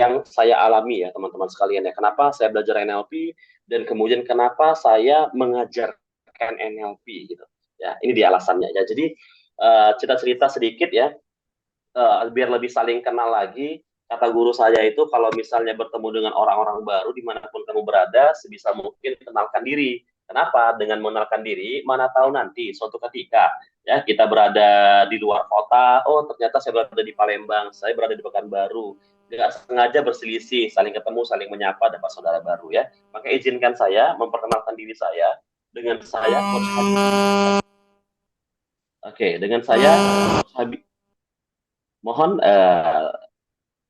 yang saya alami ya teman-teman sekalian ya. Kenapa saya belajar NLP dan kemudian kenapa saya mengajarkan NLP gitu. Ya, ini dia alasannya ya. Jadi cerita-cerita sedikit ya, biar lebih saling kenal lagi. Kata guru saya itu kalau misalnya bertemu dengan orang-orang baru dimanapun kamu berada, sebisa mungkin kenalkan diri. Kenapa? Dengan mengenalkan diri, mana tahu nanti suatu ketika ya kita berada di luar kota, oh ternyata saya berada di Palembang, saya berada di Pekanbaru, nggak sengaja berselisih, saling ketemu, saling menyapa, dapat saudara baru ya. Maka izinkan saya memperkenalkan diri saya dengan saya Coach Habib. Oke, dengan saya Coach Habib. Mohon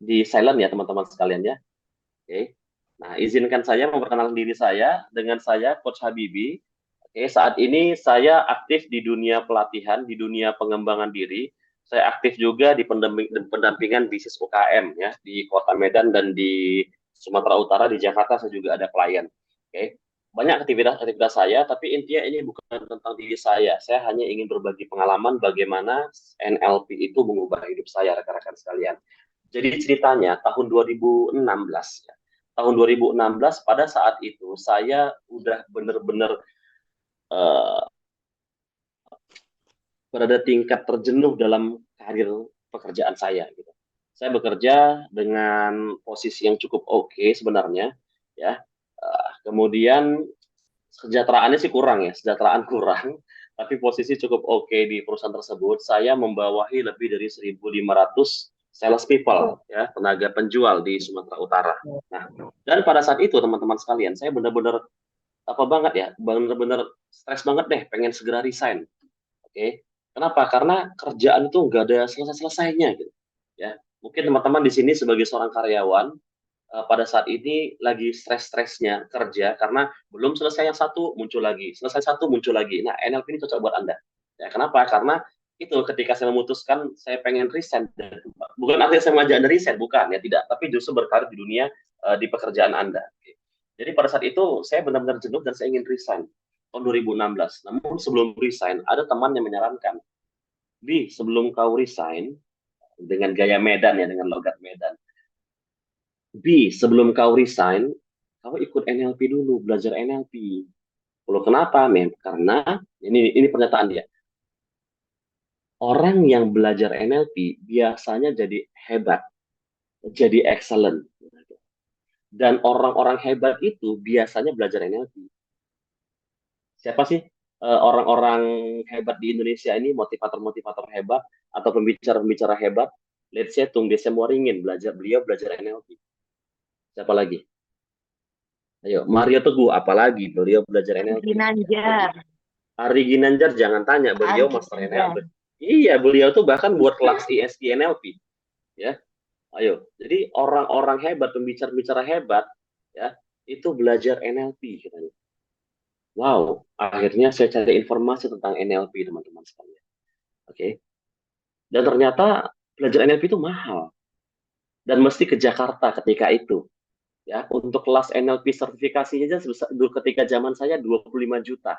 di silent ya teman-teman sekalian ya. Oke. Nah, izinkan saya memperkenalkan diri saya dengan saya Coach Habibi. Oke, saat ini saya aktif di dunia pelatihan, di dunia pengembangan diri. Saya aktif juga di pendampingan bisnis UKM ya di Kota Medan dan di Sumatera Utara, di Jakarta saya juga ada klien. Oke. Banyak aktivitas saya, tapi intinya ini bukan tentang diri saya. Saya hanya ingin berbagi pengalaman bagaimana NLP itu mengubah hidup saya, rekan-rekan sekalian. Jadi ceritanya tahun 2016 ya. Tahun 2016 pada saat itu saya udah benar-benar uh, berada tingkat terjenuh dalam karir pekerjaan saya gitu. Saya bekerja dengan posisi yang cukup oke sebenarnya ya. Kemudian kesejahteraannya sih kurang ya, kesejahteraan kurang, tapi posisi cukup oke di perusahaan tersebut. Saya membawahi lebih dari 1.500 sales people, ya, tenaga penjual di Sumatera Utara. Nah, dan pada saat itu teman-teman sekalian, saya benar-benar apa banget ya, benar-benar stres banget deh, pengen segera resign. Oke, kenapa? Karena kerjaan itu nggak ada selesai-selesainya gitu. Ya, mungkin teman-teman di sini sebagai seorang karyawan pada saat ini lagi stres-stresnya kerja karena belum selesai yang satu muncul lagi, selesai satu muncul lagi. Nah, NLP ini cocok buat Anda. Ya, kenapa? Karena itu ketika saya memutuskan saya pengen resign, bukan artinya saya mengajak Anda resign, bukan ya, tidak, tapi justru berkarir di dunia di pekerjaan Anda. Jadi pada saat itu saya benar-benar jenuh dan saya ingin resign tahun 2016. Namun sebelum resign ada teman yang menyarankan, Bi, sebelum kau resign dengan gaya Medan ya, dengan logat Medan, B, sebelum kau resign, kau ikut NLP dulu, belajar NLP. Kalau kenapa, men? Karena ini pernyataan dia. Orang yang belajar NLP biasanya jadi hebat, jadi excellent. Dan orang-orang hebat itu biasanya belajar NLP. Siapa sih orang-orang hebat di Indonesia ini, motivator-motivator hebat atau pembicara-pembicara hebat? Let's say Tung Desem Waringin, beliau belajar NLP. Siapa lagi? Ayo, Mario Teguh, apalagi beliau belajar NLP. Ginanjar. Ari Ginanjar jangan tanya, beliau Argi master Ginanjar. NLP. Iya, beliau tuh bahkan buat kelas ISG NLP, ya. Ayo, jadi orang-orang hebat, pembicara-pembicara hebat, ya, itu belajar NLP katanya. Wow, akhirnya saya cari informasi tentang NLP teman-teman sekalian. Oke, dan ternyata belajar NLP itu mahal dan mesti ke Jakarta ketika itu. Ya, untuk kelas NLP sertifikasinya aja ketika zaman saya 25 juta.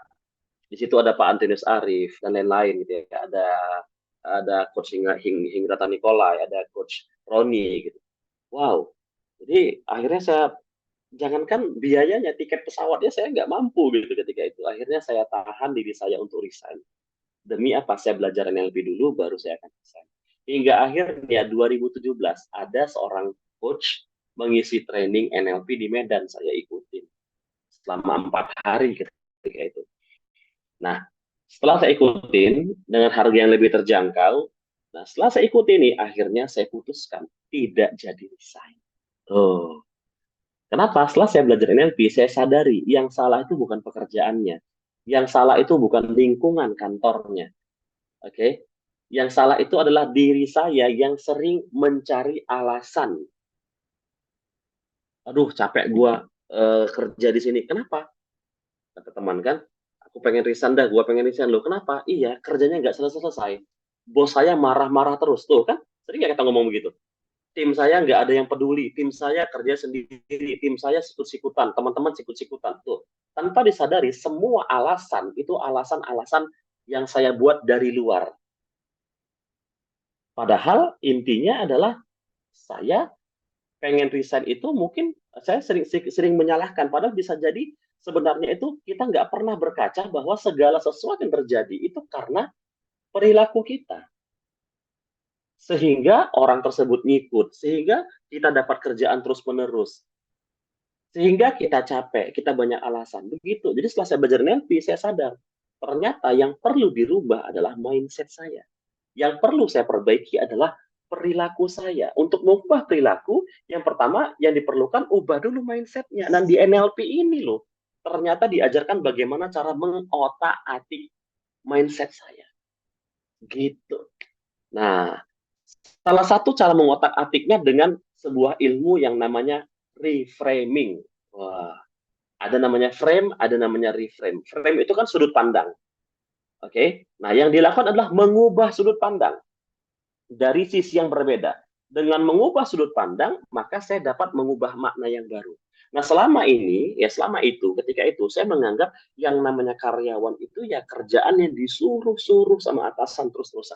Di situ ada Pak Antonius Arif dan lain-lain gitu ya. Ada coach Hingrata Nikolai, ada coach Roni gitu. Wow. Jadi akhirnya saya jangankan biayanya tiket pesawatnya saya nggak mampu gitu ketika itu. Akhirnya saya tahan diri saya untuk resign. Demi apa? Saya belajar NLP dulu baru saya akan resign. Hingga akhirnya 2017 ada seorang coach mengisi training NLP di Medan, saya ikutin selama 4 hari ketika itu. Nah, setelah saya ikutin dengan harga yang lebih terjangkau, nah setelah saya ikutin nih, akhirnya saya putuskan tidak jadi resign. Oh, kenapa? Setelah saya belajar NLP, saya sadari yang salah itu bukan pekerjaannya, yang salah itu bukan lingkungan kantornya, oke? Okay? Yang salah itu adalah diri saya yang sering mencari alasan. Aduh, capek gua kerja di sini. Kenapa? Kata teman kan, aku pengen resign dah, gua pengen resign. Loh, kenapa? Iya, kerjanya nggak selesai-selesai. Bos saya marah-marah terus. Tuh kan, sering nggak kita ngomong begitu? Tim saya nggak ada yang peduli, tim saya kerja sendiri, tim saya sikut-sikutan, teman-teman sikut-sikutan. Tuh, tanpa disadari, semua alasan itu alasan-alasan yang saya buat dari luar. Padahal intinya adalah saya pengen resign itu mungkin saya sering menyalahkan, padahal bisa jadi sebenarnya itu kita nggak pernah berkaca bahwa segala sesuatu yang terjadi itu karena perilaku kita. Sehingga orang tersebut ngikut, sehingga kita dapat kerjaan terus-menerus, sehingga kita capek, kita banyak alasan. Begitu. Jadi setelah saya belajar NLP, saya sadar, ternyata yang perlu dirubah adalah mindset saya. Yang perlu saya perbaiki adalah perilaku saya. Untuk mengubah perilaku, yang pertama yang diperlukan ubah dulu mindsetnya. Dan di NLP ini loh, ternyata diajarkan bagaimana cara mengotak-atik mindset saya. Gitu. Nah, salah satu cara mengotak-atiknya dengan sebuah ilmu yang namanya reframing. Wah, ada namanya frame, ada namanya reframe. Frame itu kan sudut pandang. Oke. Nah, yang dilakukan adalah mengubah sudut pandang dari sisi yang berbeda. Dengan mengubah sudut pandang, maka saya dapat mengubah makna yang baru. Nah, selama ini, ya selama itu, ketika itu, saya menganggap yang namanya karyawan itu ya kerjaan yang disuruh-suruh sama atasan terus-terusan.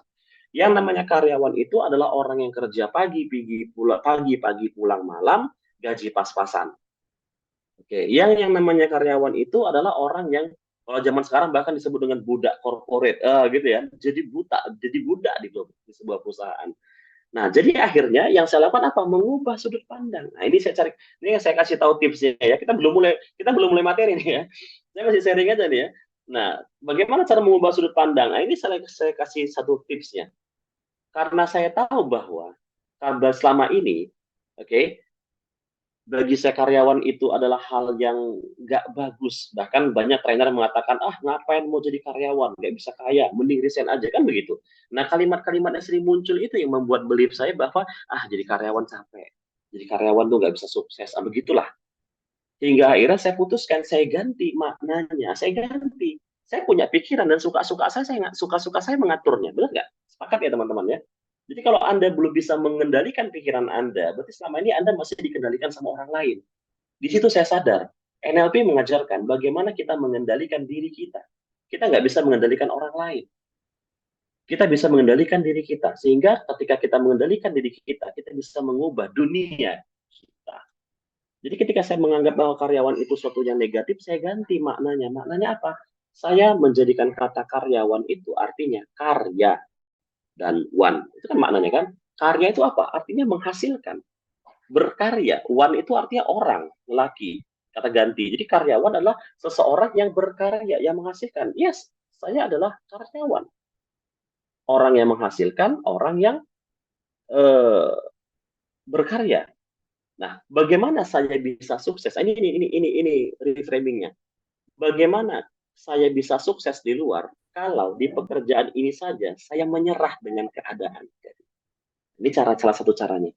Yang namanya karyawan itu adalah orang yang kerja pagi pulang malam, gaji pas-pasan. Oke, yang namanya karyawan itu adalah orang yang kalau zaman sekarang bahkan disebut dengan budak corporate, gitu ya. Jadi budak di sebuah perusahaan. Nah, jadi akhirnya yang saya lakukan apa? Mengubah sudut pandang. Nah, ini yang saya kasih tahu tipsnya ya. Kita belum mulai materi nih ya. Saya masih sharing aja nih ya. Nah, bagaimana cara mengubah sudut pandang? Nah, ini saya kasih satu tipsnya. Karena saya tahu bahwa kabar selama ini, oke, bagi saya karyawan itu adalah hal yang nggak bagus. Bahkan banyak trainer mengatakan, ah ngapain mau jadi karyawan, nggak bisa kaya, mending resign aja, kan begitu. Nah kalimat-kalimat yang sering muncul itu yang membuat belief saya bahwa, ah jadi karyawan capek, jadi karyawan tuh nggak bisa sukses, begitulah. Hingga akhirnya saya putuskan, saya ganti maknanya, saya ganti. Saya punya pikiran dan suka-suka saya mengaturnya, benar nggak? Sepakat ya teman-teman ya? Jadi kalau Anda belum bisa mengendalikan pikiran Anda, berarti selama ini Anda masih dikendalikan sama orang lain. Di situ saya sadar, NLP mengajarkan bagaimana kita mengendalikan diri kita. Kita nggak bisa mengendalikan orang lain. Kita bisa mengendalikan diri kita. Sehingga ketika kita mengendalikan diri kita, kita bisa mengubah dunia kita. Jadi ketika saya menganggap bahwa karyawan itu suatu yang negatif, saya ganti maknanya. Maknanya apa? Saya menjadikan kata karyawan itu artinya karya dan one. Itu kan maknanya kan? Karya itu apa? Artinya menghasilkan. Berkarya. One itu artinya orang, laki. Kata ganti. Jadi karyawan adalah seseorang yang berkarya, yang menghasilkan. Yes, saya adalah karyawan. Orang yang menghasilkan, orang yang eh, berkarya. Nah, bagaimana saya bisa sukses? Ini reframingnya. Bagaimana saya bisa sukses di luar kalau di pekerjaan ini saja saya menyerah dengan keadaan? Ini salah satu caranya.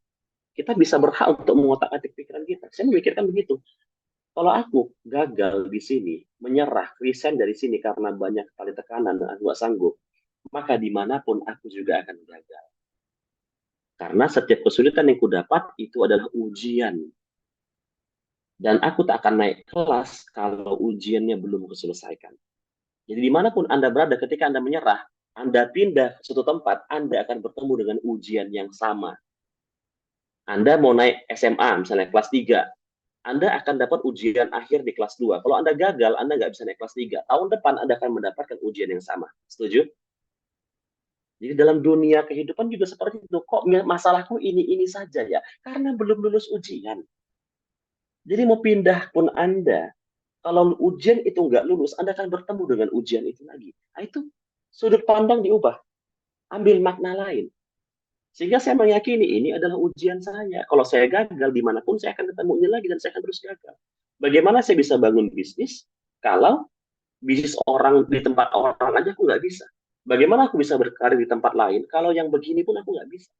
Kita bisa berhak untuk mengotak-atik pikiran kita. Saya memikirkan begitu. Kalau aku gagal di sini, menyerah, resign dari sini karena banyak kali tekanan dan aku gak sanggup, maka dimanapun aku juga akan gagal. Karena setiap kesulitan yang kudapat itu adalah ujian. Dan aku tak akan naik kelas kalau ujiannya belum kuselesaikan. Jadi dimanapun Anda berada ketika Anda menyerah, Anda pindah ke suatu tempat, Anda akan bertemu dengan ujian yang sama. Anda mau naik SMA, misalnya kelas 3, Anda akan dapat ujian akhir di kelas 2. Kalau Anda gagal, Anda nggak bisa naik kelas 3. Tahun depan Anda akan mendapatkan ujian yang sama. Setuju? Jadi dalam dunia kehidupan juga seperti itu. Kok masalahku ini saja ya? Karena belum lulus ujian. Jadi mau pindah pun Anda, kalau ujian itu nggak lulus, Anda akan bertemu dengan ujian itu lagi. Nah, itu sudut pandang diubah. Ambil makna lain. Sehingga saya meyakini ini adalah ujian saya. Kalau saya gagal dimanapun, saya akan ketemunya lagi dan saya akan terus gagal. Bagaimana saya bisa bangun bisnis kalau bisnis orang di tempat orang aja aku nggak bisa? Bagaimana aku bisa berkarir di tempat lain kalau yang begini pun aku nggak bisa?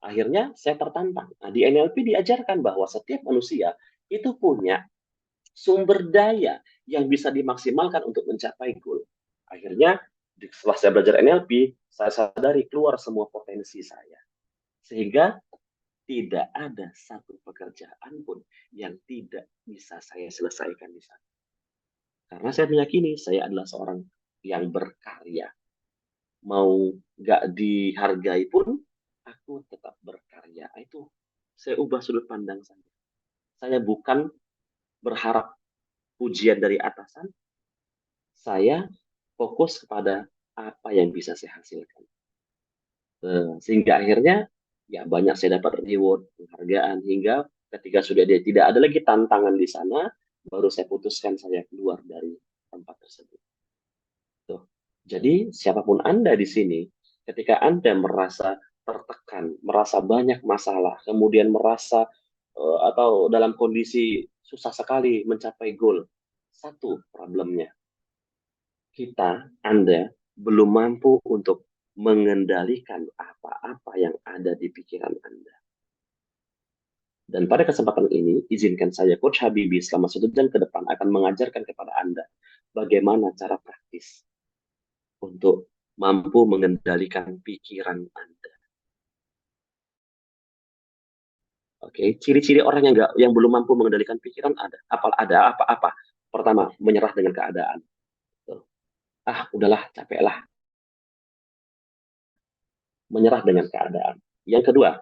Akhirnya saya tertantang. Nah, di NLP diajarkan bahwa setiap manusia itu punya sumber daya yang bisa dimaksimalkan untuk mencapai goal. Akhirnya setelah saya belajar NLP, saya sadari keluar semua potensi saya. Sehingga tidak ada satu pekerjaan pun yang tidak bisa saya selesaikan di sana. Karena saya meyakini saya adalah seorang yang berkarya. Mau nggak dihargai pun, aku tetap berkarya. Itu saya ubah sudut pandang saya. Saya bukan berharap pujian dari atasan, saya fokus kepada apa yang bisa saya hasilkan. Sehingga akhirnya ya banyak saya dapat reward, penghargaan, hingga ketika sudah dia tidak ada lagi tantangan di sana, baru saya putuskan saya keluar dari tempat tersebut. Tuh. Jadi siapapun Anda di sini, ketika Anda merasa tertekan, merasa banyak masalah, kemudian merasa atau dalam kondisi susah sekali mencapai goal, satu problemnya, Anda belum mampu untuk mengendalikan apa-apa yang ada di pikiran Anda. Dan pada kesempatan ini, izinkan saya, Coach Habibie, selama 1 jam ke depan akan mengajarkan kepada Anda bagaimana cara praktis untuk mampu mengendalikan pikiran Anda. Oke, ciri-ciri orang yang belum mampu mengendalikan pikiran ada apa-apa. Pertama, menyerah dengan keadaan. Udahlah, capek lah. Menyerah dengan keadaan. Yang kedua,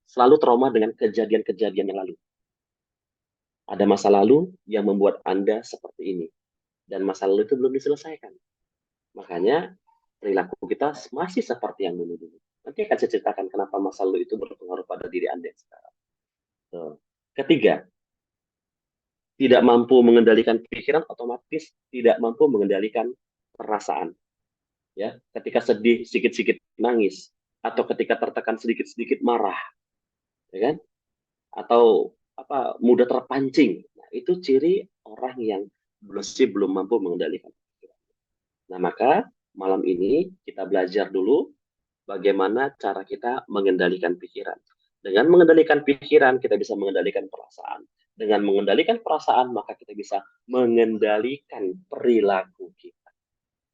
selalu trauma dengan kejadian-kejadian yang lalu. Ada masa lalu yang membuat Anda seperti ini. Dan masa lalu itu belum diselesaikan. Makanya perilaku kita masih seperti yang dulu-dulu. Nanti akan saya ceritakan kenapa masa lalu itu berpengaruh pada diri Anda sekarang. Ketiga, tidak mampu mengendalikan pikiran, otomatis tidak mampu mengendalikan perasaan. Ya, ketika sedih sedikit-sedikit nangis, atau ketika tertekan sedikit-sedikit marah, ya kan? Atau mudah terpancing. Nah, itu ciri orang yang belum mampu mengendalikan pikiran. Nah, maka malam ini kita belajar dulu bagaimana cara kita mengendalikan pikiran. Dengan mengendalikan pikiran, kita bisa mengendalikan perasaan. Dengan mengendalikan perasaan, maka kita bisa mengendalikan perilaku kita.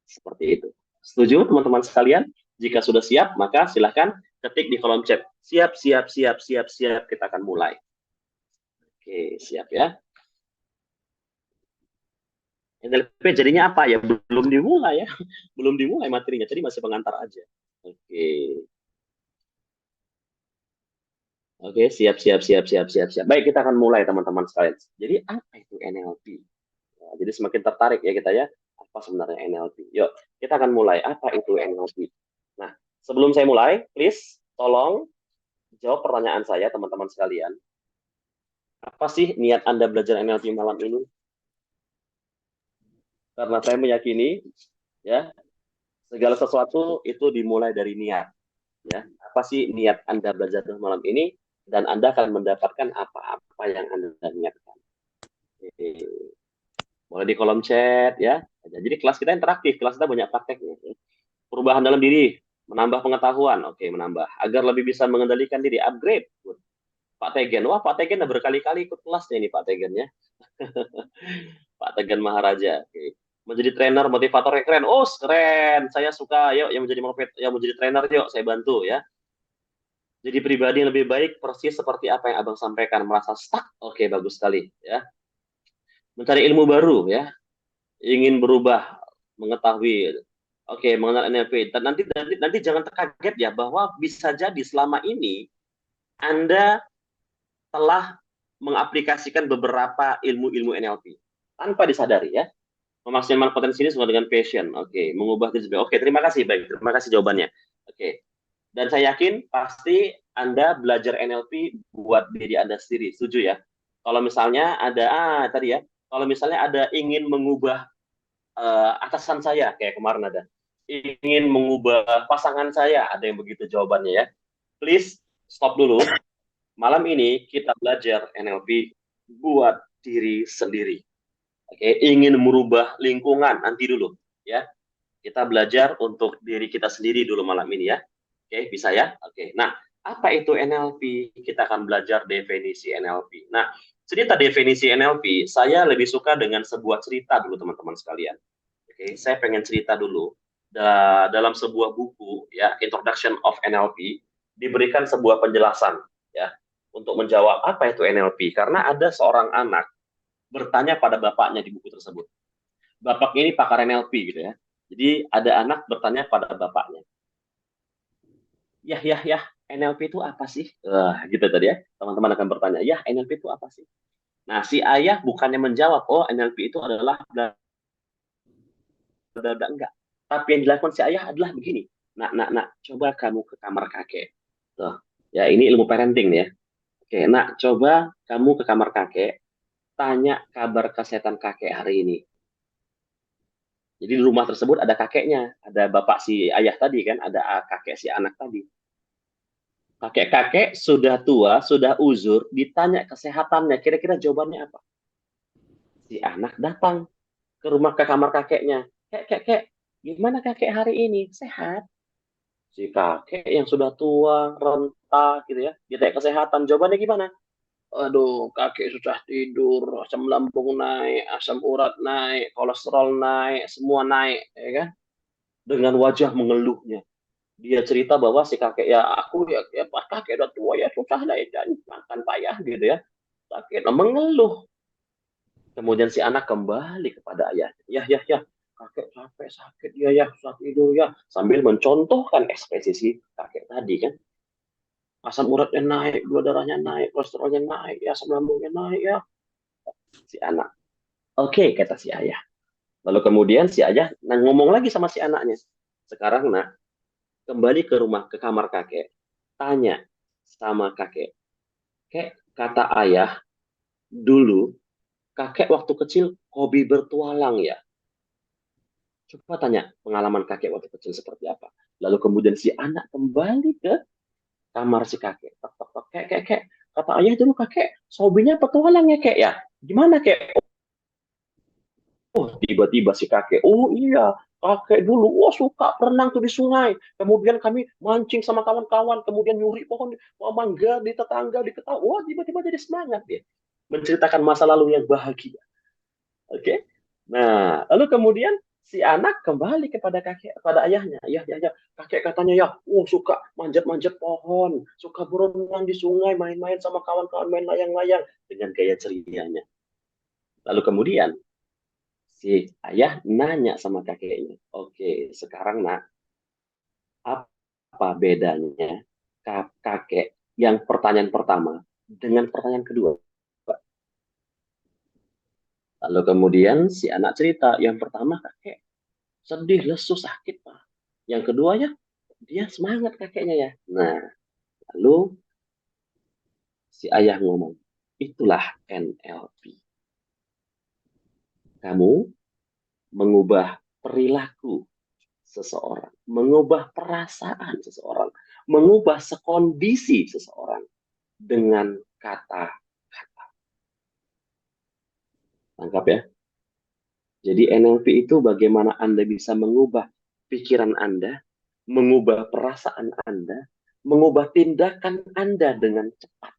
Seperti itu. Setuju, teman-teman sekalian? Jika sudah siap, maka silahkan ketik di kolom chat. Siap, siap, siap, siap, siap. Kita akan mulai. Oke, siap ya. NLP jadinya apa ya? Belum dimulai ya. Belum dimulai materinya, jadi masih pengantar aja. Oke. Oke, siap, siap, siap, siap, siap, siap. Baik, kita akan mulai teman-teman sekalian. Jadi apa itu NLP? Nah, jadi semakin tertarik ya kita ya, apa sebenarnya NLP? Yuk, kita akan mulai. Apa itu NLP? Nah, sebelum saya mulai, please tolong jawab pertanyaan saya teman-teman sekalian. Apa sih niat Anda belajar NLP malam ini? Karena saya meyakini ya, segala sesuatu itu dimulai dari niat. Ya, apa sih niat Anda belajar malam ini? Dan Anda akan mendapatkan apa-apa yang Anda niatkan. Boleh di kolom chat ya. Jadi kelas kita interaktif, kelas kita banyak prakteknya. Perubahan dalam diri, menambah pengetahuan, menambah. Agar lebih bisa mengendalikan diri, upgrade. Pak Tegen, wah Pak Tegen udah berkali-kali ikut kelasnya ini Pak Tegen ya. Pak Tegen Maharaja. Menjadi trainer, motivator yang keren. Oh keren, saya suka. Yuk yang menjadi trainer yuk, saya bantu ya. Jadi pribadi yang lebih baik persis seperti apa yang Abang sampaikan. Merasa stuck, bagus sekali ya. Mencari ilmu baru ya, ingin berubah, mengetahui, mengenal NLP. Dan nanti jangan terkaget ya bahwa bisa jadi selama ini Anda telah mengaplikasikan beberapa ilmu-ilmu NLP tanpa disadari ya. Memaksimalkan potensi ini sesuai dengan passion. Mengubah diri. Terima kasih. Baik, terima kasih jawabannya. Dan saya yakin pasti Anda belajar NLP buat diri Anda sendiri. Setuju ya? Kalau misalnya ada tadi ya, kalau misalnya ada ingin mengubah atasan saya, kayak kemarin ada ingin mengubah pasangan saya, ada yang begitu jawabannya ya. Please stop dulu. Malam ini kita belajar NLP buat diri sendiri. Ingin merubah lingkungan, nanti dulu ya. Kita belajar untuk diri kita sendiri dulu malam ini ya. Bisa ya? Nah, apa itu NLP? Kita akan belajar definisi NLP. Nah, cerita definisi NLP, saya lebih suka dengan sebuah cerita dulu teman-teman sekalian. Saya pengen cerita dulu. Dalam sebuah buku ya, Introduction of NLP, diberikan sebuah penjelasan ya untuk menjawab apa itu NLP, karena ada seorang anak bertanya pada bapaknya di buku tersebut. Bapaknya ini pakar NLP gitu ya. Jadi ada anak bertanya pada bapaknya. Ya, NLP itu apa sih? Gitu tadi ya. Teman-teman akan bertanya, ya NLP itu apa sih? Nah, si ayah bukannya menjawab, oh NLP itu adalah bla bla bla, enggak. Tapi yang dilakukan si ayah adalah begini. Nak, coba kamu ke kamar kakek. Tuh. Ya, ini ilmu parenting nih ya. Oke, nak, coba kamu ke kamar kakek, tanya kabar kesehatan kakek hari ini. Jadi di rumah tersebut ada kakeknya, ada bapak si ayah tadi kan, ada kakek si anak tadi. Kakek-kakek sudah tua, sudah uzur, ditanya kesehatannya, kira-kira jawabannya apa? Si anak datang ke kamar kakeknya. Kek, gimana kakek hari ini? Sehat? Si kakek yang sudah tua, renta gitu ya, ditanya kesehatan, jawabannya gimana? Aduh, kakek sudah tidur, asam lambung naik, asam urat naik, kolesterol naik, semua naik, ya kan? Dengan wajah mengeluhnya. Dia cerita bahwa si kakek, ya aku ya pas kakek udah tua ya susah lah ya, dan makan payah gitu ya. Kakek mengeluh. Kemudian si anak kembali kepada ayahnya. Ya, kakek capek, sakit, ya, susah tidur ya. Sambil mencontohkan ekspresi si kakek tadi kan. Asam uratnya naik, gula darahnya naik, kolesterolnya naik, ya, asam lambungnya naik ya. Si anak. Oke, kata si ayah. Lalu kemudian si ayah ngomong lagi sama si anaknya. Sekarang nak, kembali ke rumah, ke kamar kakek. Tanya sama kakek. Kek, kata ayah, dulu kakek waktu kecil hobi bertualang ya. Coba tanya pengalaman kakek waktu kecil seperti apa. Lalu kemudian si anak kembali ke kamar si kakek. Tok, tok, tok. Kek. Kata ayah dulu kakek, hobinya petualang ya kek ya. Gimana kek? Oh, tiba-tiba si kakek, oh iya, kakek dulu, wah suka berenang tuh di sungai. Kemudian kami mancing sama kawan-kawan, kemudian nyuri pohon mangga di tetangga, di ketawa. Wah, tiba-tiba jadi semangat dia. Menceritakan masa lalu yang bahagia. Oke? Okay? Nah, lalu kemudian si anak kembali kepada kakek, kepada ayahnya. Ya. Kakek katanya ya, suka manjat-manjat pohon, suka berenang di sungai, main-main sama kawan-kawan, main layang-layang dengan gaya cerianya. Lalu kemudian si ayah nanya sama kakeknya, oke, sekarang nak, apa bedanya kakek yang pertanyaan pertama dengan pertanyaan kedua? Lalu kemudian si anak cerita, yang pertama kakek sedih, lesu, sakit, Pak. Yang kedua ya, dia semangat kakeknya ya. Nah, lalu si ayah ngomong, itulah NLP. Kamu mengubah perilaku seseorang, mengubah perasaan seseorang, mengubah sekondisi seseorang dengan kata-kata. Tangkap ya. Jadi NLP itu bagaimana Anda bisa mengubah pikiran Anda, mengubah perasaan Anda, mengubah tindakan Anda dengan cepat.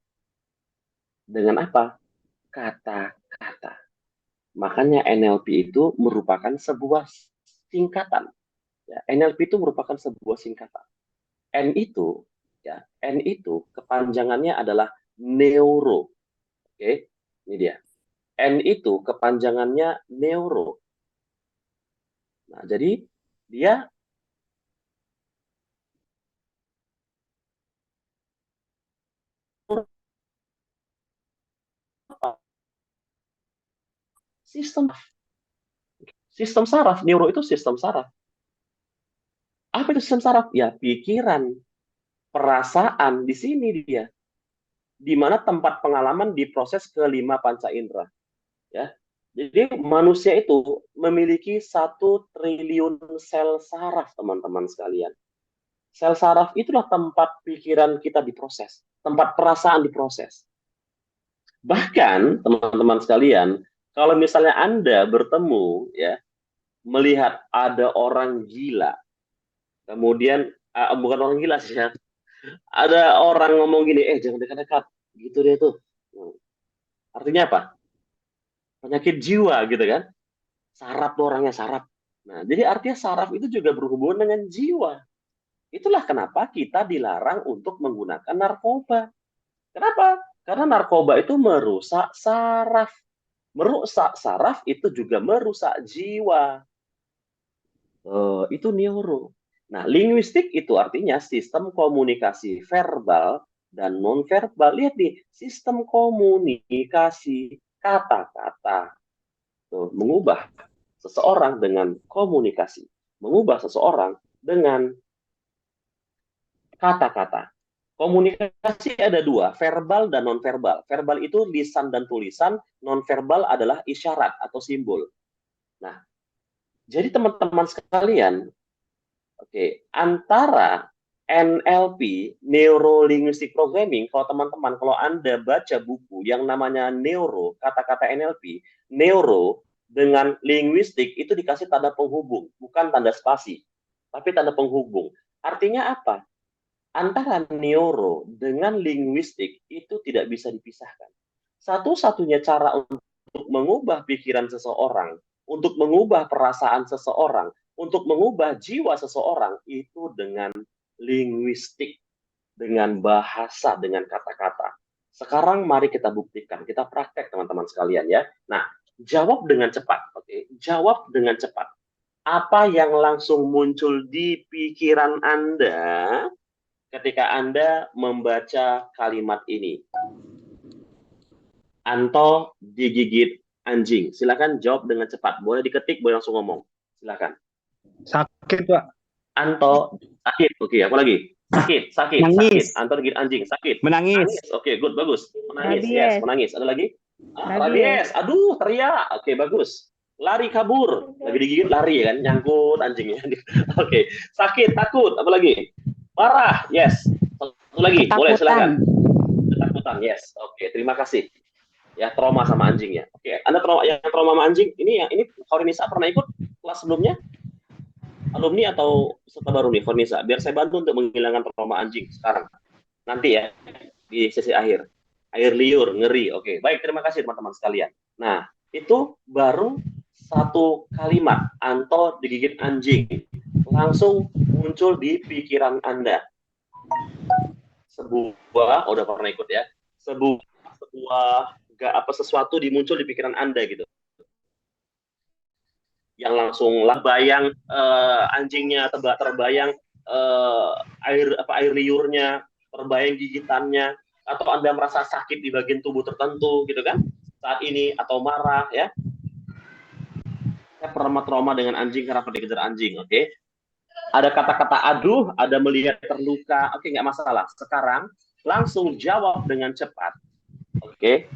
Dengan apa? Kata-kata. Makanya NLP itu merupakan sebuah singkatan. Ya, NLP itu merupakan sebuah singkatan. N itu, ya, N itu kepanjangannya adalah neuro. Oke, ini dia. N itu kepanjangannya neuro. Nah, jadi dia sistem sistem saraf. Neuro itu sistem saraf. Apa itu sistem saraf? Ya, pikiran, perasaan, di sini dia. Di mana tempat pengalaman diproses ke lima panca indera. Ya. Jadi manusia itu memiliki 1 triliun sel saraf, teman-teman sekalian. Sel saraf itulah tempat pikiran kita diproses, tempat perasaan diproses. Bahkan, teman-teman sekalian, kalau misalnya Anda bertemu, ya, melihat ada orang gila, kemudian, bukan orang gila sih, ya, ada orang ngomong gini, jangan dekat-dekat, gitu deh tuh. Artinya apa? Penyakit jiwa gitu kan. Saraf tuh orangnya saraf. Nah, jadi artinya saraf itu juga berhubungan dengan jiwa. Itulah kenapa kita dilarang untuk menggunakan narkoba. Kenapa? Karena narkoba itu merusak saraf. Merusak saraf itu juga merusak jiwa. Itu neuro. Nah, linguistik itu artinya sistem komunikasi verbal dan nonverbal. Lihat nih, sistem komunikasi kata-kata. Tuh, mengubah seseorang dengan komunikasi. Mengubah seseorang dengan kata-kata. Komunikasi ada dua, verbal dan nonverbal. Verbal itu lisan dan tulisan, nonverbal adalah isyarat atau simbol. Nah, jadi teman-teman sekalian, oke, antara NLP, Neuro Linguistic Programming, kalau Anda baca buku yang namanya Neuro, kata-kata NLP, Neuro dengan linguistik itu dikasih tanda penghubung, bukan tanda spasi, tapi tanda penghubung. Artinya apa? Antara neuro dengan linguistik itu tidak bisa dipisahkan. Satu-satunya cara untuk mengubah pikiran seseorang, untuk mengubah perasaan seseorang, untuk mengubah jiwa seseorang itu dengan linguistik, dengan bahasa, dengan kata-kata. Sekarang mari kita buktikan, kita praktek teman-teman sekalian ya. Nah, jawab dengan cepat, oke? Jawab dengan cepat. Apa yang langsung muncul di pikiran Anda ketika Anda membaca kalimat ini? Anto digigit anjing. Silakan jawab dengan cepat. Boleh diketik, boleh langsung ngomong. Silakan. Sakit, Pak. Anto sakit. Oke, apa lagi? Sakit, sakit, Menangis. sakit. Anto digigit anjing, sakit. Menangis. Oke, good, bagus. Menangis, Rabies. yes, menangis. Ada lagi? Rabies. Aduh, teriak. Oke, bagus. Lari kabur. Lagi digigit lari kan, nyangkut anjingnya. Oke, sakit, takut. Apa lagi? Marah, yes. Satu lagi, boleh silakan. Ketakutan, yes. Oke, terima kasih. Ya, trauma sama anjingnya. Oke, Anda trauma sama anjing? Ini Fornisa pernah ikut kelas sebelumnya? Alumni atau peserta baru nih, Fornisa? Biar saya bantu untuk menghilangkan trauma anjing sekarang. Nanti ya, di sesi akhir. Air liur, ngeri. Oke, baik, terima kasih teman-teman sekalian. Nah, itu baru satu kalimat. Anto digigit anjing. Langsung muncul di pikiran Anda. Udah pernah ikut ya. Sesuatu dimuncul di pikiran Anda gitu. Yang langsung bayang anjingnya, terbayang air liurnya, terbayang gigitannya, atau Anda merasa sakit di bagian tubuh tertentu gitu kan saat ini, atau marah ya. Saya pernah trauma dengan anjing karena pernah dikejar anjing, oke. Ada kata-kata aduh, ada melihat terluka, oke, nggak masalah. Sekarang langsung jawab dengan cepat, oke.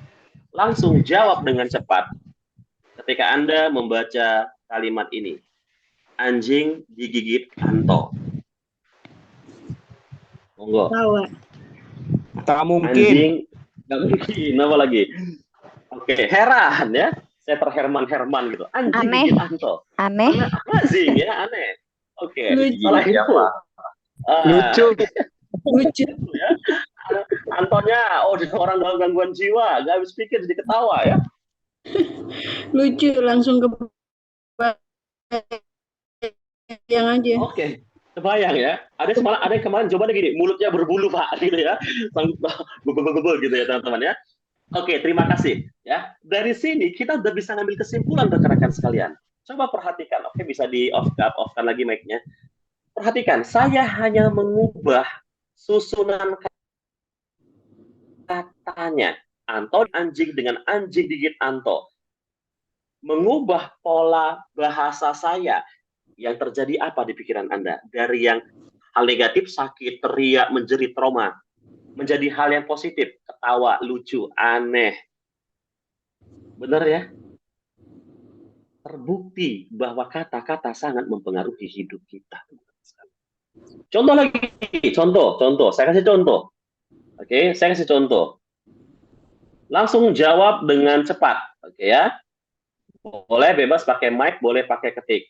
Langsung jawab dengan cepat ketika Anda membaca kalimat ini. Anjing digigit Anto. Monggo. Tak mungkin. Anjing nggak mungkin. Apa lagi? Oke, heran ya. Saya terherman-herman gitu. Anjing Aneh. digigit Anto. Aneh. Anjing ya, aneh. Oke. Lucu. Lucu ya. Antonnya orang dalam gangguan jiwa, nggak habis pikir jadi ketawa ya. Lucu, langsung ke yang aja. Oke, kebayang ya. Ada yang kemarin coba gini, mulutnya berbulu Pak, gitu ya, bebel gitu ya teman-teman ya. Oke, terima kasih ya. Dari sini kita udah bisa ngambil kesimpulan rekan-rekan sekalian. Coba perhatikan, oke, bisa di off-kan lagi mic-nya. Perhatikan, saya hanya mengubah susunan katanya. Anto anjing dengan anjing digigit Anto. Mengubah pola bahasa saya. Yang terjadi apa di pikiran Anda? Dari yang hal negatif, sakit, teriak, menjerit, trauma, menjadi hal yang positif, ketawa, lucu, aneh. Benar ya? Terbukti bahwa kata-kata sangat mempengaruhi hidup kita. Contoh lagi, contoh. Saya kasih contoh. Oke, saya kasih contoh. Langsung jawab dengan cepat. Oke ya. Boleh bebas pakai mic, boleh pakai ketik.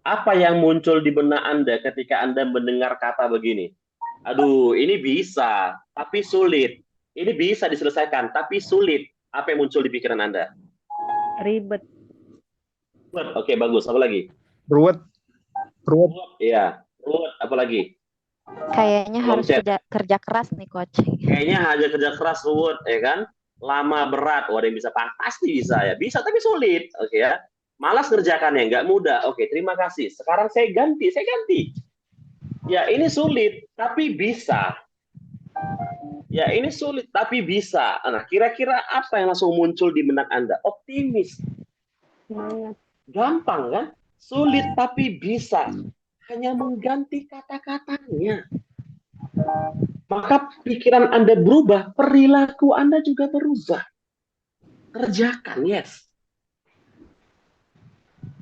Apa yang muncul di benak Anda ketika Anda mendengar kata begini? Aduh, ini bisa, tapi sulit. Ini bisa diselesaikan, tapi sulit. Apa yang muncul di pikiran Anda? Ribet. Oke, bagus. Apa lagi? Ruwet. Iya, ruwet. Apa lagi? Kayaknya harus kerja keras nih, Coach. Kayaknya hanya kerja keras, ruwet, ya kan? Lama, berat. Ada yang bisa, pasti bisa ya. Bisa, tapi sulit. Oke ya. Malas ngerjakannya, nggak mudah. Oke, terima kasih. Sekarang saya ganti. Ya, ini sulit, tapi bisa. Ya, ini sulit, tapi bisa. Nah, kira-kira apa yang langsung muncul di benak Anda? Optimis. Gampang, kan? Sulit, tapi bisa. Hanya mengganti kata-katanya. Maka pikiran Anda berubah, perilaku Anda juga berubah. Kerjakan, yes.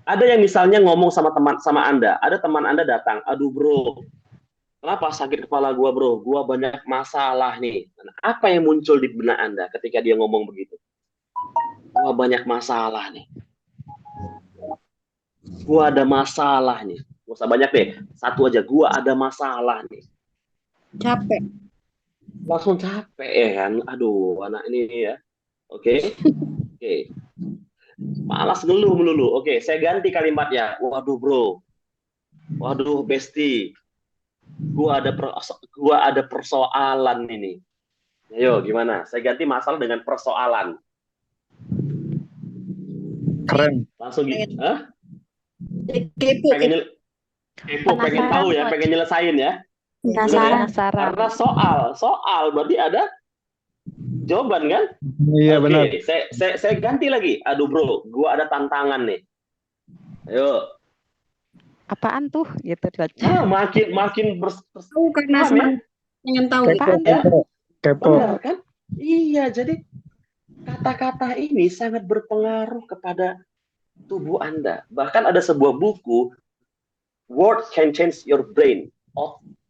Ada yang misalnya ngomong sama Anda, ada teman Anda datang, aduh bro, kenapa sakit kepala gua bro? Gua banyak masalah nih. Apa yang muncul di benak Anda ketika dia ngomong begitu? Gua banyak masalah nih. Gua ada masalah nih. Gak usah banyak deh, satu aja. Gua ada masalah nih. Capek. Langsung capek ya kan? Aduh, anak ini ya. Oke. Malas ngeluh melulu. Oke, saya ganti kalimatnya. Waduh bro. Waduh besti. Gua ada persoalan ini. Ayo, gimana? Saya ganti masalah dengan persoalan. Keren. Langsung gitu. Hah? Pengen tahu ya, pengen nyelesain ya. Penasaran. Karena soal berarti ada jawaban kan? Iya benar. Oke, saya ganti lagi. Aduh bro, gua ada tantangan nih. Ayo. Apaan tuh gitu, Coach? Makin Tahu karena semangat pengen tahu Kepo. Benar kan? Iya, jadi kata-kata ini sangat berpengaruh kepada tubuh Anda. Bahkan ada sebuah buku, Word Can Change Your Brain.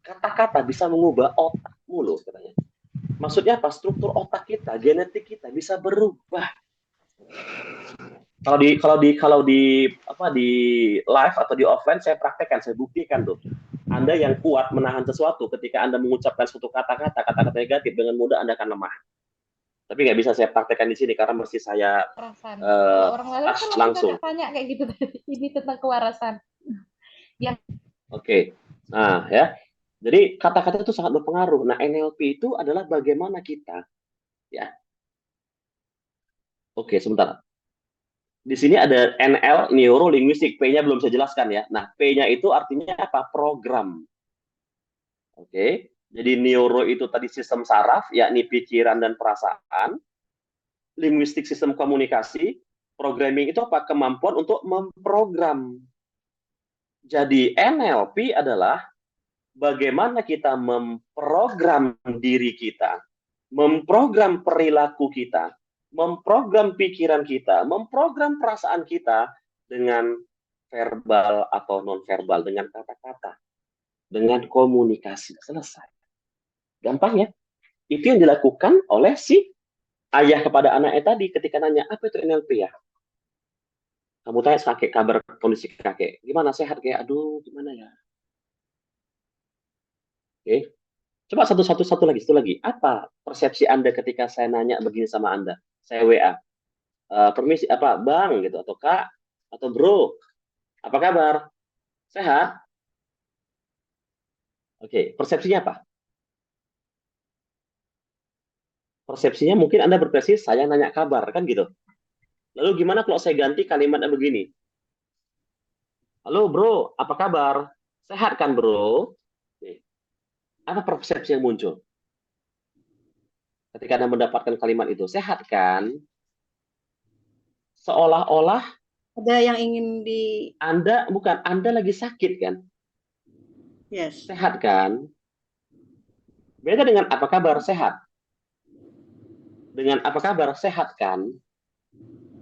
Kata-kata bisa mengubah otakmu loh katanya. Maksudnya apa? Struktur otak kita, genetik kita bisa berubah. Kalau di live atau di offline saya praktekkan, saya buktikan tuh. Anda yang kuat menahan sesuatu ketika Anda mengucapkan suatu kata-kata negatif dengan mudah Anda akan lemah. Tapi nggak bisa saya praktekkan di sini karena mesti saya orang lain kan langsung tanya kayak gitu tadi. Ini tentang kewarasan. Ya. Oke. Nah, ya. Jadi kata-kata itu sangat berpengaruh. Nah, NLP itu adalah bagaimana kita ya. Oke, sebentar. Di sini ada NL, Neuro Linguistic, P-nya belum saya jelaskan ya. Nah, P-nya itu artinya apa? Program. Oke. Jadi neuro itu tadi sistem saraf, yakni pikiran dan perasaan. Linguistik sistem komunikasi. Programming itu apa? Kemampuan untuk memprogram. Jadi NLP adalah bagaimana kita memprogram diri kita, memprogram perilaku kita, memprogram pikiran kita, memprogram perasaan kita dengan verbal atau non-verbal, dengan kata-kata, dengan komunikasi. Selesai. Gampang ya? Itu yang dilakukan oleh si ayah kepada anaknya tadi ketika nanya, apa itu NLP ya? Kamu tanya kakek kabar kondisi kakek. Gimana, sehat kayak? Aduh, gimana ya? Oke. Coba satu lagi. Apa persepsi Anda ketika saya nanya begini sama Anda? Saya WA. Permisi, apa, Bang, gitu, atau Kak, atau Bro, apa kabar? Sehat? Oke, persepsinya apa? Persepsinya mungkin Anda berpresi, saya nanya kabar, kan gitu. Lalu gimana kalau saya ganti kalimatnya begini? Halo, Bro, apa kabar? Sehat kan, Bro? Apa persepsi yang muncul? Ketika Anda mendapatkan kalimat itu, sehat kan? Seolah-olah ada yang ingin Anda lagi sakit kan? Yes. Sehat kan? Beda dengan apa kabar, sehat. Dengan apa kabar, sehat kan?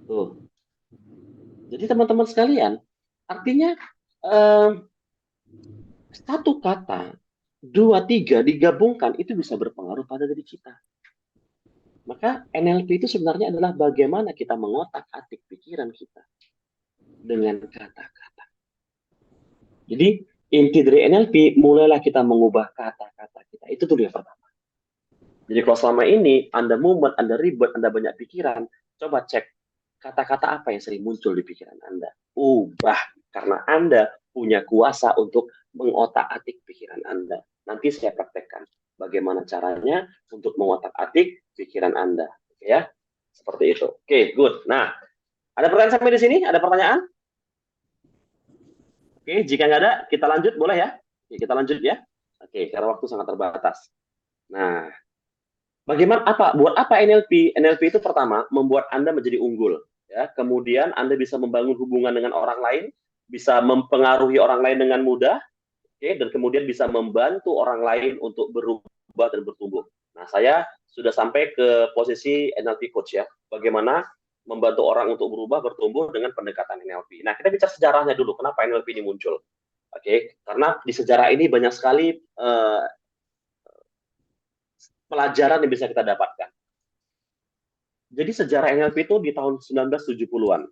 Tuh. Jadi teman-teman sekalian, artinya satu kata, 2, 3 digabungkan itu bisa berpengaruh pada diri kita. Maka NLP itu sebenarnya adalah bagaimana kita mengotak-atik pikiran kita dengan kata-kata. Jadi inti dari NLP, mulailah kita mengubah kata-kata kita. Itu tuh yang pertama. Jadi kalau selama ini Anda mumet, Anda ribet, Anda banyak pikiran, coba cek kata-kata apa yang sering muncul di pikiran Anda. Ubah, karena Anda punya kuasa untuk mengotak-atik pikiran Anda. Nanti saya praktekkan bagaimana caranya untuk mengotak-atik pikiran Anda. Oke ya, seperti itu. Oke, good. Nah, ada pertanyaan sampai di sini? Ada pertanyaan? Oke, jika nggak ada, kita lanjut, boleh ya? Oke, kita lanjut ya. Oke, karena waktu sangat terbatas. Nah, buat apa NLP? NLP itu pertama membuat Anda menjadi unggul, ya. Kemudian Anda bisa membangun hubungan dengan orang lain, bisa mempengaruhi orang lain dengan mudah, oke, dan kemudian bisa membantu orang lain untuk berubah dan bertumbuh. Nah, saya sudah sampai ke posisi NLP coach ya. Bagaimana membantu orang untuk berubah, bertumbuh dengan pendekatan NLP. Nah, kita bicara sejarahnya dulu. Kenapa NLP ini muncul? Oke, karena di sejarah ini banyak sekali pelajaran yang bisa kita dapatkan. Jadi sejarah NLP itu di tahun 1970-an.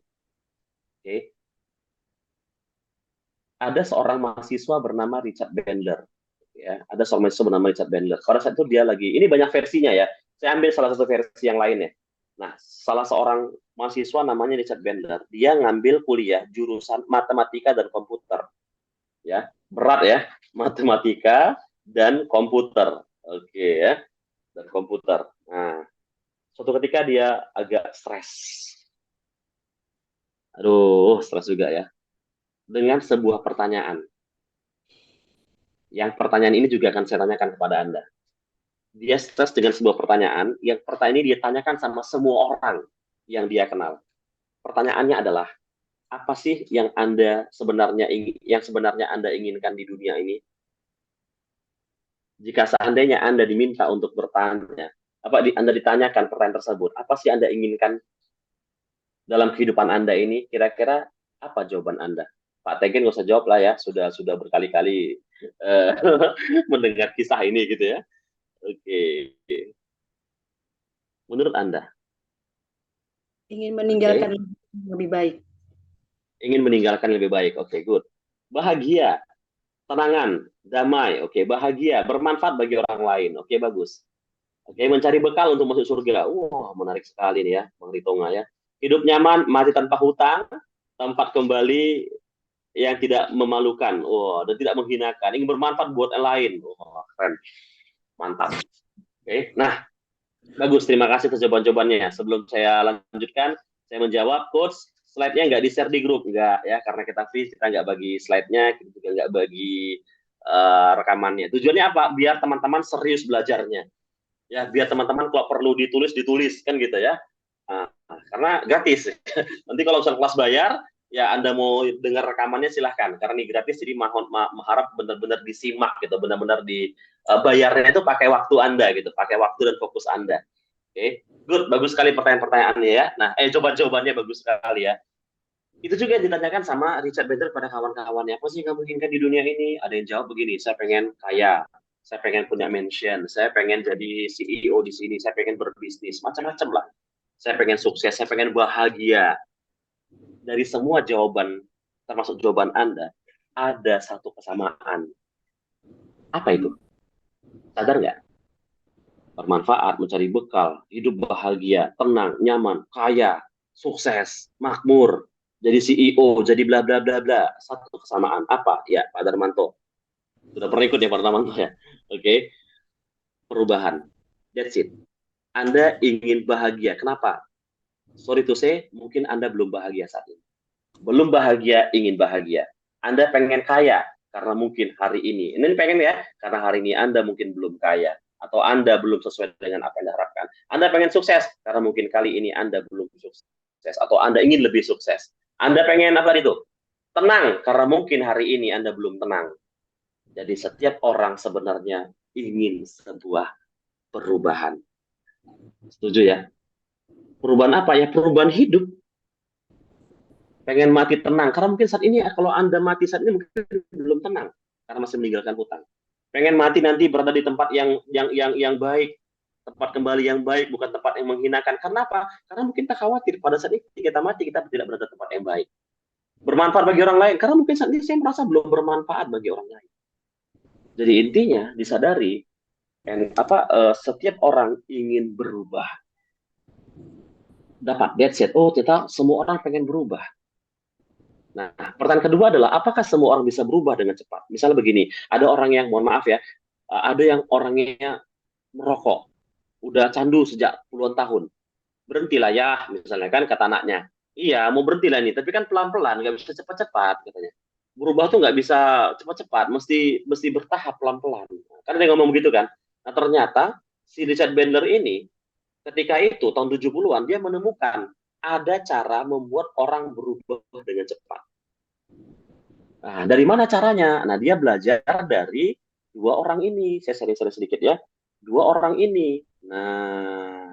Oke. Ada seorang mahasiswa bernama Richard Bandler. Ya, ada seorang mahasiswa bernama Richard Bandler. Pada saat itu dia lagi, ini banyak versinya ya. Saya ambil salah satu versi yang lainnya. Nah, salah seorang mahasiswa namanya Richard Bandler. Dia ngambil kuliah jurusan matematika dan komputer. Ya, berat ya, matematika dan komputer. Oke ya, dan komputer. Nah, suatu ketika dia agak stres. Aduh, stres juga ya. Dengan sebuah pertanyaan. Yang pertanyaan ini juga akan saya tanyakan kepada Anda. Dia stres dengan sebuah pertanyaan, yang pertanyaan ini dia tanyakan sama semua orang yang dia kenal. Pertanyaannya adalah, apa sih yang sebenarnya Anda inginkan di dunia ini? Jika seandainya Anda diminta untuk bertanya, Anda ditanyakan pertanyaan tersebut, apa sih Anda inginkan dalam kehidupan Anda ini? Kira-kira apa jawaban Anda? Pak Tegen nggak usah jawab lah ya, sudah berkali-kali mendengar kisah ini gitu ya. Oke. Menurut Anda? Ingin meninggalkan lebih baik. Ingin meninggalkan lebih baik. Oke, good. Bahagia, tenangan, damai. Oke, bahagia, bermanfaat bagi orang lain. Oke, bagus. Oke, mencari bekal untuk masuk surga. Wah, menarik sekali nih ya, Bang Ritonga ya. Hidup nyaman, mati tanpa hutang, tempat kembali yang tidak memalukan, dan tidak menghinakan, ingin bermanfaat buat yang lain. Keren, mantap. Oke, nah, bagus. Terima kasih atas jawaban-jawabannya. Sebelum saya lanjutkan, saya menjawab, Coach, slide-nya nggak di-share di grup, nggak ya, karena kita free, kita nggak bagi slide-nya, kita juga nggak bagi rekamannya. Tujuannya apa? Biar teman-teman serius belajarnya. Ya, biar teman-teman kalau perlu ditulis kan gitu ya. Nah, karena gratis. Nanti kalau misalnya kelas bayar, ya Anda mau dengar rekamannya silahkan. Karena ini gratis, jadi mengharap benar-benar disimak gitu, benar-benar bayarnya itu pakai waktu Anda gitu, pakai waktu dan fokus Anda. Oke, good, bagus sekali pertanyaan-pertanyaannya ya. Nah, jawabannya bagus sekali ya. Itu juga yang ditanyakan sama Richard Bandler pada kawan-kawannya. Apa sih yang kamu inginkan di dunia ini? Ada yang jawab begini, saya pengen kaya, saya pengen punya mansion, saya pengen jadi CEO di sini, saya pengen berbisnis, macam-macam lah. Saya pengen sukses, saya pengen bahagia. Dari semua jawaban, termasuk jawaban Anda, ada satu kesamaan. Apa itu? Sadar nggak? Bermanfaat, mencari bekal, hidup bahagia, tenang, nyaman, kaya, sukses, makmur, jadi CEO, jadi bla bla bla bla. Satu kesamaan. Apa? Ya, Pak Darmanto. Sudah pernah ikut ya Pak Darmanto ya? Oke. Perubahan. That's it. Anda ingin bahagia. Kenapa? Sorry to say, mungkin Anda belum bahagia saat ini. Belum bahagia, ingin bahagia. Anda pengen kaya, karena mungkin hari ini. Ini pengen ya, karena hari ini Anda mungkin belum kaya. Atau Anda belum sesuai dengan apa yang Anda harapkan. Anda pengen sukses, karena mungkin kali ini Anda belum sukses. Atau Anda ingin lebih sukses. Anda pengen apa itu? Tenang, karena mungkin hari ini Anda belum tenang. Jadi setiap orang sebenarnya ingin sebuah perubahan. Setuju ya? Perubahan apa ya? Perubahan hidup. Pengen mati tenang, karena mungkin saat ini kalau Anda mati saat ini mungkin belum tenang, karena masih meninggalkan hutang. Pengen mati nanti berada di tempat yang baik, tempat kembali yang baik, bukan tempat yang menghinakan. Karena apa? Karena mungkin kita khawatir pada saat ini kita mati, kita tidak berada di tempat yang baik. Bermanfaat bagi orang lain, karena mungkin saat ini saya merasa belum bermanfaat bagi orang lain. Jadi intinya disadari, setiap orang ingin berubah. Dapat that's it. Oh, ternyata semua orang pengen berubah. Nah, pertanyaan kedua adalah, apakah semua orang bisa berubah dengan cepat? Misalnya begini, ada orang yang, mohon maaf ya, ada yang orangnya merokok, udah candu sejak puluhan tahun. Berhentilah ya, misalnya kan kata anaknya. Iya, mau berhentilah nih, tapi kan pelan-pelan, nggak bisa cepat-cepat, katanya. berubah tuh nggak bisa cepat-cepat, mesti bertahap pelan-pelan. Kan ada yang ngomong begitu kan. Nah, ternyata si Richard Bandler ini ketika itu tahun 70-an dia menemukan ada cara membuat orang berubah dengan cepat. Nah, dari mana caranya? Nah, dia belajar dari dua orang ini. Saya sering-sering sedikit ya. Dua orang ini. Nah,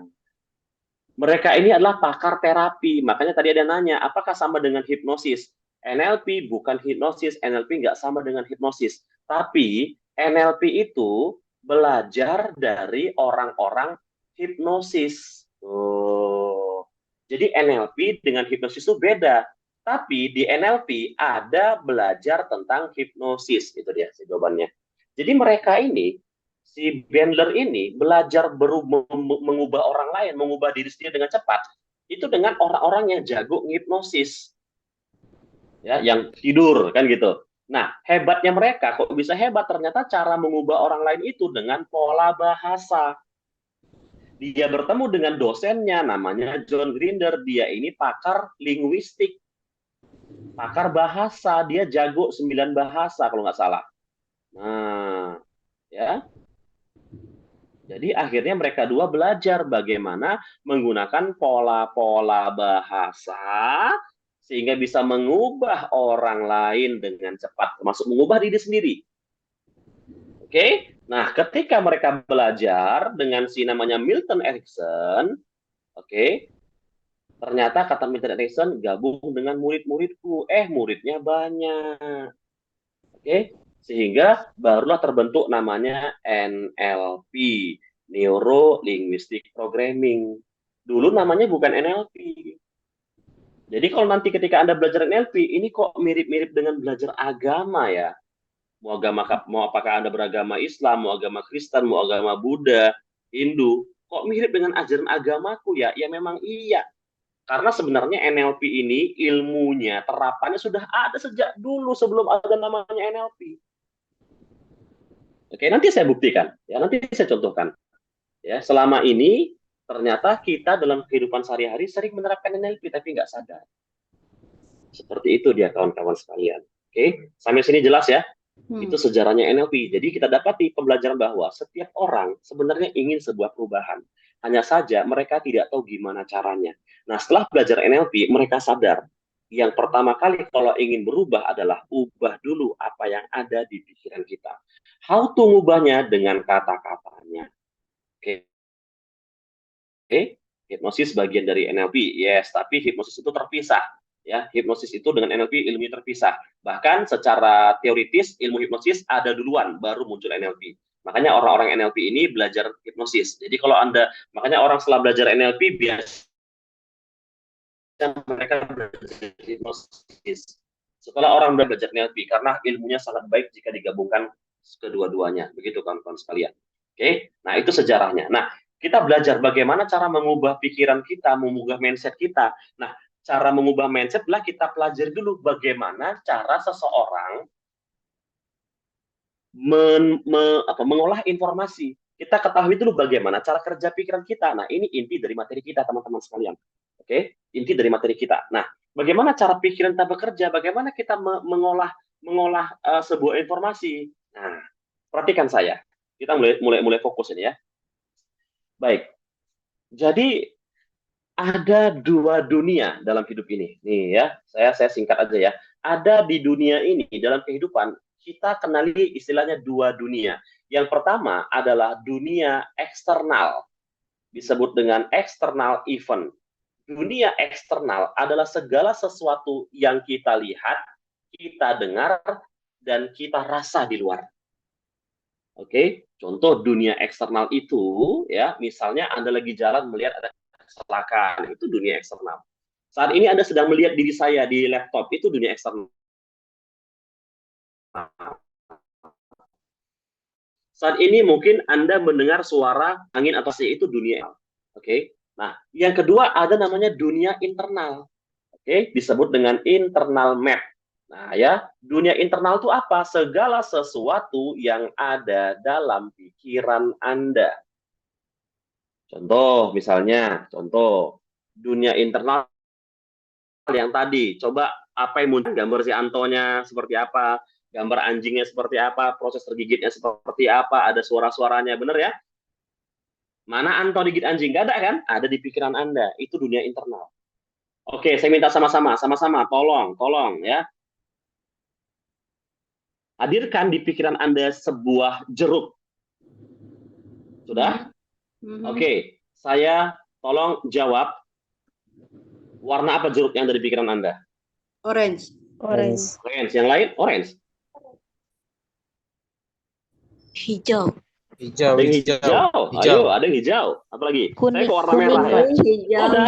mereka ini adalah pakar terapi. Makanya tadi ada nanya, apakah sama dengan hipnosis? NLP bukan hipnosis. NLP nggak sama dengan hipnosis. Tapi NLP itu belajar dari orang-orang hipnosis. Oh. Jadi NLP dengan hipnosis itu beda. Tapi di NLP ada belajar tentang hipnosis. Itu dia jawabannya. Jadi mereka ini, si Bandler ini belajar mengubah orang lain, mengubah diri sendiri dengan cepat. Itu dengan orang-orang yang jago ngipnosis. Ya, yang tidur kan gitu. Nah, hebatnya mereka kok bisa hebat, ternyata cara mengubah orang lain itu dengan pola bahasa. Dia bertemu dengan dosennya namanya John Grinder, dia ini pakar linguistik. Pakar bahasa, dia jago 9 bahasa kalau nggak salah. Nah, ya. Jadi akhirnya mereka dua belajar bagaimana menggunakan pola-pola bahasa sehingga bisa mengubah orang lain dengan cepat, termasuk mengubah diri sendiri. Oke? Nah, ketika mereka belajar dengan si namanya Milton Erickson, oke, ternyata kata Milton Erickson gabung dengan murid-muridku, muridnya banyak. Oke, sehingga barulah terbentuk namanya NLP, Neuro Linguistic Programming. Dulu namanya bukan NLP. Jadi kalau nanti ketika Anda belajar NLP, ini kok mirip-mirip dengan belajar agama ya? Mau apakah Anda beragama Islam, mau agama Kristen, mau agama Buddha, Hindu, kok mirip dengan ajaran agamaku ya? Ya memang iya. Karena sebenarnya NLP ini ilmunya, terapannya sudah ada sejak dulu sebelum ada namanya NLP. Oke, nanti saya buktikan. Ya, nanti saya contohkan. Ya, selama ini ternyata kita dalam kehidupan sehari-hari sering menerapkan NLP tapi nggak sadar. Seperti itu dia kawan-kawan sekalian. Oke, sampai sini jelas ya? Itu sejarahnya NLP. Jadi kita dapati pembelajaran bahwa setiap orang sebenarnya ingin sebuah perubahan. Hanya saja mereka tidak tahu gimana caranya. Nah, setelah belajar NLP, mereka sadar yang pertama kali kalau ingin berubah adalah ubah dulu apa yang ada di pikiran kita. How to ngubahnya dengan kata-katanya. Oke. Hipnosis bagian dari NLP. Yes, tapi hipnosis itu terpisah. Ya, hipnosis itu dengan NLP ilmu terpisah. Bahkan secara teoritis ilmu hipnosis ada duluan baru muncul NLP. Makanya orang-orang NLP ini belajar hipnosis. Jadi kalau makanya orang setelah belajar NLP biasa mereka belajar hipnosis. Setelah orang belajar NLP karena ilmunya sangat baik jika digabungkan kedua-duanya. Begitu kawan-kawan sekalian. Oke, nah itu sejarahnya. Nah, kita belajar bagaimana cara mengubah pikiran kita, mengubah mindset kita. Nah, cara mengubah mindset adalah kita pelajari dulu bagaimana cara seseorang mengolah informasi. Kita ketahui dulu bagaimana cara kerja pikiran kita. Nah, ini inti dari materi kita, teman-teman sekalian. Oke, inti dari materi kita. Nah, bagaimana cara pikiran kita bekerja? Bagaimana kita mengolah sebuah informasi? Nah, perhatikan saya. Kita mulai fokus ini ya. Baik. Jadi ada dua dunia dalam hidup ini. Nih ya, saya singkat aja ya. Ada di dunia ini, dalam kehidupan, kita kenali istilahnya dua dunia. Yang pertama adalah dunia eksternal. Disebut dengan external event. Dunia eksternal adalah segala sesuatu yang kita lihat, kita dengar, dan kita rasa di luar. Oke, contoh dunia eksternal itu, ya, misalnya Anda lagi jalan melihat ada kecelakaan, itu dunia eksternal. Saat ini Anda sedang melihat diri saya di laptop, itu dunia eksternal. Saat ini mungkin Anda mendengar suara angin atau itu dunia. Oke. Nah, yang kedua ada namanya dunia internal. Oke, disebut dengan internal map. Nah, ya, dunia internal itu apa? Segala sesuatu yang ada dalam pikiran Anda. Contoh, dunia internal yang tadi. Coba apa yang muncul, gambar si Antonya seperti apa, gambar anjingnya seperti apa, proses tergigitnya seperti apa, ada suara-suaranya, bener ya? Mana Anto digigit anjing? Gak ada kan? Ada di pikiran Anda. Itu dunia internal. Oke, saya minta sama-sama, tolong ya. Hadirkan di pikiran Anda sebuah jeruk. Sudah? Oke, saya tolong jawab. Warna apa jeruk yang ada di pikiran Anda? Orange. Orange. Orange. Yang lain? Orange. Hijau. Ada yang hijau. Ayo, ada yang hijau. Apalagi? Saya ke warna merah ya. Hijau. Ada.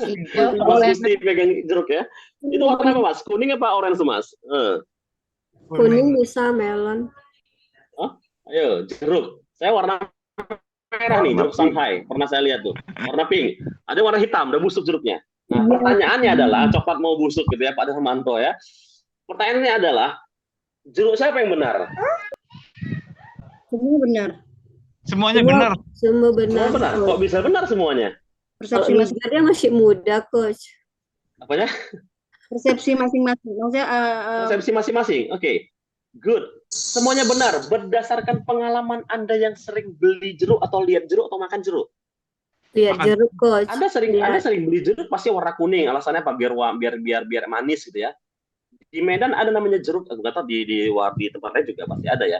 Hijau, Mas orange. Gusti pegang jeruk ya. Itu warna apa, Mas? Kuning apa orange, Mas? Kuning bisa melon. Ayo, jeruk. Saya warna merah nih, jeruk Shanghai. Pernah saya lihat tuh. Warna pink. Ada warna hitam, udah busuk jeruknya. Nah, pertanyaannya adalah, coklat mau busuk gitu ya, Pak Darmanto ya. Pertanyaannya adalah, jeruk siapa yang benar? Semua benar. Semuanya benar. Semua benar. Semua benar. Kok bisa benar semuanya? Persepsi Kalau dia masih muda, Coach. Apanya? persepsi masing-masing. Maksudnya Persepsi masing-masing. Oke. Good. Semuanya benar berdasarkan pengalaman Anda yang sering beli jeruk atau lihat jeruk atau makan jeruk. Lihat jeruk, Coach. Anda sering beli jeruk pasti warna kuning. Alasannya apa? Biar manis gitu ya. Di Medan ada namanya jeruk, nggak tahu di tempat lain juga pasti ada ya.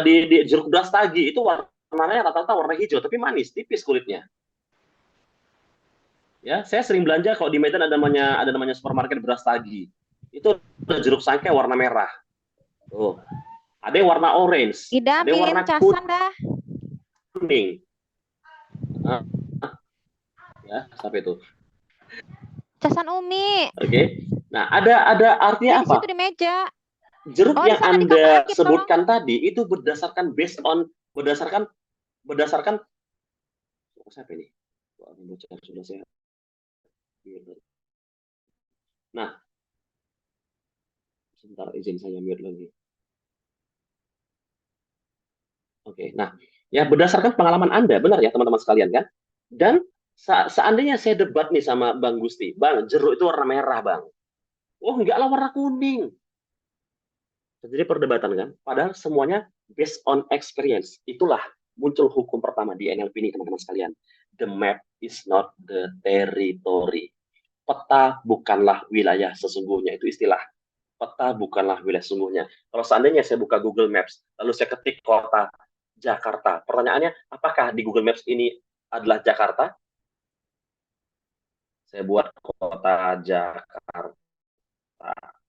Di jeruk Brastagi itu warnanya rata-rata warna hijau tapi manis, tipis kulitnya. Ya, saya sering belanja kalau di Medan ada namanya supermarket Brastagi. Itu ada jeruk sangkai warna merah. Tuh. Ada yang warna orange, Ida, ada yang warna casan dah. kuning. Ya, sampai itu. Casan Umi. Oke. Nah, ada artinya Di apa? situ di meja. Jeruk Oh, di yang sana di Anda kamar Akif, sebutkan tadi itu berdasarkan siapa ini? Sudah saya. Nah, sebentar izin saya mute lagi. Oke, nah, ya berdasarkan pengalaman Anda, benar ya teman-teman sekalian kan? Dan seandainya saya debat nih sama Bang Gusti, Bang, jeruk itu warna merah, Bang. Oh, enggak lah, warna kuning. Jadi perdebatan kan? Padahal semuanya based on experience. Itulah muncul hukum pertama di NLP ini, teman-teman sekalian. The map is not the territory. Peta bukanlah wilayah sesungguhnya. Itu istilah. Peta bukanlah wilayah sesungguhnya. Kalau seandainya saya buka Google Maps, lalu saya ketik kota Jakarta. Pertanyaannya, apakah di Google Maps ini adalah Jakarta? Saya buat kota Jakarta.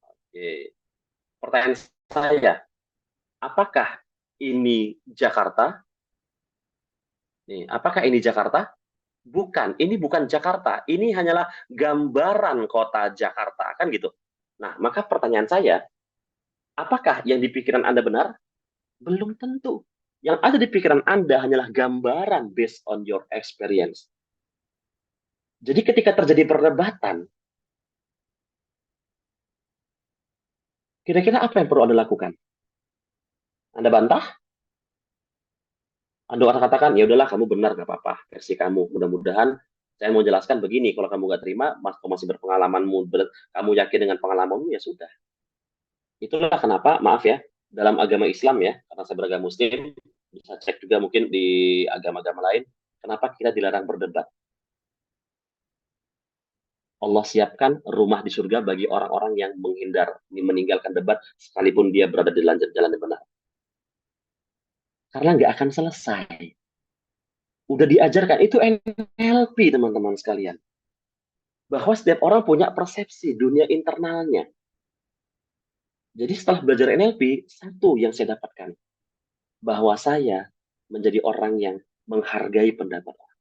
Oke. Pertanyaan saya, apakah ini Jakarta? Nih, apakah ini Jakarta? Bukan, ini bukan Jakarta. Ini hanyalah gambaran kota Jakarta, kan gitu. Nah, maka pertanyaan saya, apakah yang di pikiran Anda benar? Belum tentu. Yang ada di pikiran Anda hanyalah gambaran based on your experience. Jadi ketika terjadi perdebatan, kira-kira apa yang perlu Anda lakukan? Anda bantah? Anda akan katakan, ya udahlah kamu benar, nggak apa-apa, versi kamu. Mudah-mudahan saya mau jelaskan begini, kalau kamu nggak terima, kamu masih berpengalamanmu, kamu yakin dengan pengalamanmu, ya sudah. Itulah kenapa, maaf ya, dalam agama Islam ya, karena saya beragama Muslim, bisa cek juga mungkin di agama-agama lain, kenapa kita dilarang berdebat. Allah siapkan rumah di surga bagi orang-orang yang meninggalkan debat, sekalipun dia berada di jalan yang benar. Karena nggak akan selesai. Udah diajarkan, itu NLP teman-teman sekalian. Bahwa setiap orang punya persepsi dunia internalnya. Jadi setelah belajar NLP, satu yang saya dapatkan. Bahwa saya menjadi orang yang menghargai pendapat orang.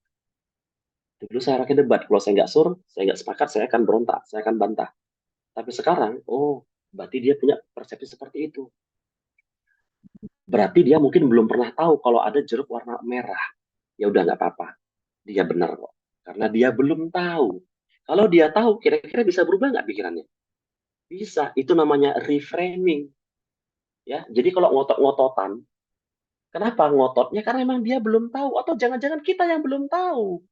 Dulu saya rakyat debat, kalau saya nggak saya nggak sepakat, saya akan berontak, saya akan bantah. Tapi sekarang, berarti dia punya persepsi seperti itu. Berarti dia mungkin belum pernah tahu kalau ada jeruk warna merah. Ya udah nggak apa-apa, dia benar kok. Karena dia belum tahu. Kalau dia tahu, kira-kira bisa berubah nggak pikirannya? Bisa. Itu namanya reframing. Ya, jadi kalau ngotot-ngototan, kenapa ngototnya? Karena memang dia belum tahu, atau jangan-jangan kita yang belum tahu.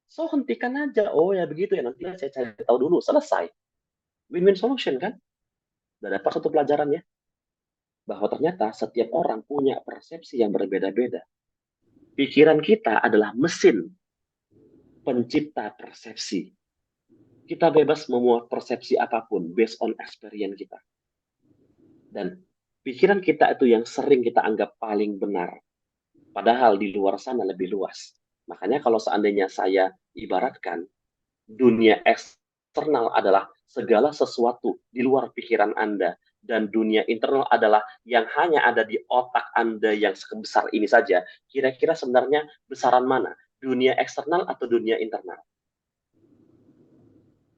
So hentikan aja. Oh ya begitu ya, nanti saya cari tahu dulu. Selesai. Win-win solution kan? Udah dapat satu pelajarannya. Bahwa ternyata setiap orang punya persepsi yang berbeda-beda. Pikiran kita adalah mesin pencipta persepsi. Kita bebas memuat persepsi apapun based on experience kita. Dan pikiran kita itu yang sering kita anggap paling benar. Padahal di luar sana lebih luas. Makanya kalau seandainya saya ibaratkan, dunia eksternal adalah segala sesuatu di luar pikiran Anda. Dan dunia internal adalah yang hanya ada di otak Anda yang sebesar ini saja. Kira-kira sebenarnya besaran mana? Dunia eksternal atau dunia internal?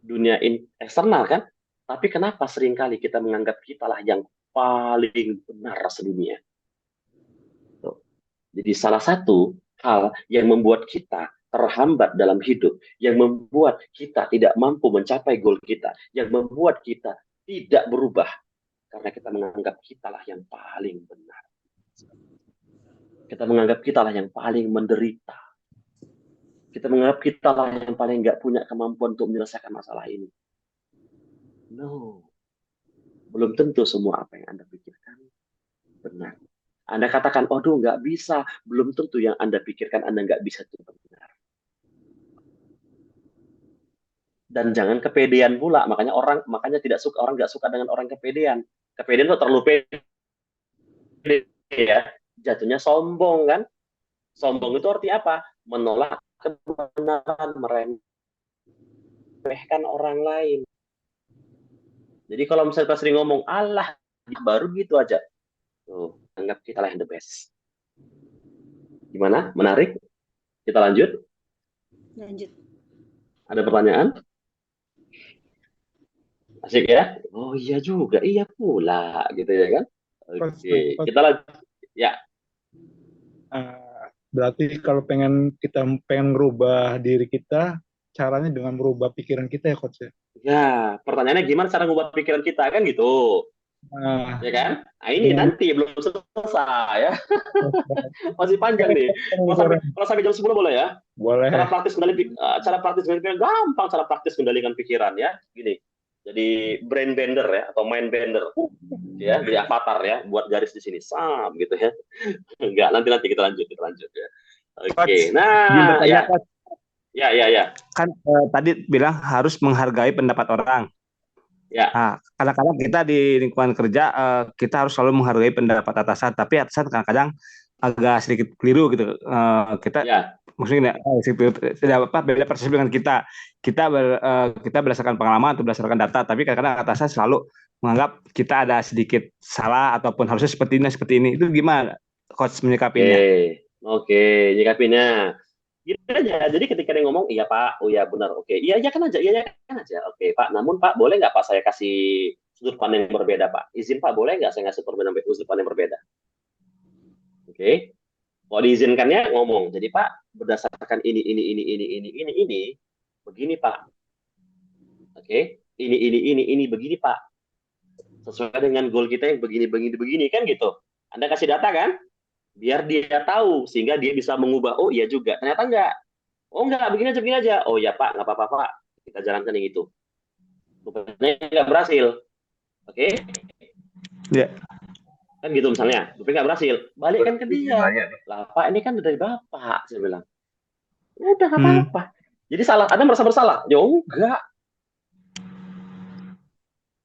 Dunia eksternal kan? Tapi kenapa seringkali kita menganggap kita lah yang paling benar sedunia? Jadi salah satu hal yang membuat kita terhambat dalam hidup, yang membuat kita tidak mampu mencapai goal kita, yang membuat kita tidak berubah, karena kita menganggap kita lah yang paling benar. Kita menganggap kita lah yang paling menderita. Kita menganggap kita lah yang paling nggak punya kemampuan untuk menyelesaikan masalah ini. No. Belum tentu semua apa yang Anda pikirkan benar. Anda katakan, aduh nggak bisa. Belum tentu yang Anda pikirkan Anda nggak bisa itu benar. Dan jangan kepedean pula. Makanya tidak suka, orang nggak suka dengan orang kepedean. Kepedean itu terlalu pede ya. Jatuhnya sombong kan. Sombong itu artinya apa? Menolak kebenaran, meremehkan orang lain. Jadi kalau misalnya kita sering ngomong, Allah, baru gitu aja. Tuh, anggap kita lah yang the best. Gimana? Menarik? Kita lanjut? Lanjut. Ada pertanyaan? Asik ya? Oh iya juga, iya pula, gitu ya kan? Oke, kita lanjut. Ya. Berarti kalau pengen ngerubah diri kita, caranya dengan merubah pikiran kita ya, Coach ya? Ya, pertanyaannya gimana cara ngubah pikiran kita kan gitu. Ya kan? Nah ini nanti belum selesai ya. Masih panjang nih. Kalau sampai jam 10 boleh ya? Boleh. Cara praktis kendalikan pikiran gampang, cara praktis kendalikan pikiran ya. Gini. Jadi brain bender ya atau mind bender. Ya, jadi avatar ya, buat garis di sini sam gitu ya. Enggak, nanti kita lanjut ya. Oke. Nah, ya. Ya. Kan tadi bilang harus menghargai pendapat orang. Ya. Nah, kadang-kadang kita di lingkungan kerja kita harus selalu menghargai pendapat atasan, tapi atasan kadang-kadang agak sedikit keliru gitu. Kita maksudnya tidak beda persepsi dengan kita. Kita berdasarkan pengalaman atau berdasarkan data, tapi kadang-kadang atasan selalu menganggap kita ada sedikit salah ataupun harusnya seperti ini. Itu gimana Coach menyikapinya? Oke, menyikapinya. Gitu aja. Jadi ketika dia ngomong, iya Pak, oh ya benar, oke, iya kan aja, oke Pak. Namun Pak, boleh nggak Pak saya kasih sudut pandang yang berbeda Pak? Izin Pak, boleh nggak saya ngasih sudut pandang yang berbeda? Oke. Kalau diizinkannya ngomong. Jadi Pak, berdasarkan ini, begini Pak. Oke. Ini begini Pak. Sesuai dengan goal kita yang begini kan gitu. Anda kasih data kan? Biar dia tahu, sehingga dia bisa mengubah, oh iya juga, ternyata enggak. Oh enggak, begini aja. Oh ya Pak, nggak apa-apa Pak, kita jalankan yang itu. Rupanya nggak berhasil. Oke? Ya. Kan gitu misalnya, rupanya nggak berhasil. Balikkan ke dia. Lah Pak, ini kan dari Bapak, saya bilang. Udah nggak apa-apa. Jadi salah, Anda merasa bersalah? Ya enggak.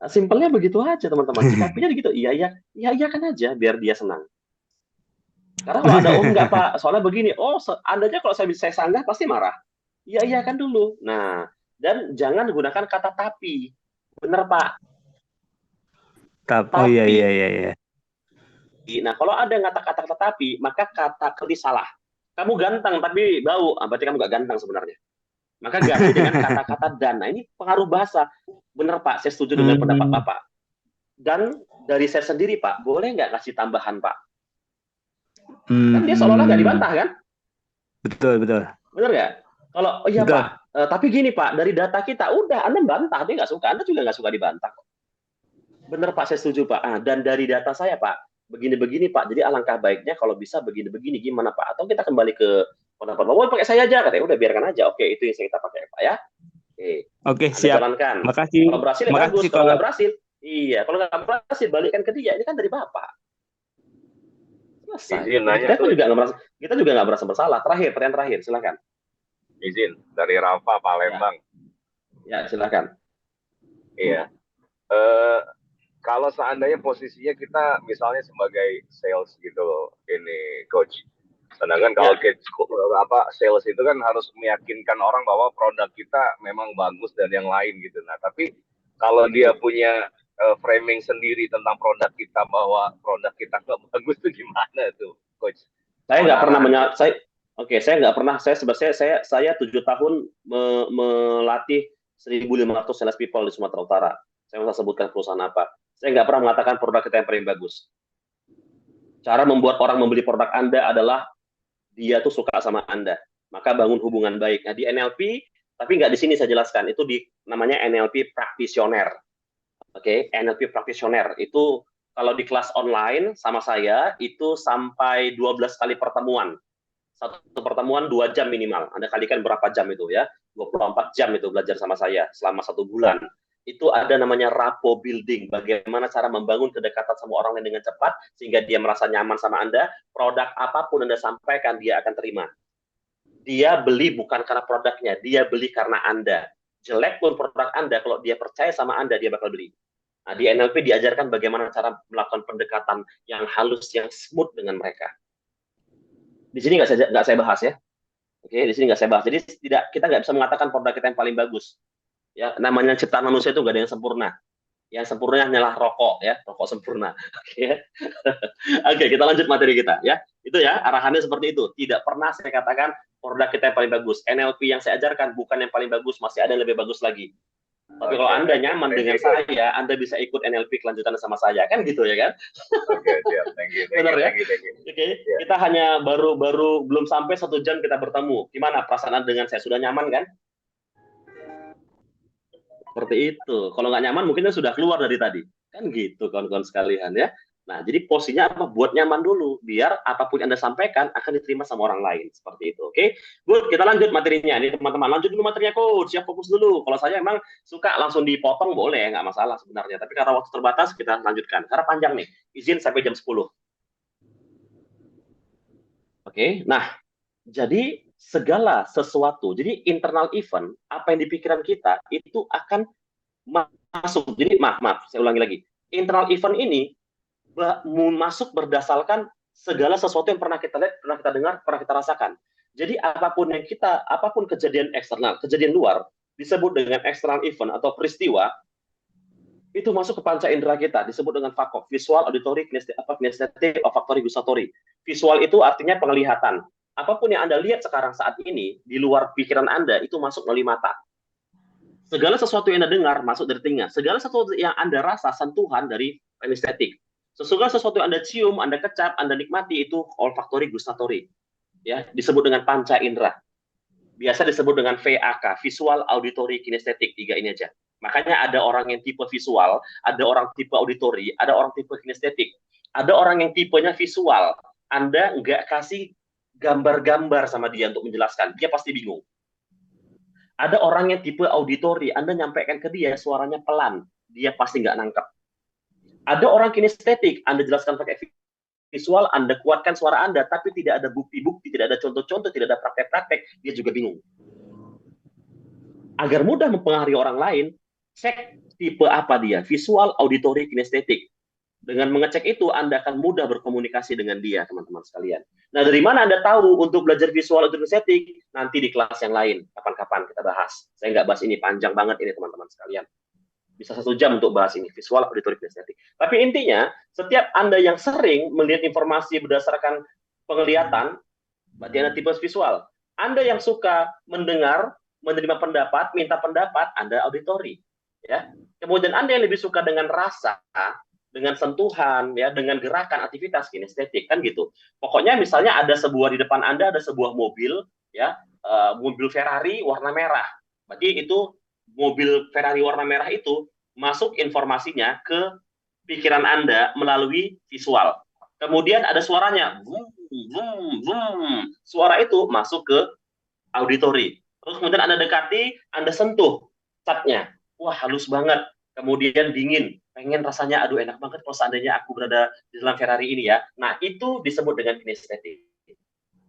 Simpelnya begitu aja teman-teman. Sikapinya gitu, iya kan aja, biar dia senang. Karena kalau ada enggak Pak, soalnya begini, Anda aja kalau saya sanggah pasti marah. Iya kan dulu. Nah, dan jangan gunakan kata tapi. Bener Pak. Tapi. Iya. Nah, kalau ada yang kata-kata tapi, maka kata kerja salah. Kamu ganteng tapi bau, berarti kamu nggak ganteng sebenarnya. Maka ganti dengan kata-kata dan. Nah, ini pengaruh bahasa. Bener Pak, saya setuju dengan pendapat Bapak. Dan dari saya sendiri Pak, boleh nggak kasih tambahan Pak? Kan dia seolah-olah nggak dibantah kan? Betul. Bener nggak? Kalau iya betul. Pak, tapi gini Pak, dari data kita udah Anda bantah, tapi nggak suka, Anda juga nggak suka dibantah. Bener Pak, saya setuju Pak. Dan dari data saya Pak, begini Pak. Jadi alangkah baiknya kalau bisa begini gimana Pak? Atau kita kembali ke pendapat Bapak, pakai saya aja katanya. Udah biarkan aja. Oke, itu yang kita pakai Pak ya. Oke, Anda siap. jalankan. Makasih. Kalau berhasil ya Makasih bagus, kalau kalau nggak berhasil, iya. Kalau nggak berhasil, balikan ke dia. Ini kan dari Bapak. Selesai. Izin nanya, Kita juga nggak merasa bersalah. Pertanyaan terakhir, silakan. Izin dari Rafa Palembang. Ya, silakan. Iya. Kalau seandainya posisinya kita misalnya sebagai sales gitu loh, ini coach. Sedangkan kalau sales itu kan harus meyakinkan orang bahwa produk kita memang bagus dan yang lain gitu. Nah, tapi kalau dia punya framing sendiri tentang produk kita bahwa produk kita nggak bagus itu gimana tuh, coach? Saya nggak pernah saya nggak pernah. Saya 7 tahun melatih 1.500 sales people di Sumatera Utara. Saya nggak sebutkan perusahaan apa. Saya nggak pernah mengatakan produk kita yang paling bagus. Cara membuat orang membeli produk Anda adalah dia tuh suka sama Anda. Maka bangun hubungan baik. Nah, di NLP, tapi nggak di sini saya jelaskan. Itu namanya NLP practitioner. Oke, NLP practitioner. Itu kalau di kelas online sama saya, itu sampai 12 kali pertemuan. Satu pertemuan 2 jam minimal. Anda kalikan berapa jam itu ya? 24 jam itu belajar sama saya selama 1 bulan. Itu ada namanya rapport building. Bagaimana cara membangun kedekatan sama orang lain dengan cepat, sehingga dia merasa nyaman sama Anda. Produk apapun Anda sampaikan, dia akan terima. Dia beli bukan karena produknya, dia beli karena Anda. Jelek pun produk Anda, kalau dia percaya sama Anda, dia bakal beli. Nah, di NLP diajarkan bagaimana cara melakukan pendekatan yang halus, yang smooth dengan mereka. Di sini nggak saya bahas ya. Oke, di sini nggak saya bahas. Jadi kita nggak bisa mengatakan produk kita yang paling bagus. Ya, namanya ciptaan manusia itu nggak ada yang sempurna. Yang sempurna hanyalah rokok ya, rokok sempurna. Oke. Oke, kita lanjut materi kita ya. Itu ya, arahannya seperti itu. Tidak pernah saya katakan produk kita yang paling bagus. NLP yang saya ajarkan bukan yang paling bagus, masih ada yang lebih bagus lagi. Tapi kalau Anda nyaman dengan saya, Anda bisa ikut NLP kelanjutan sama saya, kan gitu ya kan? Oke, siap. Thank you. Benar ya? Oke, kita hanya baru belum sampai 1 jam kita bertemu. Gimana perasaan Anda dengan saya? Sudah nyaman kan? Seperti itu. Kalau nggak nyaman, mungkin sudah keluar dari tadi. Kan gitu, kawan-kawan sekalian ya. Nah, jadi posisinya apa? Buat nyaman dulu. Biar apapun yang Anda sampaikan akan diterima sama orang lain. Seperti itu. Oke? Good, kita lanjut materinya. Ini teman-teman, lanjut dulu materinya, Coach. Siap, fokus dulu. Kalau saya emang suka langsung dipotong, boleh. Nggak masalah sebenarnya. Tapi karena waktu terbatas, kita lanjutkan. Karena panjang nih. Izin sampai jam 10. Oke? Nah, jadi segala sesuatu. Jadi internal event, apa yang di pikiran kita, itu akan masuk. Jadi, maaf, saya ulangi lagi. Internal event ini masuk berdasarkan segala sesuatu yang pernah kita lihat, pernah kita dengar, pernah kita rasakan. Jadi apapun kejadian eksternal, kejadian luar, disebut dengan external event atau peristiwa, itu masuk ke panca indera kita, disebut dengan FAKOK, visual, auditory, kinesthetic, olfactory, gustatory. Visual itu artinya penglihatan. Apapun yang Anda lihat sekarang saat ini, di luar pikiran Anda, itu masuk melalui mata. Segala sesuatu yang Anda dengar, masuk dari telinga. Segala sesuatu yang Anda rasa, sentuhan dari kinesthetic. Segala sesuatu yang Anda cium, Anda kecap, Anda nikmati, itu olfactory, gustatory. Ya, disebut dengan panca indera. Biasa disebut dengan VAK, visual, auditory, kinesthetic. 3 ini aja. Makanya ada orang yang tipe visual, ada orang tipe auditory, ada orang tipe kinesthetic. Ada orang yang tipenya visual. Anda nggak kasih gambar-gambar sama dia untuk menjelaskan. Dia pasti bingung. Ada orang yang tipe auditory, Anda nyampaikan ke dia, suaranya pelan. Dia pasti nggak nangkep. Ada orang kinestetik, Anda jelaskan pakai visual, Anda kuatkan suara Anda, tapi tidak ada bukti-bukti, tidak ada contoh-contoh, tidak ada praktek-praktek, dia juga bingung. Agar mudah mempengaruhi orang lain, cek tipe apa dia, visual, auditory, kinestetik. Dengan mengecek itu, Anda akan mudah berkomunikasi dengan dia, teman-teman sekalian. Nah, dari mana Anda tahu untuk belajar visual atau kinestetik? Nanti di kelas yang lain, kapan-kapan kita bahas. Saya nggak bahas ini, panjang banget ini, teman-teman sekalian. Bisa 1 jam untuk bahas ini, visual, auditory, kinestetik. Tapi intinya, setiap Anda yang sering melihat informasi berdasarkan penglihatan, berarti Anda tipe visual. Anda yang suka mendengar, menerima pendapat, minta pendapat, Anda auditory. Ya. Kemudian Anda yang lebih suka dengan rasa, dengan sentuhan, ya, dengan gerakan, aktivitas, kinestetik, kan gitu. Pokoknya misalnya ada di depan Anda ada sebuah mobil, ya, mobil Ferrari warna merah. Berarti itu mobil Ferrari warna merah itu masuk informasinya ke pikiran Anda melalui visual. Kemudian ada suaranya, boom, boom, boom. Suara itu masuk ke auditory. Terus kemudian Anda dekati, Anda sentuh. catnya, wah halus banget, kemudian dingin, pengen rasanya, aduh enak banget kalau seandainya aku berada di dalam Ferrari ini ya. Nah, itu disebut dengan kinestetik.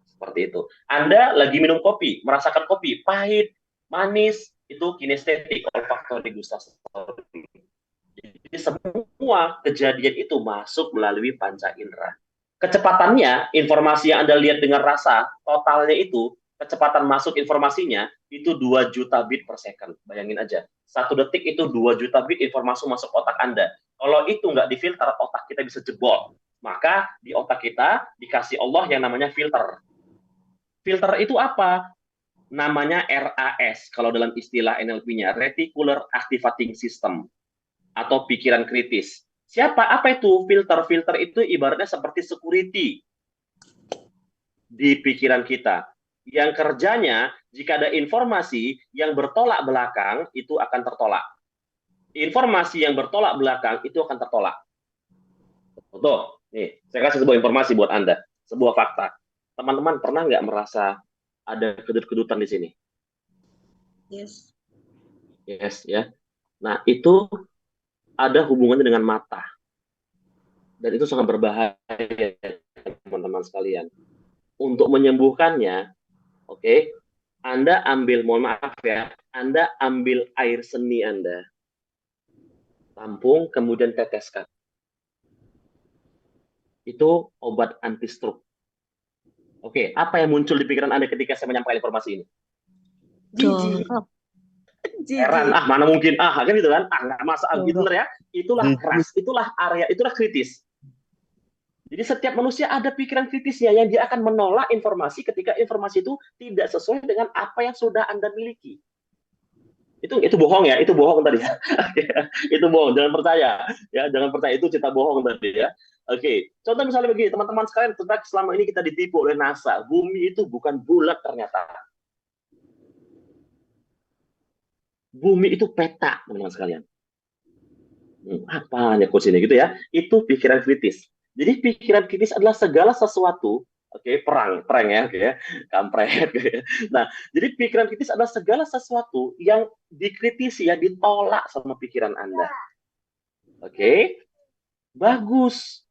Seperti itu. Anda lagi minum kopi, merasakan kopi, pahit, manis, itu kinestetik, olfaktori gustatori. Jadi semua kejadian itu masuk melalui panca indera. Kecepatannya, informasi yang Anda lihat dengan rasa, totalnya itu, kecepatan masuk informasinya, itu 2 juta bit per second. Bayangin aja, 1 detik itu 2 juta bit informasi masuk otak Anda. Kalau itu nggak difilter, otak kita bisa jebol. Maka di otak kita dikasih Allah yang namanya filter. Filter itu apa? Namanya RAS, kalau dalam istilah NLP-nya, Reticular Activating System, atau pikiran kritis. Apa itu filter? Filter itu ibaratnya seperti security di pikiran kita. Yang kerjanya, jika ada informasi yang bertolak belakang, itu akan tertolak. Informasi yang bertolak belakang, itu akan tertolak. Tuh, nih, saya kasih sebuah informasi buat Anda. Sebuah fakta. Teman-teman pernah nggak merasa ada kedut-kedutan di sini? Yes. Yes, ya. Nah, itu ada hubungannya dengan mata. Dan itu sangat berbahaya, teman-teman sekalian. Untuk menyembuhkannya, oke, Anda ambil, mohon maaf ya, Anda ambil air seni Anda, tampung, kemudian teteskan. Itu obat anti stroke. Oke, apa yang muncul di pikiran Anda ketika saya menyampaikan informasi ini? Jijik. Heran, mana mungkin, kan gitu kan, nggak masalah, gitu ya. Itulah keras, itulah area, itulah kritis. Jadi setiap manusia ada pikiran kritisnya yang dia akan menolak informasi ketika informasi itu tidak sesuai dengan apa yang sudah Anda miliki. Itu bohong ya, itu bohong tadi ya. Itu bohong, jangan percaya. Ya, jangan percaya, itu cerita bohong tadi ya. Oke, contoh misalnya begini, teman-teman sekalian, tentang selama ini kita ditipu oleh NASA, bumi itu bukan bulat ternyata. Bumi itu peta, teman-teman sekalian. Apanya coach ini gitu ya? Itu pikiran kritis. Jadi pikiran kritis adalah segala sesuatu, perang ya, ya, kampret. Nah, jadi pikiran kritis adalah segala sesuatu yang dikritisi, ya, ditolak sama pikiran Anda. Bagus.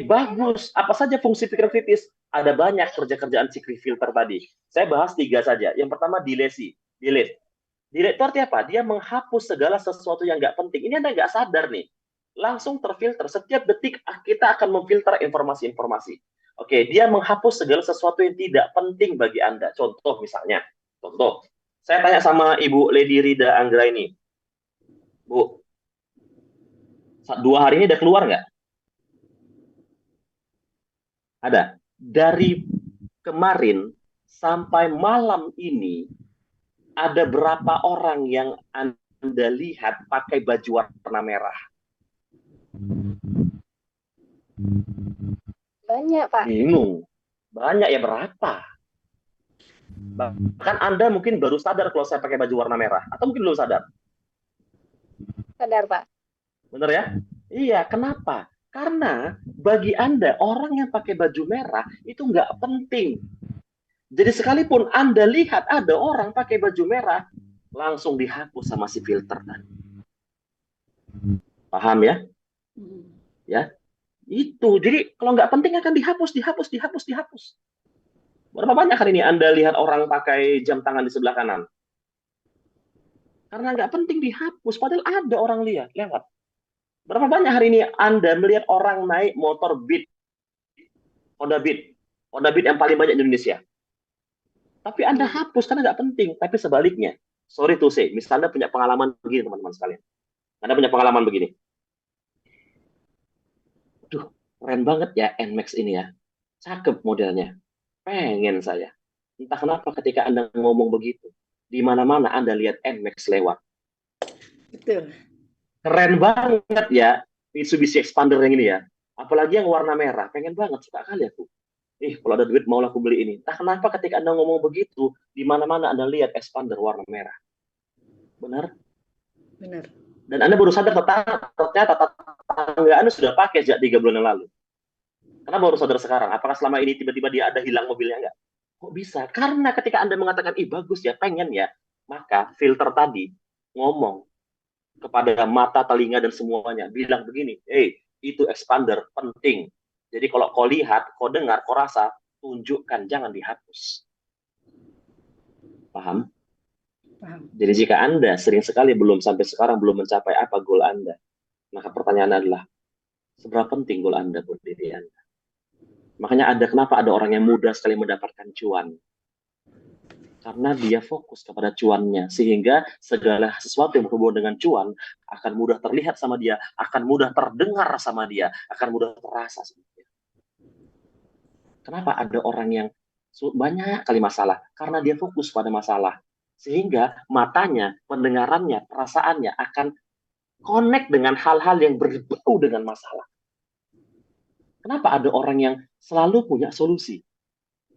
Bagus. Apa saja fungsi pikiran kritis? Ada banyak kerja-kerjaan si filter tadi. Saya bahas 3 saja. Yang pertama, delete. Delete itu artinya apa? Dia menghapus segala sesuatu yang nggak penting. Ini Anda nggak sadar nih. Langsung terfilter. Setiap detik kita akan memfilter informasi-informasi. Dia menghapus segala sesuatu yang tidak penting bagi Anda. Contoh misalnya. Saya tanya sama Ibu Lady Rida Anggra ini. Bu, 2 hari ini udah keluar nggak? Ada. Dari kemarin sampai malam ini, ada berapa orang yang Anda lihat pakai baju warna merah? Banyak, Pak. Bingung. Banyak ya, berapa? Bahkan Anda mungkin baru sadar kalau saya pakai baju warna merah. Atau mungkin belum sadar? Sadar, Pak. Benar ya? Iya, kenapa? Karena bagi Anda, orang yang pakai baju merah itu nggak penting. Jadi sekalipun Anda lihat ada orang pakai baju merah, langsung dihapus sama si filter tadi. Paham ya? Ya, itu. Jadi kalau nggak penting akan dihapus. Berapa banyak hari ini Anda lihat orang pakai jam tangan di sebelah kanan? Karena nggak penting dihapus, padahal ada orang lihat lewat. Berapa banyak hari ini Anda melihat orang naik motor Beat, Honda Beat yang paling banyak di Indonesia? Tapi Anda hapus karena nggak penting. Tapi sebaliknya, sorry to say, misalnya Anda punya pengalaman begini, teman-teman sekalian. Anda punya pengalaman begini. Duh, keren banget ya NMAX ini ya. Cakep modelnya. Pengen saya. Entah kenapa ketika Anda ngomong begitu, di mana-mana Anda lihat NMAX lewat. Betul. Keren banget ya Mitsubishi Expander yang ini ya. Apalagi yang warna merah. Pengen banget, suka kali aku. Kalau ada duit mau aku beli ini. Entah kenapa ketika Anda ngomong begitu, di mana-mana Anda lihat Expander warna merah. Benar? Benar. Dan Anda baru sadar ternyata tetangga Anda sudah pakai sejak 3 bulan yang lalu. Kenapa baru sadar sekarang? Apakah selama ini tiba-tiba dia ada hilang mobilnya? Enggak. Kok bisa? Karena ketika Anda mengatakan, bagus ya, pengen ya, maka filter tadi ngomong kepada mata, telinga, dan semuanya. Bilang begini, itu expander penting. Jadi kalau kau lihat, kau dengar, kau rasa, tunjukkan, jangan dihapus. Paham? Paham. Jadi jika Anda sering sekali sampai sekarang belum mencapai apa goal Anda, maka pertanyaan adalah, seberapa penting goal Anda buat diri Anda? Makanya kenapa ada orang yang mudah sekali mendapatkan cuan? Karena dia fokus kepada cuannya, sehingga segala sesuatu yang berhubungan dengan cuan akan mudah terlihat sama dia, akan mudah terdengar sama dia, akan mudah terasa sama dia. Kenapa ada orang yang banyak kali masalah? Karena dia fokus pada masalah. Sehingga matanya, pendengarannya, perasaannya akan connect dengan hal-hal yang berbau dengan masalah. Kenapa ada orang yang selalu punya solusi?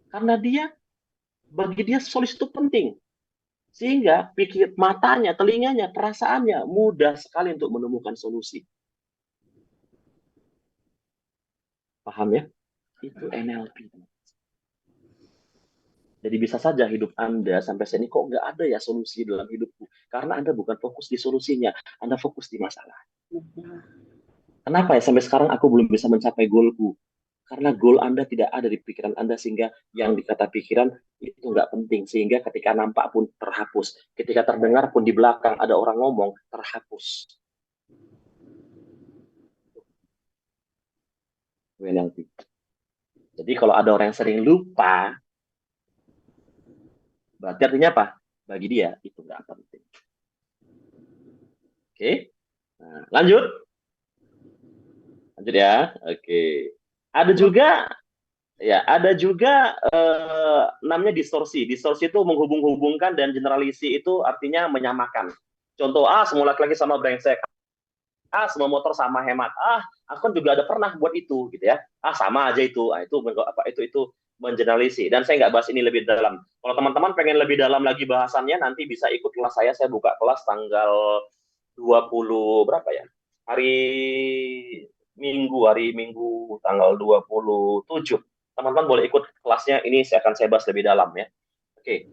Karena bagi dia solusi itu penting. Sehingga matanya, telinganya, perasaannya mudah sekali untuk menemukan solusi. Paham ya? Itu NLP. Jadi bisa saja hidup Anda sampai sini kok nggak ada ya solusi dalam hidupku. Karena Anda bukan fokus di solusinya, Anda fokus di masalah. Kenapa ya sampai sekarang aku belum bisa mencapai goalku? Karena goal Anda tidak ada di pikiran Anda, sehingga yang dikata pikiran itu nggak penting. Sehingga ketika nampak pun terhapus. Ketika terdengar pun di belakang ada orang ngomong, terhapus. NLP. Jadi kalau ada orang yang sering lupa, berarti artinya apa? Bagi dia itu nggak penting. Oke, nah, lanjut ya. Oke, ada juga namanya distorsi. Distorsi itu menghubung-hubungkan, dan generalisi itu artinya menyamakan. Contoh, semua laki-laki sama brengsek. Semua motor sama hemat. Aku juga ada pernah buat itu, gitu ya. Sama aja itu. Itu mengeneralisir. Dan saya nggak bahas ini lebih dalam. Kalau teman-teman pengen lebih dalam lagi bahasannya, nanti bisa ikut kelas saya. Saya buka kelas tanggal 20 berapa ya? Hari Minggu tanggal 27. Teman-teman boleh ikut kelasnya. Ini akan saya bahas lebih dalam ya. Oke.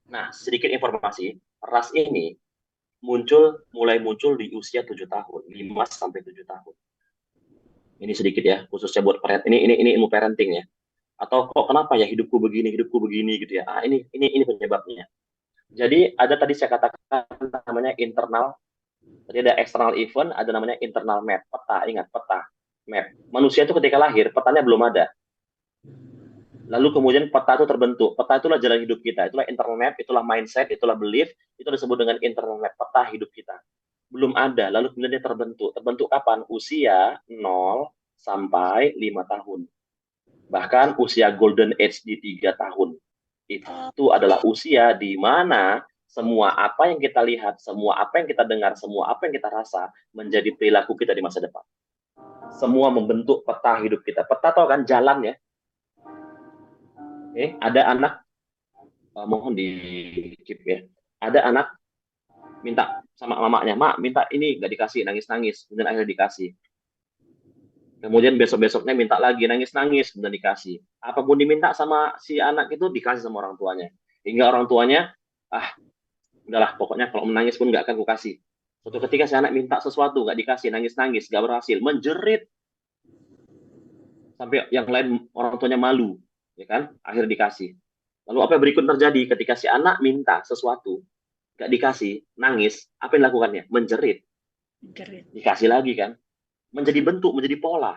Nah, sedikit informasi. Ras ini mulai muncul di usia 7 tahun, 5 sampai 7 tahun. Ini sedikit ya, khususnya buat parent. Ini ilmu parenting ya. Atau kok kenapa ya hidupku begini gitu ya. Ini penyebabnya. Jadi ada tadi saya katakan namanya internal. Tadi ada external event, ada namanya internal map, peta. Ingat, peta, map. Manusia itu ketika lahir, petanya belum ada. Lalu kemudian peta itu terbentuk. Peta itulah jalan hidup kita. Itulah internal map, itulah mindset, itulah belief. Itu disebut dengan internal map, peta hidup kita. Belum ada, lalu kemudian dia terbentuk. Terbentuk kapan? Usia 0 sampai 5 tahun. Bahkan usia golden age di 3 tahun. Itu adalah usia di mana semua apa yang kita lihat, semua apa yang kita dengar, semua apa yang kita rasa menjadi perilaku kita di masa depan. Semua membentuk peta hidup kita. Peta tahu kan jalan ya. Oke, ada anak, mohon di keep ya. Ada anak minta sama mamanya, "Mak, minta ini," nggak dikasih, nangis-nangis, kemudian akhirnya dikasih. Kemudian besok-besoknya minta lagi, nangis-nangis, kemudian dikasih. Apapun diminta sama si anak itu dikasih sama orang tuanya. Hingga orang tuanya, udahlah, pokoknya kalau menangis pun nggak akan kukasih. Suatu ketika si anak minta sesuatu, nggak dikasih, nangis-nangis, nggak berhasil, menjerit. Sampai yang lain orang tuanya malu, ya kan? Akhirnya dikasih. Lalu apa yang berikut terjadi ketika si anak minta sesuatu, nggak dikasih, nangis, apa yang dilakukannya? Menjerit. Dikasih lagi kan? Menjadi bentuk, menjadi pola.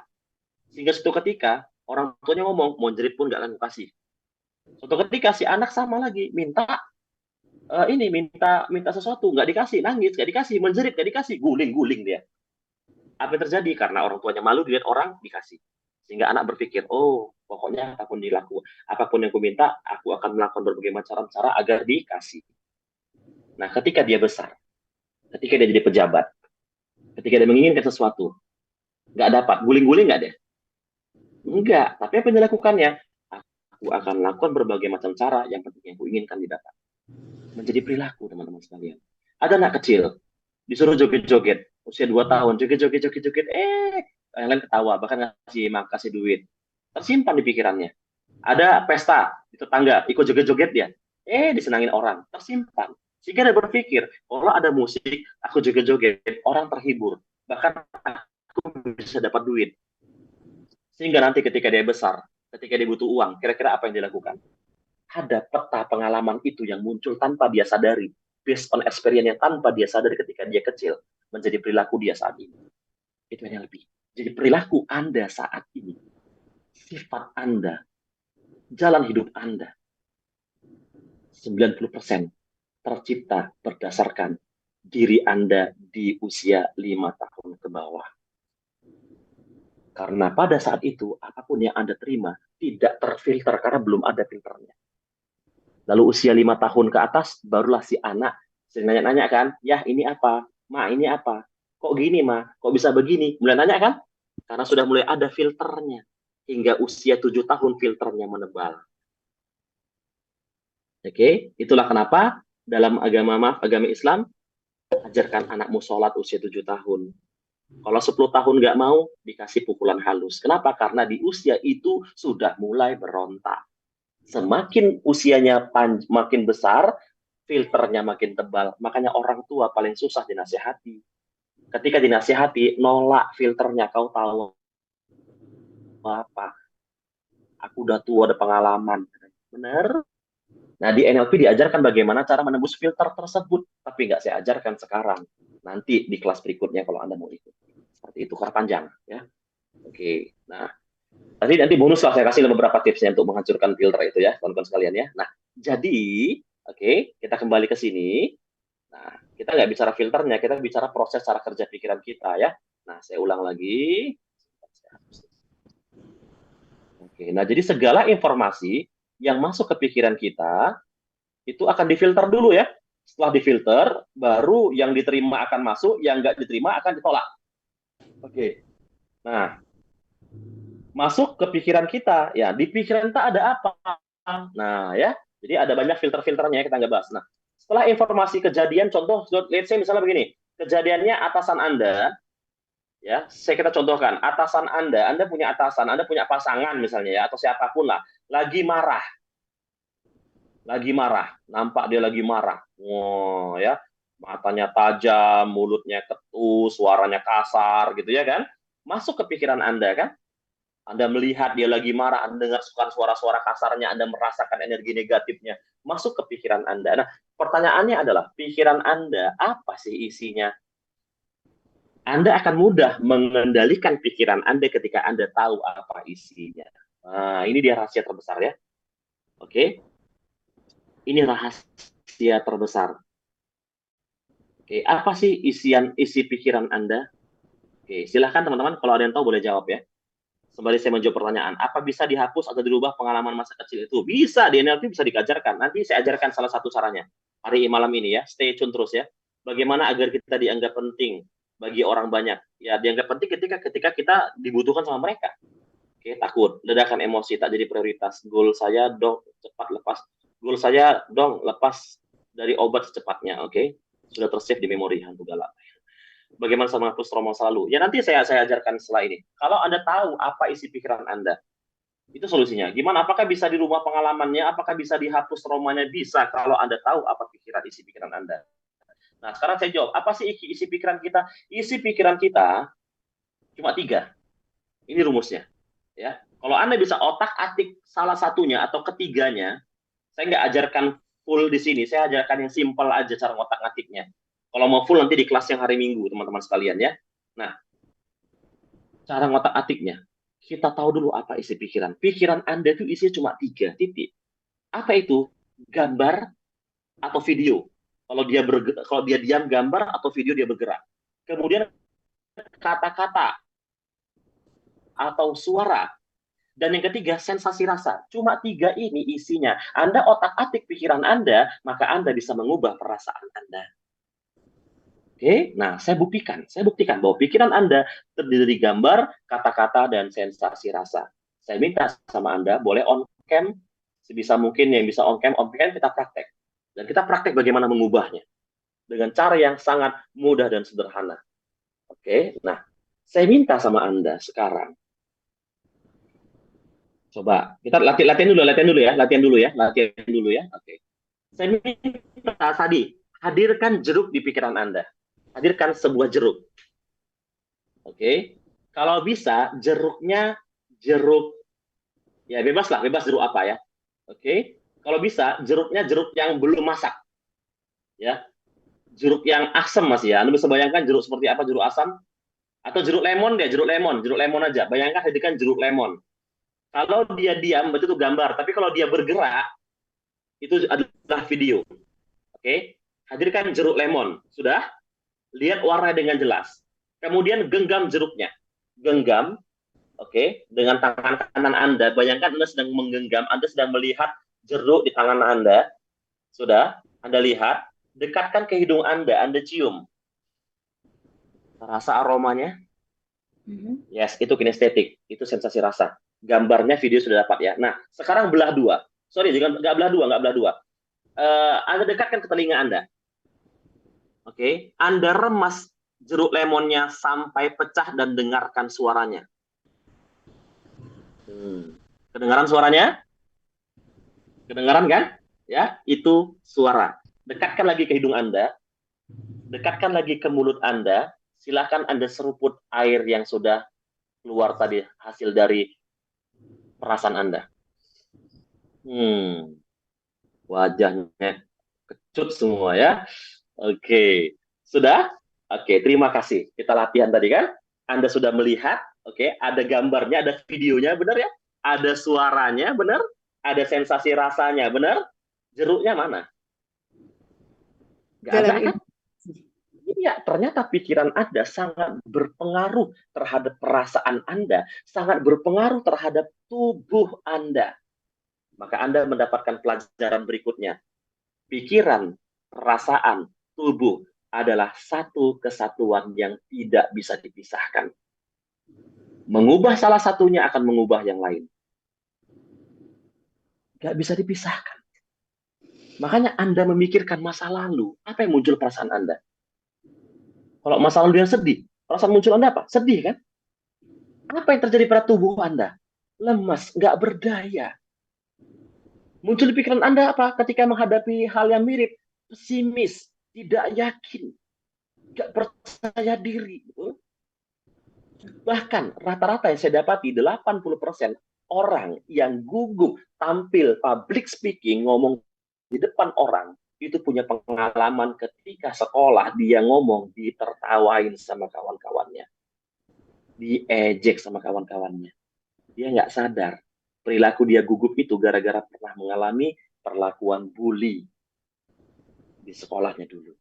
Sehingga suatu ketika orang tuanya ngomong, mau jerit pun nggak akan kasih. Suatu ketika si anak sama lagi, minta sesuatu, nggak dikasih, nangis, nggak dikasih, menjerit, nggak dikasih, guling dia. Apa yang terjadi? Karena orang tuanya malu dilihat orang, dikasih. Sehingga anak berpikir, pokoknya apapun yang ku minta, aku akan melakukan berbagai macam cara agar dikasih. Nah, ketika dia besar, ketika dia jadi pejabat, ketika dia menginginkan sesuatu, nggak dapat, guling-guling nggak deh? Enggak, tapi apa yang dilakukannya? Aku akan melakukan berbagai macam cara yang penting yang aku inginkan didapat. Menjadi perilaku, teman-teman sekalian. Ada anak kecil, disuruh joget-joget, usia 2 tahun, joget-joget, yang lain ketawa, bahkan kasih duit. Tersimpan di pikirannya. Ada pesta di tetangga, ikut joget-joget dia. Disenangin orang, tersimpan. Sehingga dia berpikir, kalau ada musik, aku joget-joget, orang terhibur. Bahkan aku bisa dapat duit. Sehingga nanti ketika dia besar, ketika dia butuh uang, kira-kira apa yang dilakukan? Ada peta pengalaman itu yang muncul tanpa dia sadari. Based on experience yang tanpa dia sadari ketika dia kecil. Menjadi perilaku dia saat ini. Itu yang lebih. Jadi perilaku Anda saat ini. Sifat Anda. Jalan hidup Anda. 90% tercipta berdasarkan diri Anda di usia 5 tahun ke bawah. Karena pada saat itu, apapun yang Anda terima tidak terfilter karena belum ada filternya. Lalu usia 5 tahun ke atas, barulah si anak sering nanya-nanya kan, ya ini apa? Ma, ini apa? Kok gini, Ma? Kok bisa begini? Mulai nanya kan? Karena sudah mulai ada filternya. Hingga usia 7 tahun filternya menebal. Oke, itulah kenapa dalam agama Islam, ajarkan anakmu sholat usia 7 tahun. Kalau 10 tahun nggak mau, dikasih pukulan halus. Kenapa? Karena di usia itu sudah mulai berontak. Semakin usianya makin besar, filternya makin tebal. Makanya orang tua paling susah dinasihati. Ketika dinasihati, nolak filternya. Kau tahu apa? Aku udah tua, ada pengalaman. Benar? Nah, di NLP diajarkan bagaimana cara menembus filter tersebut. Tapi nggak saya ajarkan sekarang. Nanti di kelas berikutnya kalau Anda mau ikut. Seperti itu, karena panjang. Ya. Oke, nah. Nanti bonus lah saya kasih beberapa tipsnya untuk menghancurkan filter itu ya, teman-teman sekalian ya. Nah, jadi, oke, kita kembali ke sini. Nah, kita nggak bicara filternya, kita bicara proses cara kerja pikiran kita ya. Nah, saya ulang lagi. Oke, nah jadi segala informasi yang masuk ke pikiran kita, itu akan difilter dulu ya. Setelah difilter, baru yang diterima akan masuk, yang nggak diterima akan ditolak. Oke, nah, masuk ke pikiran kita, ya di pikiran kita ada apa? Nah ya, jadi ada banyak filter-filternya kita nggak bahas. Nah, setelah informasi kejadian, contoh, let's say misalnya begini, kejadiannya atasan Anda, ya, kita contohkan, atasan Anda punya atasan, Anda punya pasangan misalnya ya, atau siapapun lah, lagi marah, nampak dia lagi marah, wow ya, matanya tajam, mulutnya ketus, suaranya kasar gitu ya kan, masuk ke pikiran Anda kan? Anda melihat dia lagi marah, Anda dengar suara-suara kasarnya, Anda merasakan energi negatifnya, masuk ke pikiran Anda. Nah, pertanyaannya adalah, pikiran Anda, apa sih isinya? Anda akan mudah mengendalikan pikiran Anda ketika Anda tahu apa isinya. Nah, ini dia rahasia terbesar ya. Oke? Ini rahasia terbesar. Oke, apa sih isi pikiran Anda? Oke, silahkan teman-teman, kalau ada yang tahu boleh jawab ya. Sembari saya menjawab pertanyaan, apa bisa dihapus atau dirubah pengalaman masa kecil itu? Bisa, di NLP bisa diajarkan. Nanti saya ajarkan salah satu caranya. Hari malam ini ya, stay tune terus ya. Bagaimana agar kita dianggap penting bagi orang banyak. Ya, dianggap penting ketika kita dibutuhkan sama mereka. Oke, takut, ledakan emosi, tak jadi prioritas. Goal saya dong cepat lepas. Goal saya dong lepas dari obat secepatnya. Oke, sudah tersave di memori hantu galak. Bagaimana sama menghapus trauma masa lalu? Ya nanti saya ajarkan setelah ini. Kalau Anda tahu apa isi pikiran Anda, itu solusinya. Gimana? Apakah bisa dirubah pengalamannya? Apakah bisa dihapus traumanya? Bisa kalau Anda tahu apa isi pikiran Anda. Nah, sekarang saya jawab. Apa sih isi pikiran kita? Isi pikiran kita cuma 3. Ini rumusnya. Ya. Kalau Anda bisa otak-atik salah satunya atau ketiganya, saya nggak ajarkan full di sini. Saya ajarkan yang simpel aja cara otak-atiknya. Kalau mau full nanti di kelas yang hari Minggu, teman-teman sekalian ya. Nah, cara ngotak-atiknya, kita tahu dulu apa isi pikiran. Pikiran Anda itu isinya cuma 3 titik. Apa itu? Gambar atau video. Kalau dia diam gambar atau video dia bergerak. Kemudian kata-kata atau suara. Dan yang ketiga, sensasi rasa. Cuma 3 ini isinya. Anda otak-atik pikiran Anda, maka Anda bisa mengubah perasaan Anda. Oke, nah saya buktikan bahwa pikiran Anda terdiri dari gambar, kata-kata, dan sensasi rasa. Saya minta sama Anda, boleh on cam, sebisa mungkin yang bisa on cam kita praktek. Dan kita praktek bagaimana mengubahnya. Dengan cara yang sangat mudah dan sederhana. Oke, nah saya minta sama Anda sekarang. Coba, kita latihan dulu ya. Oke. Saya minta tadi, hadirkan jeruk di pikiran Anda. Hadirkan sebuah jeruk. Oke. Kalau bisa, jeruknya jeruk, ya bebas lah, bebas jeruk apa ya. Oke. Kalau bisa, jeruknya jeruk yang belum masak. Ya. Jeruk yang asam Mas ya. Anda bisa bayangkan jeruk seperti apa, jeruk asam? Atau jeruk lemon deh, jeruk lemon aja. Bayangkan hadirkan jeruk lemon. Kalau dia diam, berarti itu gambar. Tapi kalau dia bergerak, itu adalah video. Oke, hadirkan jeruk lemon. Sudah? Lihat warna dengan jelas. Kemudian genggam jeruknya. Genggam, oke, dengan tangan kanan Anda. Bayangkan Anda sedang menggenggam, Anda sedang melihat jeruk di tangan Anda. Sudah? Anda lihat. Dekatkan ke hidung Anda cium. Rasa aromanya? Yes, itu kinestetik. Itu sensasi rasa. Gambarnya video sudah dapat ya. Nah, sekarang belah dua. Sorry, nggak belah dua. Anda dekatkan ke telinga Anda. Oke, Anda remas jeruk lemonnya sampai pecah dan dengarkan suaranya. Kedengaran suaranya? Kedengaran kan? Ya, itu suara. Dekatkan lagi ke hidung Anda. Dekatkan lagi ke mulut Anda. Silakan Anda seruput air yang sudah keluar tadi, hasil dari perasaan Anda. Wajahnya kecut semua ya. Oke. Sudah? Oke, terima kasih. Kita latihan tadi kan? Anda sudah melihat, oke, ada gambarnya, ada videonya, benar ya? Ada suaranya, benar? Ada sensasi rasanya, benar? Jeruknya mana? Nggak ada kan? Iya, ternyata pikiran Anda sangat berpengaruh terhadap perasaan Anda, sangat berpengaruh terhadap tubuh Anda. Maka Anda mendapatkan pelajaran berikutnya. Pikiran, perasaan, tubuh adalah satu kesatuan yang tidak bisa dipisahkan. Mengubah salah satunya akan mengubah yang lain. Nggak bisa dipisahkan. Makanya Anda memikirkan masa lalu. Apa yang muncul perasaan Anda? Kalau masa lalu yang sedih, perasaan muncul Anda apa? Sedih kan? Apa yang terjadi pada tubuh Anda? Lemas, nggak berdaya. Muncul di pikiran Anda apa ketika menghadapi hal yang mirip? Pesimis, tidak yakin, nggak percaya diri. Bahkan rata-rata yang saya dapati 80% orang yang gugup tampil public speaking, ngomong di depan orang, itu punya pengalaman ketika sekolah dia ngomong ditertawain sama kawan-kawannya, diejek sama kawan-kawannya. Dia nggak sadar perilaku dia gugup itu gara-gara pernah mengalami perlakuan bully di sekolahnya dulu.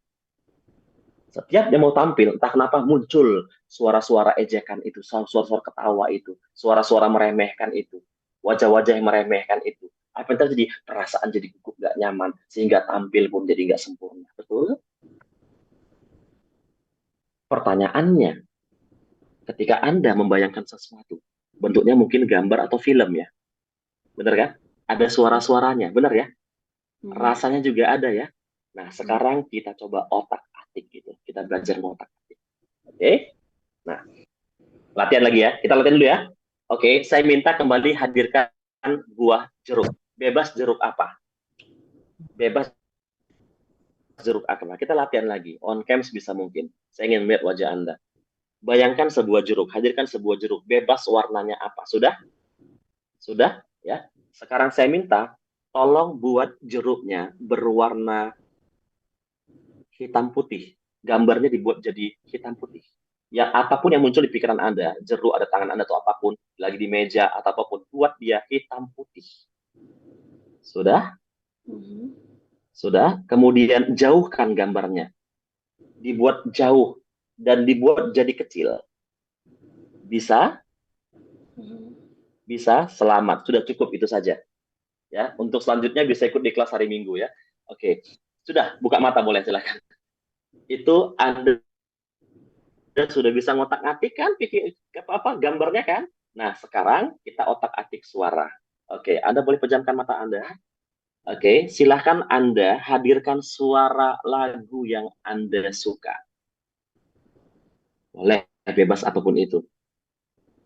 Setiap dia mau tampil, entah kenapa muncul suara-suara ejekan itu, suara-suara ketawa itu, suara-suara meremehkan itu, wajah-wajah yang meremehkan itu. Apa yang terjadi? Perasaan jadi gugup, gak nyaman, sehingga tampil pun jadi gak sempurna. Betul? Pertanyaannya, ketika Anda membayangkan sesuatu, bentuknya mungkin gambar atau film ya, benar kan? Ada suara-suaranya, benar ya? Rasanya juga ada ya. Nah, sekarang kita coba otak-atik gitu. Kita belajar otak-atik. Oke? Nah, latihan lagi ya. Kita latihan dulu ya. Oke, saya minta kembali hadirkan buah jeruk. Bebas jeruk apa? Bebas jeruk apa? Kita latihan lagi. On cam bisa mungkin. Saya ingin melihat wajah Anda. Bayangkan sebuah jeruk. Hadirkan sebuah jeruk. Bebas warnanya apa? Sudah? Sudah? Ya. Sekarang saya minta tolong buat jeruknya berwarna hitam putih. Gambarnya dibuat jadi hitam putih. Ya, apapun yang muncul di pikiran Anda, jeruk ada tangan Anda atau apapun, lagi di meja atau apapun, buat dia hitam putih. Sudah? Sudah? Kemudian jauhkan gambarnya. Dibuat jauh dan dibuat jadi kecil. Bisa? Bisa? Selamat. Sudah cukup itu saja. Ya, untuk selanjutnya bisa ikut di kelas hari Minggu ya. Oke. Sudah, buka mata boleh silakan. Itu Anda sudah bisa ngotak-atik kan gambarnya kan? Nah, sekarang kita otak-atik suara. Oke, Anda boleh pejamkan mata Anda. Oke, silahkan Anda hadirkan suara lagu yang Anda suka. Boleh, bebas apapun itu.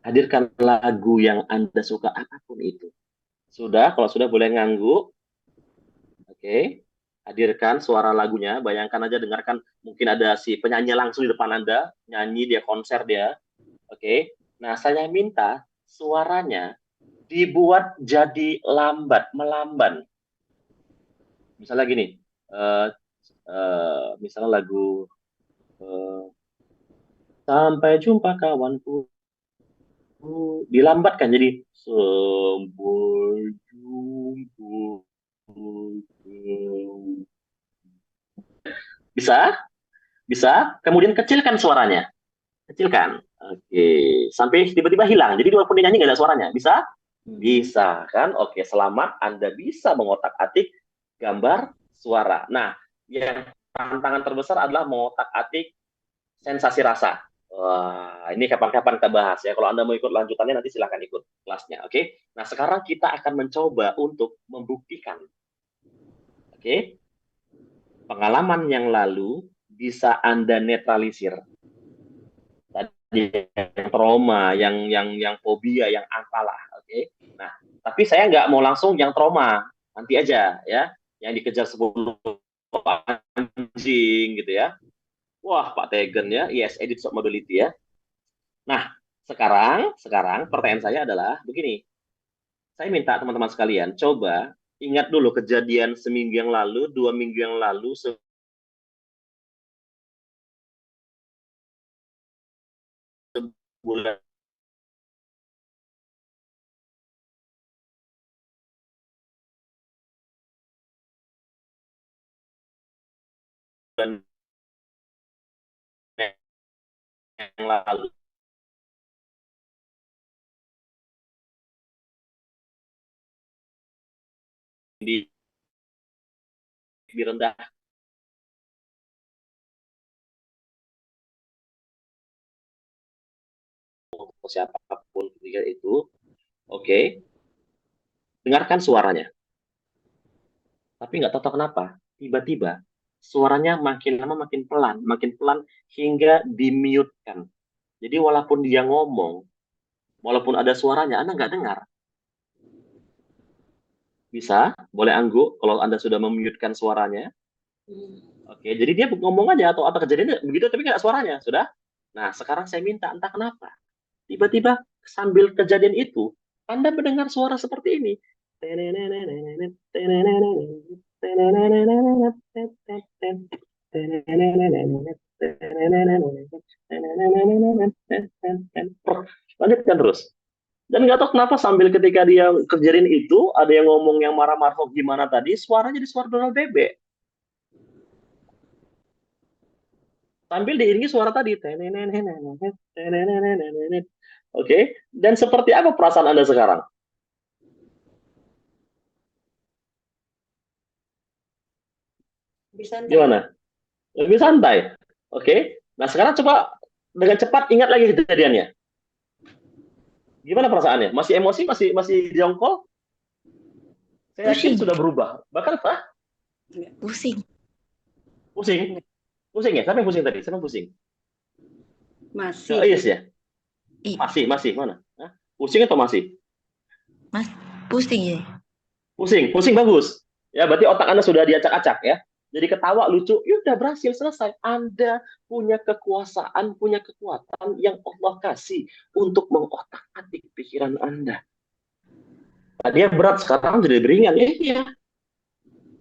Hadirkan lagu yang Anda suka apapun itu. Sudah, kalau sudah boleh ngangguk. Oke. Hadirkan suara lagunya, bayangkan aja, dengarkan, mungkin ada si penyanyi langsung di depan Anda, nyanyi dia, konser dia. Oke. Nah, saya minta suaranya dibuat jadi lambat, melamban. Misalnya gini, misalnya lagu Sampai Jumpa Kawanku, dilambatkan jadi sampai jumpa. Bisa? Bisa? Kemudian kecilkan suaranya. Kecilkan. Oke. Sampai tiba-tiba hilang. Jadi walaupun dia nyanyi nggak ada suaranya. Bisa? Bisa kan? Oke. Selamat. Anda bisa mengotak-atik gambar suara. Nah, yang tantangan terbesar adalah mengotak-atik sensasi rasa. Wah, ini kapan-kapan kita bahas ya. Kalau Anda mau ikut lanjutannya, nanti silahkan ikut kelasnya. Oke. Nah, sekarang kita akan mencoba untuk membuktikan. Oke. Pengalaman yang lalu bisa Anda netralisir. Tadi yang trauma, yang fobia, yang apalah. Oke. Nah, tapi saya nggak mau langsung yang trauma. Nanti aja ya. Yang dikejar 10 anjing gitu ya. Wah, Pak Tegen ya, yes, edit short mobility ya. Nah, sekarang pertanyaan saya adalah begini. Saya minta teman-teman sekalian, coba ingat dulu kejadian seminggu yang lalu, 2 minggu yang lalu, sebulan yang lalu. Direndah siapapun ketika itu, oke, dengarkan suaranya. Tapi nggak tahu kenapa, tiba-tiba suaranya makin lama makin pelan hingga di-mute-kan. Jadi walaupun dia ngomong, walaupun ada suaranya, Anda nggak dengar. Bisa? Boleh Anggu, kalau Anda sudah memute-kan suaranya. Oke, jadi dia ngomong aja atau kejadiannya begitu tapi nggak suaranya, sudah? Nah, sekarang saya minta, entah kenapa, tiba-tiba sambil kejadian itu, Anda mendengar suara seperti ini. Lanjutkan terus. Dan nggak tahu kenapa sambil ketika dia kerjain itu, ada yang ngomong yang marah-marah gimana tadi, suaranya jadi suara Donald Bebek. Sambil diiringi suara tadi. Oke, dan seperti apa perasaan Anda sekarang? Lebih santai. Gimana? Lebih santai. Oke. Nah, sekarang coba dengan cepat ingat lagi kejadiannya. Gimana perasaannya? Masih emosi? Masih jongkol? Saya yakin sudah berubah. Bahkan Pusing. Pusing? Pusing ya? Siapa yang pusing tadi? Siapa yang pusing? Masih. Oh, yes ya? Masih. Mana? Hah? Pusing atau masih? Pusing ya. Pusing bagus. Ya, berarti otak Anda sudah diacak-acak ya. Jadi ketawa, lucu, ya udah berhasil, selesai. Anda punya kekuasaan, punya kekuatan yang Allah kasih untuk mengotak-atik pikiran Anda. Tadinya berat, sekarang jadi ringan. Iya.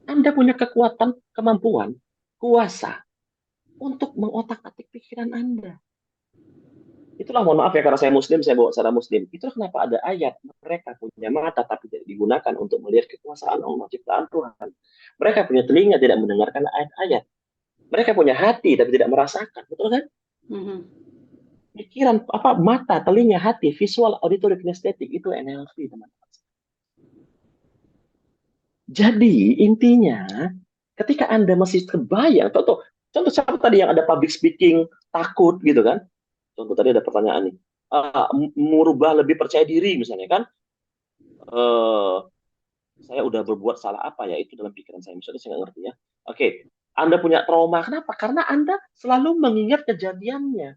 Anda punya kekuatan, kemampuan, kuasa untuk mengotak-atik pikiran Anda. Itulah, mohon maaf ya, karena saya Muslim, saya bawa secara Muslim. Itulah kenapa ada ayat, mereka punya mata tapi tidak digunakan untuk melihat kekuasaan Allah ciptaan Tuhan. Mereka punya telinga tidak mendengarkan ayat-ayat. Mereka punya hati tapi tidak merasakan, betul kan? Pikiran, mata, telinga, hati, visual, auditory, kinestetik, itu NLP, teman-teman. Jadi intinya, ketika Anda masih terbayang, contoh siapa tadi yang ada public speaking, takut gitu kan? Contoh tadi ada pertanyaan nih, merubah lebih percaya diri misalnya kan, saya udah berbuat salah apa ya, itu dalam pikiran saya, misalnya saya nggak ngerti ya. Oke, Anda punya trauma, kenapa? Karena Anda selalu mengingat kejadiannya.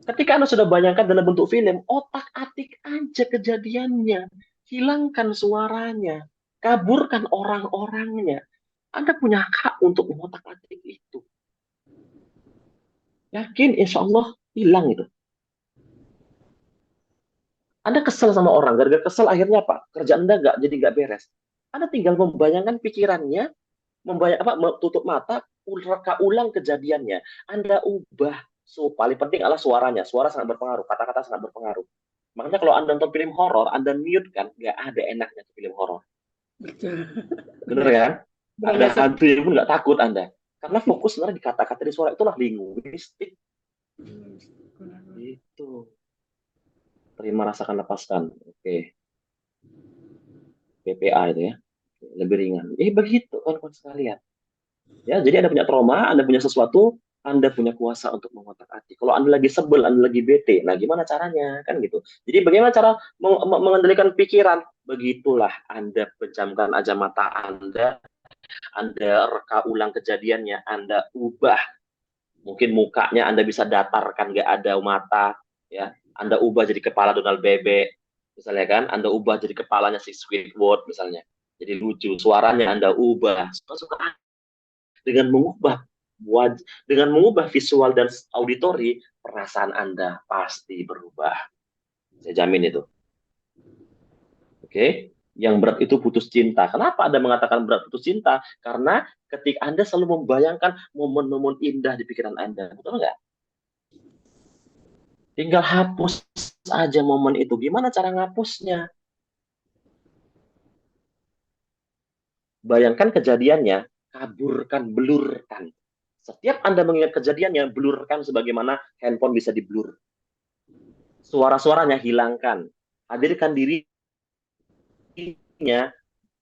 Ketika Anda sudah bayangkan dalam bentuk film, otak-atik aja kejadiannya, hilangkan suaranya, kaburkan orang-orangnya, Anda punya hak untuk mengotak-atik itu. Yakin, insya Allah hilang itu. Anda kesel sama orang, gara-gara kesel akhirnya apa? Kerjaan Anda jadi nggak beres. Anda tinggal membayangkan pikirannya, tutup mata, reka ulang kejadiannya. Anda ubah. So, paling penting adalah suaranya. Suara sangat berpengaruh, kata-kata sangat berpengaruh. Makanya kalau Anda nonton film horor, Anda mute kan, nggak ada enaknya ke film horor. Betul. Bener kan? Ada hantu pun nggak takut Anda. Karena fokus sebenarnya di kata-kata di suara, itulah linguistik. Itu. Terima, rasakan, lepaskan. Oke. PPA itu ya. Lebih ringan. Begitu kawan-kawan sekalian. Ya, jadi Anda punya trauma, Anda punya sesuatu, Anda punya kuasa untuk mengotak-atik. Kalau Anda lagi sebel, Anda lagi bete, nah gimana caranya? Kan gitu. Jadi bagaimana cara mengendalikan pikiran? Begitulah Anda pejamkan aja mata Anda reka ulang kejadiannya, Anda ubah. Mungkin mukanya Anda bisa datarkan, nggak ada mata, ya. Anda ubah jadi kepala Donald Bebek, misalnya kan. Anda ubah jadi kepalanya si Squidward, misalnya. Jadi lucu. Suaranya Anda ubah. Suka-suka. Dengan mengubah visual dan auditori, perasaan Anda pasti berubah. Saya jamin itu. Oke? Yang berat itu putus cinta. Kenapa Anda mengatakan berat putus cinta? Karena ketika Anda selalu membayangkan momen-momen indah di pikiran Anda. Betul nggak? Tinggal hapus aja momen itu. Gimana cara ngapusnya? Bayangkan kejadiannya, kaburkan, blurkan. Setiap Anda mengingat kejadiannya, blurkan sebagaimana handphone bisa di-blur. Suara-suaranya hilangkan. Hadirkan dirinya,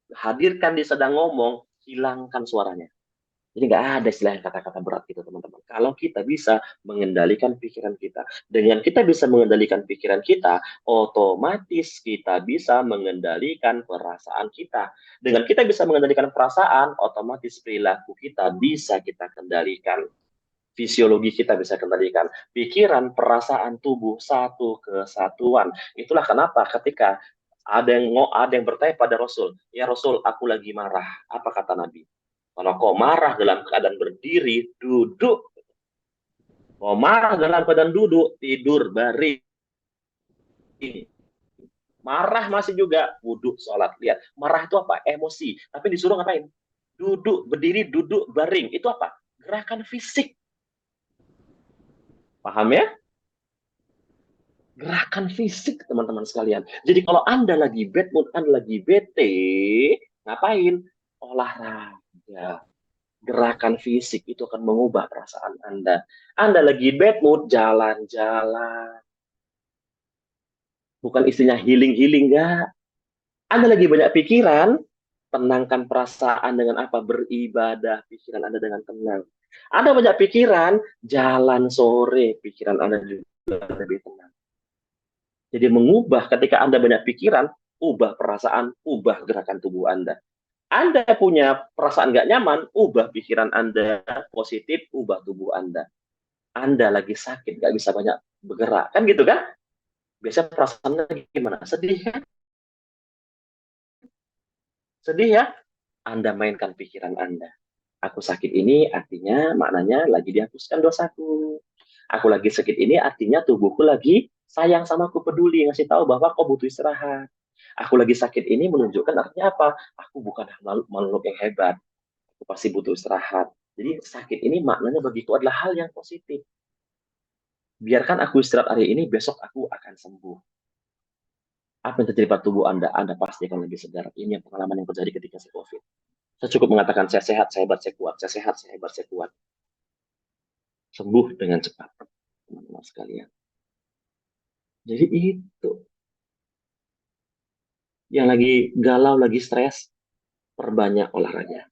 hadirkan dia sedang ngomong, hilangkan suaranya. Jadi nggak ada istilah kata-kata berat gitu, teman-teman. Kalau kita bisa mengendalikan pikiran kita. Dengan kita bisa mengendalikan pikiran kita, otomatis kita bisa mengendalikan perasaan kita. Dengan kita bisa mengendalikan perasaan, otomatis perilaku kita bisa kita kendalikan. Fisiologi kita bisa kendalikan. Pikiran, perasaan, tubuh, satu kesatuan. Itulah kenapa ketika ada yang bertanya pada Rasul, ya Rasul, aku lagi marah. Apa kata Nabi? Kalau kau marah dalam keadaan berdiri, duduk. Kau marah dalam keadaan duduk, tidur, baring. Marah masih juga, wudhu, sholat. Lihat, marah itu apa? Emosi. Tapi disuruh ngapain? Duduk, berdiri, duduk, baring. Itu apa? Gerakan fisik. Paham ya? Gerakan fisik, teman-teman sekalian. Jadi kalau Anda lagi bad mood, Anda lagi bete, ngapain? Olahraga. Gerakan fisik itu akan mengubah perasaan Anda. Anda lagi bad mood, jalan-jalan. Bukan istinya healing-healing, enggak. Anda lagi banyak pikiran, tenangkan perasaan dengan apa? Beribadah, pikiran Anda dengan tenang. Anda banyak pikiran, jalan sore, pikiran Anda juga lebih tenang. Jadi mengubah ketika Anda banyak pikiran, ubah perasaan, ubah gerakan tubuh Anda. Anda punya perasaan nggak nyaman, ubah pikiran Anda positif, ubah tubuh Anda. Anda lagi sakit, nggak bisa banyak bergerak. Kan gitu kan? Biasanya perasaannya gimana? Sedih kan? Sedih ya? Anda mainkan pikiran Anda. Aku sakit ini artinya maknanya lagi dihapuskan dosaku. Aku lagi sakit ini artinya tubuhku lagi sayang sama aku, peduli, ngasih tahu bahwa kau butuh istirahat. Aku lagi sakit ini menunjukkan artinya apa? Aku bukan makhluk yang hebat. Aku pasti butuh istirahat. Jadi sakit ini maknanya bagiku adalah hal yang positif. Biarkan aku istirahat hari ini, besok aku akan sembuh. Apa yang terjadi pada tubuh Anda? Anda pasti akan lebih segar. Ini yang pengalaman yang terjadi ketika saya COVID. Saya cukup mengatakan saya sehat, saya hebat, saya kuat. Saya sehat, saya hebat, saya kuat. Sembuh dengan cepat, teman-teman sekalian. Jadi itu. Yang lagi galau, lagi stres, perbanyak olahraga.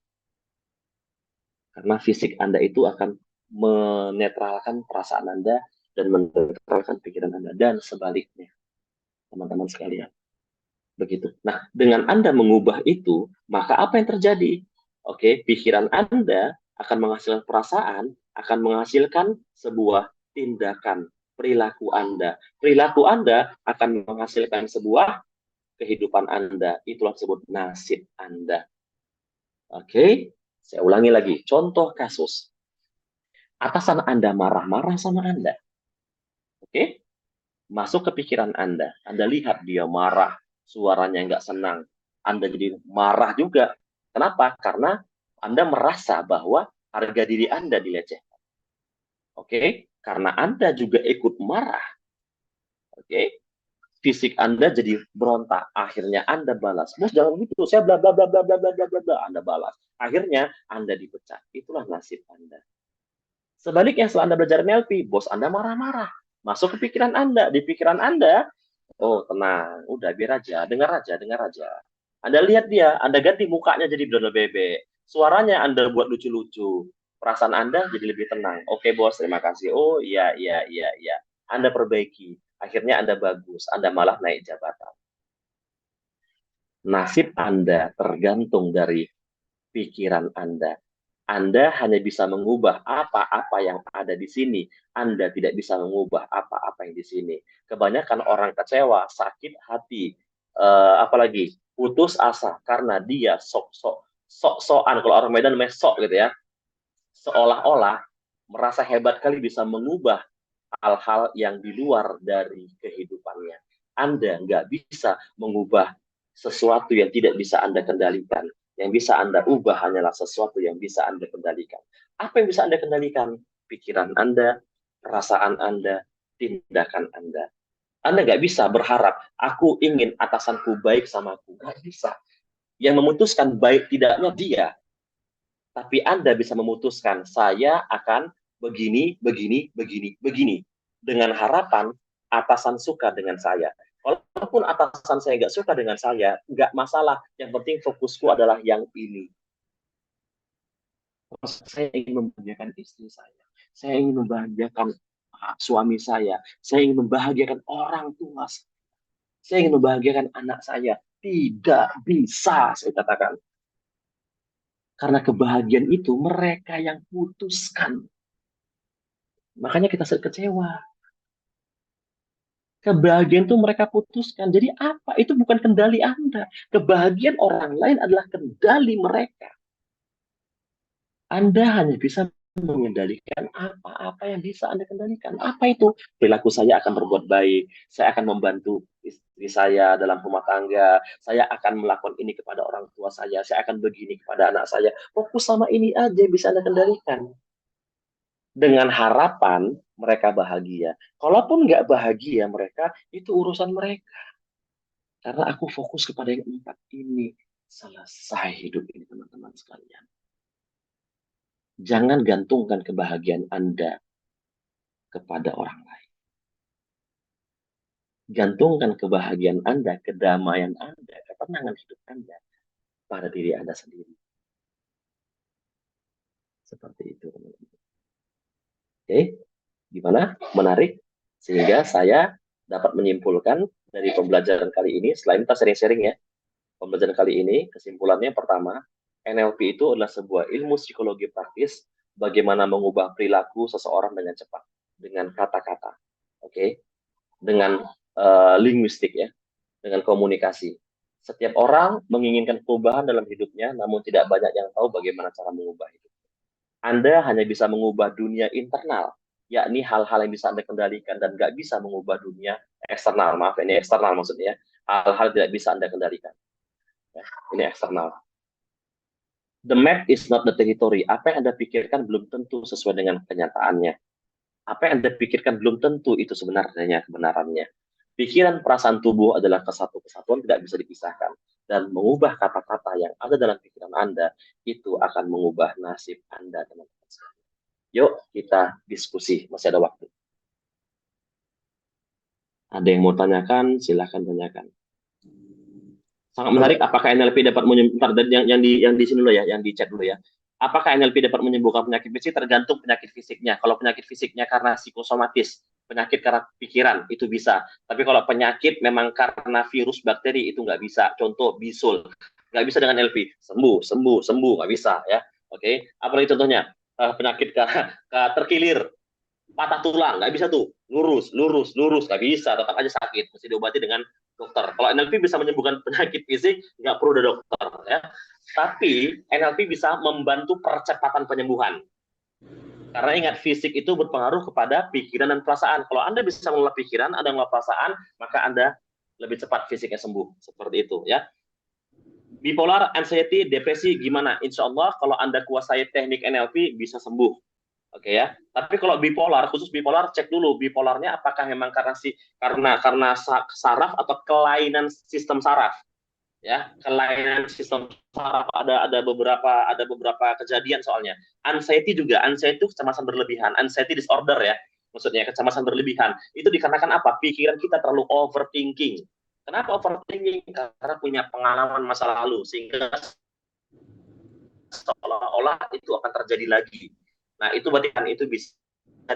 Karena fisik Anda itu akan menetralkan perasaan Anda dan menetralkan pikiran Anda. Dan sebaliknya, teman-teman sekalian. Begitu. Nah, dengan Anda mengubah itu, maka apa yang terjadi? Oke, pikiran Anda akan menghasilkan perasaan, akan menghasilkan sebuah tindakan, perilaku Anda. Perilaku Anda akan menghasilkan sebuah kehidupan Anda. Itulah disebut nasib Anda. Oke? Saya ulangi lagi, contoh kasus. Atasan Anda marah-marah sama Anda. Oke? Masuk ke pikiran Anda lihat dia marah, suaranya nggak senang, Anda jadi marah juga. Kenapa? Karena Anda merasa bahwa harga diri Anda dilecehkan. Oke? Karena Anda juga ikut marah. Oke? Fisik Anda jadi berontak. Akhirnya Anda balas. Bos, jangan gitu. Saya bla bla bla bla bla bla bla bla bla. Anda balas. Akhirnya Anda dipecat. Itulah nasib Anda. Sebaliknya setelah Anda belajar NLP, bos Anda marah-marah. Masuk ke pikiran Anda. Di pikiran Anda, oh tenang, udah biar aja, dengar aja, dengar aja. Anda lihat dia, Anda ganti mukanya jadi benar bebek. Suaranya Anda buat lucu-lucu. Perasaan Anda jadi lebih tenang. Oke bos, terima kasih. Oh iya, iya, iya, iya. Anda perbaiki. Akhirnya Anda bagus. Anda malah naik jabatan. Nasib Anda tergantung dari pikiran Anda. Anda hanya bisa mengubah apa-apa yang ada di sini. Anda tidak bisa mengubah apa-apa yang di sini. Kebanyakan orang kecewa, sakit hati, apalagi putus asa karena dia sok-sokan, kalau orang Medan mesok gitu ya, seolah-olah merasa hebat kali bisa mengubah hal-hal yang di luar dari kehidupannya. Anda nggak bisa mengubah sesuatu yang tidak bisa Anda kendalikan. Yang bisa Anda ubah hanyalah sesuatu yang bisa Anda kendalikan. Apa yang bisa Anda kendalikan? Pikiran Anda, perasaan Anda, tindakan Anda. Anda nggak bisa berharap, aku ingin atasanku baik sama aku. Nggak bisa. Yang memutuskan baik tidaknya dia. Tapi Anda bisa memutuskan, saya akan begini, begini, begini, begini. Dengan harapan atasan suka dengan saya. Walaupun atasan saya nggak suka dengan saya, nggak masalah. Yang penting fokusku adalah yang ini. Saya ingin membahagiakan istri saya. Saya ingin membahagiakan suami saya. Saya ingin membahagiakan orang tua saya. Saya ingin membahagiakan anak saya. Tidak bisa, saya katakan. Karena kebahagiaan itu mereka yang putuskan. Makanya kita sering kecewa. Kebahagiaan itu mereka putuskan. Jadi apa? Itu bukan kendali Anda. Kebahagiaan orang lain adalah kendali mereka. Anda hanya bisa mengendalikan apa-apa yang bisa Anda kendalikan. Apa itu? Perilaku saya akan berbuat baik. Saya akan membantu istri saya dalam rumah tangga. Saya akan melakukan ini kepada orang tua saya. Saya akan begini kepada anak saya. Fokus sama ini aja yang bisa Anda kendalikan. Dengan harapan mereka bahagia. Kalaupun nggak bahagia mereka, itu urusan mereka. Karena aku fokus kepada yang 4 ini. Selesai hidup ini, teman-teman sekalian. Jangan gantungkan kebahagiaan Anda kepada orang lain. Gantungkan kebahagiaan Anda, kedamaian Anda, ketenangan hidup Anda pada diri Anda sendiri. Seperti itu, teman-teman. Oke, gimana? Menarik? Sehingga saya dapat menyimpulkan dari pembelajaran kali ini, selain kita sharing-sharing ya, pembelajaran kali ini, kesimpulannya pertama, NLP itu adalah sebuah ilmu psikologi praktis, bagaimana mengubah perilaku seseorang dengan cepat, dengan kata-kata, oke? Dengan linguistik ya, dengan komunikasi. Setiap orang menginginkan perubahan dalam hidupnya, namun tidak banyak yang tahu bagaimana cara mengubah itu. Anda hanya bisa mengubah dunia internal, yakni hal-hal yang bisa Anda kendalikan dan nggak bisa mengubah dunia eksternal. Maaf, ini eksternal maksudnya. Hal-hal tidak bisa Anda kendalikan. Ya, ini eksternal. The map is not the territory. Apa yang Anda pikirkan belum tentu sesuai dengan kenyataannya. Apa yang Anda pikirkan belum tentu itu sebenarnya kebenarannya. Pikiran, perasaan, tubuh adalah kesatuan tidak bisa dipisahkan. Dan mengubah kata-kata yang ada dalam pikiran Anda, itu akan mengubah nasib Anda, teman-teman. Yuk, kita diskusi. Masih ada waktu. Ada yang mau tanyakan, silahkan tanyakan. Sangat menarik. Apakah NLP dapat menyembuhkan, yang di sini dulu ya, yang di chat dulu ya. Apakah NLP dapat menyembuhkan penyakit fisik? Tergantung penyakit fisiknya. Kalau penyakit fisiknya karena psikosomatis, penyakit karena pikiran, itu bisa. Tapi kalau penyakit memang karena virus, bakteri, itu nggak bisa. Contoh, bisul. Nggak bisa dengan NLP. Sembuh. Nggak bisa ya. Oke. Apalagi contohnya? Penyakit terkilir, patah tulang. Nggak bisa tuh. Lurus. Nggak bisa. Tetap aja sakit. Mesti diobati dengan dokter. Kalau NLP bisa menyembuhkan penyakit fisik, nggak perlu ada dokter. Ya. Tapi NLP bisa membantu percepatan penyembuhan. Karena ingat, fisik itu berpengaruh kepada pikiran dan perasaan. Kalau Anda bisa mengelola pikiran, Anda mengelola perasaan, maka Anda lebih cepat fisiknya sembuh. Seperti itu, ya. Bipolar, anxiety, depresi, gimana? Insya Allah, kalau Anda kuasai teknik NLP, bisa sembuh. Oke ya. Tapi kalau bipolar, khusus bipolar, cek dulu bipolarnya apakah memang karena saraf atau kelainan sistem saraf. Ya, kelainan sistem saraf ada beberapa kejadian soalnya. Anxiety juga, anxiety itu kecemasan berlebihan, anxiety disorder ya, maksudnya kecemasan berlebihan. Itu dikarenakan apa? Pikiran kita terlalu overthinking. Kenapa overthinking? Karena punya pengalaman masa lalu, sehingga seolah-olah itu akan terjadi lagi. Nah, itu berarti kan itu bisa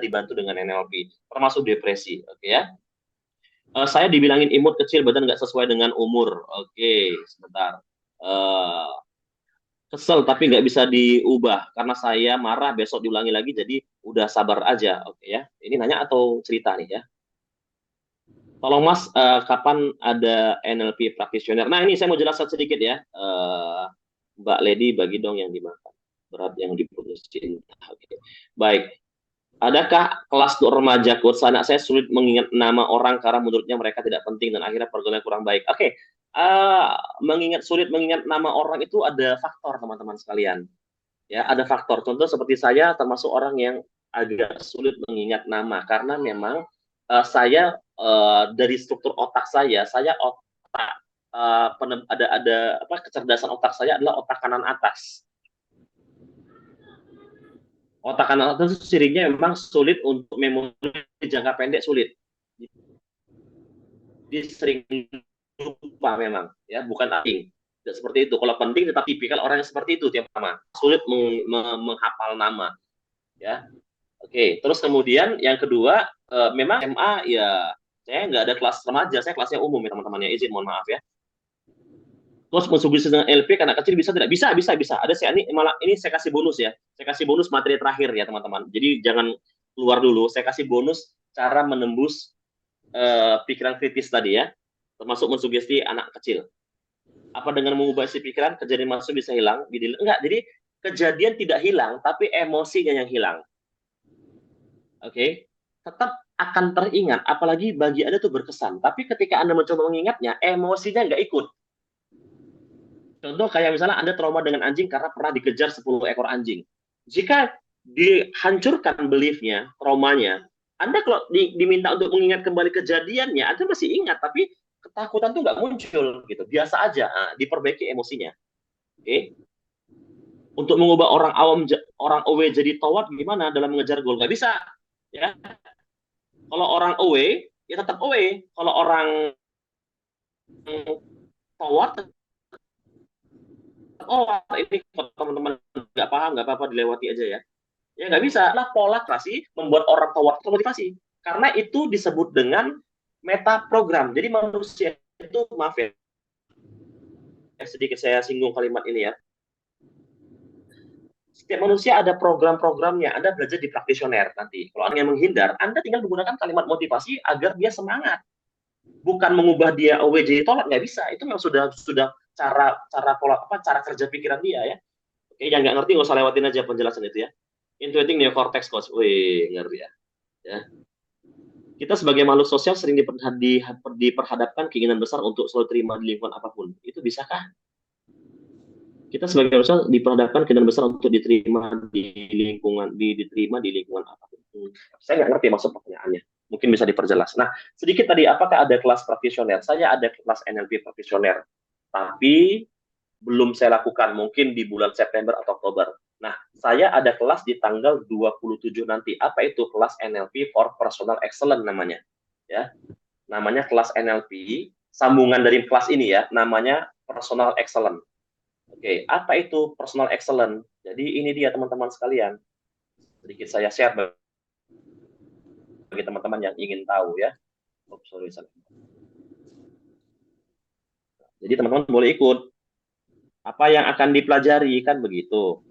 dibantu dengan NLP, termasuk depresi, oke ya. Saya dibilangin imut kecil, badan nggak sesuai dengan umur. Oke, sebentar. Kesel tapi nggak bisa diubah karena saya marah, besok diulangi lagi, jadi udah sabar aja. Oke ya. Ini nanya atau cerita nih ya? Tolong Mas, kapan ada NLP practitioner? Nah, ini saya mau jelaskan sedikit ya. Mbak Lady, bagi dong yang dimakan. Berat yang diputusin. Oke. Baik. Adakah kelas remaja coach anak saya sulit mengingat nama orang karena menurutnya mereka tidak penting dan akhirnya pergaulannya kurang baik? Oke, sulit mengingat nama orang itu ada faktor teman-teman sekalian. Ya, ada faktor. Contoh seperti saya termasuk orang yang agak sulit mengingat nama karena memang saya dari struktur otak saya otak ada kecerdasan otak saya adalah otak kanan atas. Otak kanan atas itu cirinya memang sulit untuk memori jangka pendek, sulit. Dia sering lupa memang, ya, bukan penting. Tidak seperti itu. Kalau penting tetap tipikal orang yang seperti itu tiap nama. Sulit menghafal nama, ya. Oke, terus kemudian yang kedua, memang SMA ya saya nggak ada kelas remaja, saya kelasnya umum ya teman-teman ya, izin mohon maaf ya. Terus mensugesti dengan LP karena kecil bisa tidak? Bisa. Ada ini saya kasih bonus ya. Saya kasih bonus materi terakhir ya teman-teman. Jadi jangan keluar dulu. Saya kasih bonus cara menembus pikiran kritis tadi ya. Termasuk mensugesti anak kecil. Apa dengan mengubah isi pikiran kejadian masuk bisa hilang? Enggak. Jadi kejadian tidak hilang, tapi emosinya yang hilang. Oke. Tetap akan teringat. Apalagi bagi Anda itu berkesan. Tapi ketika Anda mencoba mengingatnya, emosinya nggak ikut. Contoh kayak misalnya Anda trauma dengan anjing karena pernah dikejar 10 ekor anjing. Jika dihancurkan beliefnya, traumanya, Anda kalau diminta untuk mengingat kembali kejadiannya, Anda masih ingat, tapi ketakutan tuh nggak muncul, gitu. Biasa aja, diperbaiki emosinya. Oke. Untuk mengubah orang away jadi toward gimana dalam mengejar goal? Nggak bisa. Ya. Kalau orang away, ya tetap away. Kalau orang toward, ini teman-teman nggak paham, nggak apa-apa, dilewati aja ya. Ya nggak bisa. Lah pola klasik membuat orang toward termotivasi. Karena itu disebut dengan meta program. Jadi manusia itu, maaf ya, sedikit saya singgung kalimat ini ya. Setiap manusia ada program-programnya. Anda belajar di praktisioner nanti. Kalau Anda yang menghindar, Anda tinggal menggunakan kalimat motivasi agar dia semangat. Bukan mengubah dia away jadi tolak, nggak bisa. Itu memang sudah cara kerja pikiran dia ya. Oke, yang nggak ngerti nggak usah lewatin aja penjelasan itu ya. Intuiting neocortex, coach. Wih, ngerti ya. Kita sebagai makhluk sosial sering diperhadapkan keinginan besar untuk selalu terima di lingkungan apapun. Itu bisakah? Kita sebagai manusia diperhadapkan keinginan besar untuk diterima di lingkungan apapun. Saya nggak ngerti maksud pertanyaannya. Mungkin bisa diperjelas. Nah, sedikit tadi, apakah ada kelas praktisioner? Saya ada kelas NLP praktisioner, tapi belum saya lakukan, mungkin di bulan September atau Oktober. Nah, saya ada kelas di tanggal 27 nanti. Apa itu? Kelas NLP for Personal Excellence namanya. Ya, namanya kelas NLP, sambungan dari kelas ini ya, namanya Personal Excellence. Oke, apa itu Personal Excellence? Jadi ini dia teman-teman sekalian. Sedikit saya share bagi teman-teman yang ingin tahu ya. Jadi teman-teman boleh ikut. Apa yang akan dipelajari kan begitu.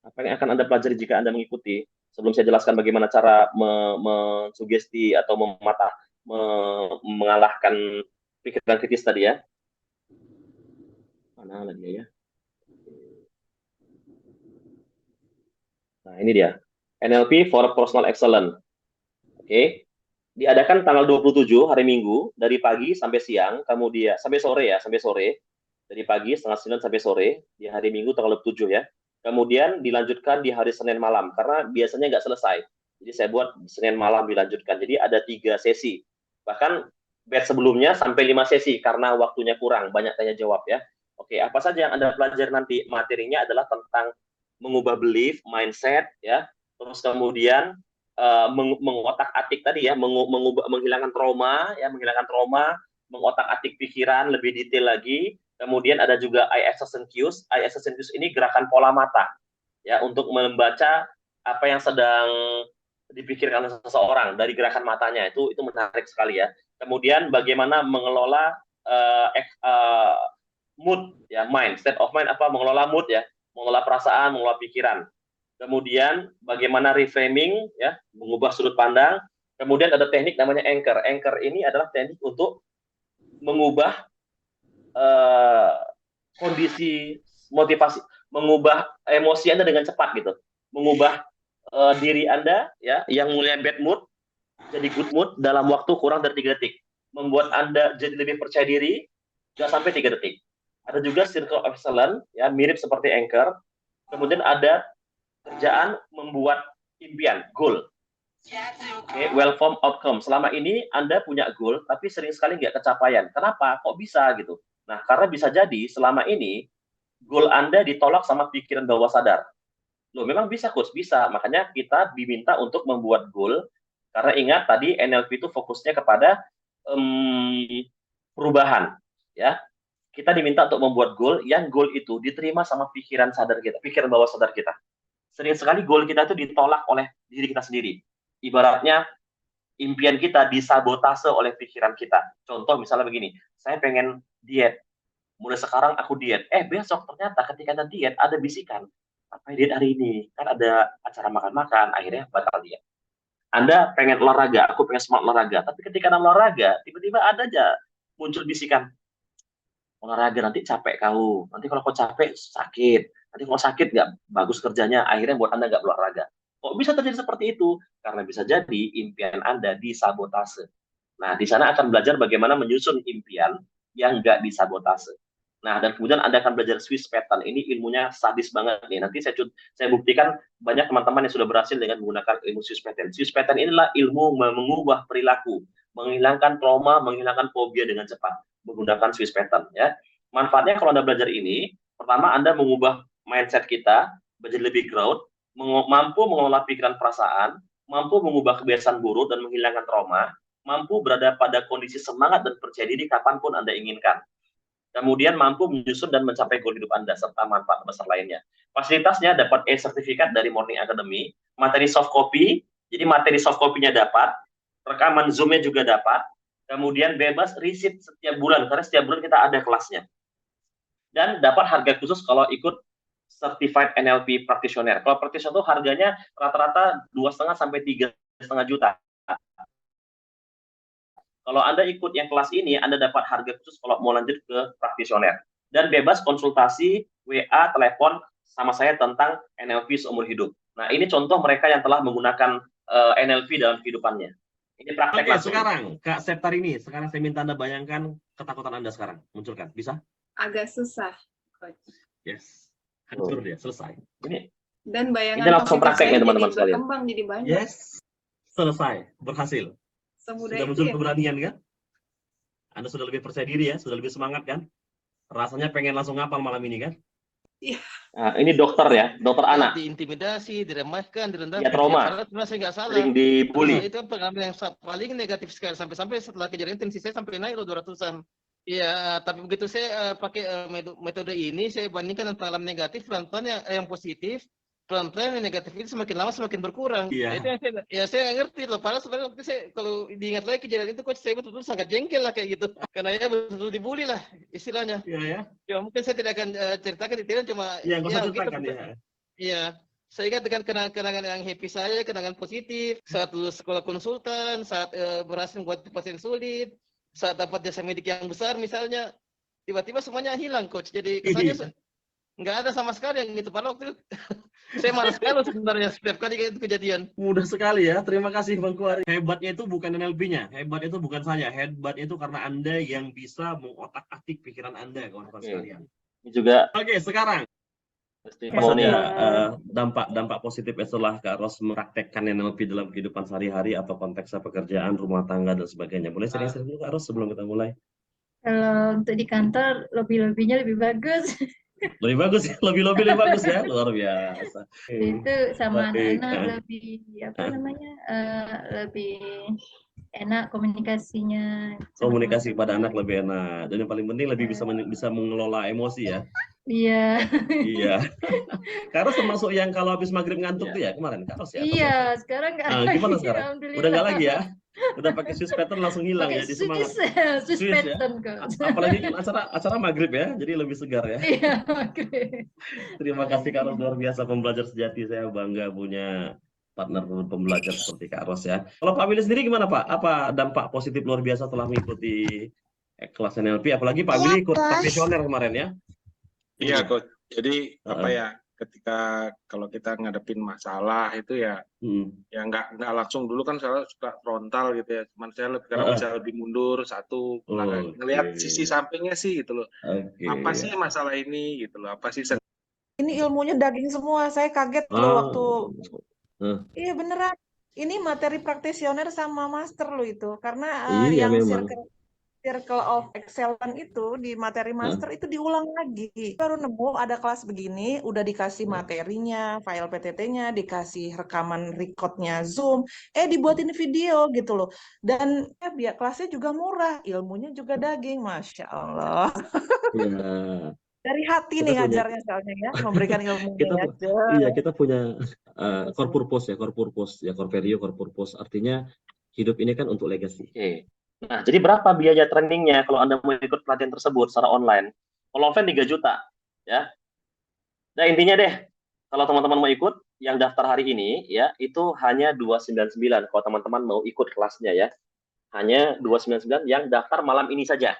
Apa yang akan Anda pelajari jika Anda mengikuti? Sebelum saya jelaskan bagaimana cara mensugesti atau mengalahkan pikiran kritis tadi ya. Mana lagi ya? Nah, ini dia. NLP for Personal Excellence. Oke. Diadakan tanggal 27 hari Minggu dari pagi sampai siang, kemudian sampai sore ya, sampai sore. Dari pagi setengah 9 sampai sore di hari Minggu tanggal 27 ya. Kemudian dilanjutkan di hari Senin malam karena biasanya nggak selesai. Jadi saya buat Senin malam dilanjutkan. Jadi ada 3 sesi. Bahkan batch sebelumnya sampai 5 sesi karena waktunya kurang, banyak tanya jawab ya. Oke, apa saja yang Anda pelajari nanti? Materinya adalah tentang mengubah belief, mindset ya. Terus kemudian mengotak-atik tadi ya, menghilangkan trauma ya, mengotak-atik pikiran lebih detail lagi. Kemudian ada juga eye assessment cues. Eye assessment cues ini gerakan pola mata ya untuk membaca apa yang sedang dipikirkan oleh seseorang dari gerakan matanya. Itu menarik sekali ya. Kemudian bagaimana mengelola mood ya, mind, state of mind, apa mengelola mood ya, mengelola perasaan, mengelola pikiran. Kemudian bagaimana reframing ya, mengubah sudut pandang. Kemudian ada teknik namanya anchor. Anchor ini adalah teknik untuk mengubah kondisi motivasi, mengubah emosi Anda dengan cepat gitu, mengubah diri Anda ya yang mulai bad mood jadi good mood dalam waktu kurang dari 3 detik, membuat Anda jadi lebih percaya diri nggak sampai 3 detik. Ada juga circle of excellence ya, mirip seperti anchor. Kemudian ada kerjaan membuat impian, goal. Okay, well-formed outcome. Selama ini Anda punya goal, tapi sering sekali nggak kecapaian. Kenapa? Kok bisa gitu? Nah, karena bisa jadi selama ini goal Anda ditolak sama pikiran bawah sadar. Loh, memang bisa, Coach? Bisa. Makanya kita diminta untuk membuat goal. Karena ingat tadi NLP itu fokusnya kepada perubahan. Ya, kita diminta untuk membuat goal, yang goal itu diterima sama pikiran sadar kita, pikiran bawah sadar kita. Sering sekali goal kita itu ditolak oleh diri kita sendiri. Ibaratnya impian kita disabotase oleh pikiran kita. Contoh misalnya begini, saya pengen diet. Mulai sekarang aku diet. Besok ternyata ketika Anda diet ada bisikan, apa diet hari ini? Kan ada acara makan-makan, akhirnya batal diet. Anda pengen olahraga, aku pengen semangat olahraga. Tapi ketika Anda olahraga, tiba-tiba ada aja muncul bisikan, olahraga nanti capek kau. Nanti kalau kau capek sakit. Nanti kalau sakit nggak bagus kerjanya. Akhirnya buat Anda nggak berolahraga. Kok bisa terjadi seperti itu? Karena bisa jadi impian Anda disabotase. Nah, di sana akan belajar bagaimana menyusun impian yang nggak disabotase. Nah, dan kemudian Anda akan belajar Swiss pattern. Ini ilmunya sadis banget nih. Nanti saya buktikan banyak teman-teman yang sudah berhasil dengan menggunakan ilmu Swiss pattern. Swiss pattern inilah ilmu mengubah perilaku, menghilangkan trauma, menghilangkan fobia dengan cepat menggunakan Swiss pattern ya. Manfaatnya kalau Anda belajar ini, pertama Anda mengubah mindset kita menjadi lebih growth, mampu mengelola pikiran perasaan, mampu mengubah kebiasaan buruk dan menghilangkan trauma, mampu berada pada kondisi semangat dan percaya diri kapanpun Anda inginkan. Kemudian mampu menyusun dan mencapai goal hidup Anda serta manfaat besar lainnya. Fasilitasnya dapat sertifikat dari Morning Academy, materi soft copy, jadi materi soft copy-nya dapat, rekaman Zoom-nya juga dapat, kemudian bebas receipt setiap bulan, karena setiap bulan kita ada kelasnya. Dan dapat harga khusus kalau ikut Certified NLP Practitioner. Kalau practitioner itu harganya rata-rata 2,5 sampai 3,5 juta. Kalau Anda ikut yang kelas ini, Anda dapat harga khusus kalau mau lanjut ke practitioner. Dan bebas konsultasi, WA, telepon sama saya tentang NLP seumur hidup. Nah, ini contoh mereka yang telah menggunakan NLP dalam kehidupannya. Ini praktek langsung. Sekarang, Kak Septar ini, sekarang saya minta Anda bayangkan ketakutan Anda sekarang. Munculkan, bisa? Agak susah, Coach. Yes, hancur dia, selesai. Ini. Dan bayangan ini langsung prakteknya teman-teman sekalian. Berkembang jadi banyak. Yes, selesai, berhasil. Semudah sudah muncul keberanian kan? Anda sudah lebih percaya diri ya, sudah lebih semangat kan? Rasanya pengen langsung ngapal malam ini kan? Iya. Nah, ini dokter ya, dokter anak. Diintimidasi, diremehkan, direndahkan. Ya trauma. Saya nggak salah. Sering dibully. Itu pengalaman yang paling negatif sekali. Sampai setelah kejadian tensi saya sampai naik loh 200-an. Iya, tapi begitu saya pakai metode ini, saya bandingkan antara negatif, pelan-pelan yang positif. Pelan-pelan yang negatif itu semakin lama semakin berkurang. Iya. Itu yang saya ngerti loh. Padahal sebenarnya waktu saya kalau diingat lagi kejadian itu, Coach, saya betul-betul sangat jengkel lah kayak gitu. Karena ya betul-betul dibully lah istilahnya. Iya ya. Ya mungkin saya tidak akan ceritakan detailnya, cuma ya, ya ceritakan, gitu. ya. Iya. Saya ingat dengan kenangan yang happy saya, kenangan positif, saat lulus sekolah konsultan, saat berhasil membuat pasien sulit, saat dapat jasa medik yang besar misalnya, tiba-tiba semuanya hilang, Coach. Jadi kesannya nggak ada sama sekali yang itu. Pada waktu itu saya malas sekali sebenarnya setiap kali itu kejadian. Mudah sekali ya. Terima kasih Bang Kuari. Hebatnya itu bukan NLP-nya, hebat itu bukan saya, hebat itu karena Anda yang bisa mengotak-atik pikiran Anda, kawan-kawan sekalian. Juga. Oke, sekarang dampak positif setelah Kak Ros mempraktekkan NLP dalam kehidupan sehari-hari atau konteksnya pekerjaan, rumah tangga dan sebagainya. Boleh sering-sering dulu Kak Ros sebelum kita mulai. Kalau untuk di kantor lebih-lebihnya lebih bagus. Lebih bagus ya, lebih bagus ya, luar biasa. Itu sama anak-anak lebih lebih enak komunikasinya. Komunikasi pada anak lebih enak, dan yang paling penting lebih bisa mengelola emosi ya. Iya. Iya. Kak Ros termasuk yang kalau habis maghrib ngantuk tuh ya kemarin Kak Ros ya. Iya, sekarang nggak lagi. Gimana sekarang? Udah nggak lagi ya? Udah pakai Swiss pattern langsung hilang ya, jadi semangat. Swiss pattern ya? Coach. Apalagi kan acara maghrib ya, jadi lebih segar ya. Iya, maghrib. Terima kasih Kak Ros, luar biasa, pembelajar sejati. Saya bangga punya partner pembelajar seperti Kak Ros ya. Kalau Pak Willy sendiri gimana Pak? Apa dampak positif luar biasa setelah mengikuti kelas NLP? Apalagi Pak Willy ikut profesioner kemarin ya. Iya, Coach. Jadi apa ya? Ketika kalau kita ngadepin masalah itu ya, ya nggak langsung dulu kan saya suka frontal gitu ya. Cuman saya sekarang bisa lebih mundur satu, ngelihat sisi sampingnya sih gitu loh. Apa sih masalah ini gitu loh? Apa sih? Ini ilmunya daging semua. Saya kaget loh waktu. Iya beneran. Ini materi praktisioner sama master loh itu. Karena yang Circle of Excellence itu di materi master itu diulang lagi. Baru nemu ada kelas begini, udah dikasih materinya, file PTT-nya, dikasih rekaman recordnya Zoom, dibuatin video gitu loh. Dan biar kelasnya juga murah, ilmunya juga daging, Masya Allah. Dari hati nih ngajarnya soalnya ya, memberikan ilmu. Kita punya core purpose ya, core value, core purpose. Artinya hidup ini kan untuk legacy. Nah, jadi berapa biaya trainingnya kalau Anda mau ikut pelatihan tersebut secara online? Kalau offline 3 juta, ya. Nah, intinya deh, kalau teman-teman mau ikut, yang daftar hari ini, ya, itu hanya 299 kalau teman-teman mau ikut kelasnya, ya. Hanya 299 yang daftar malam ini saja.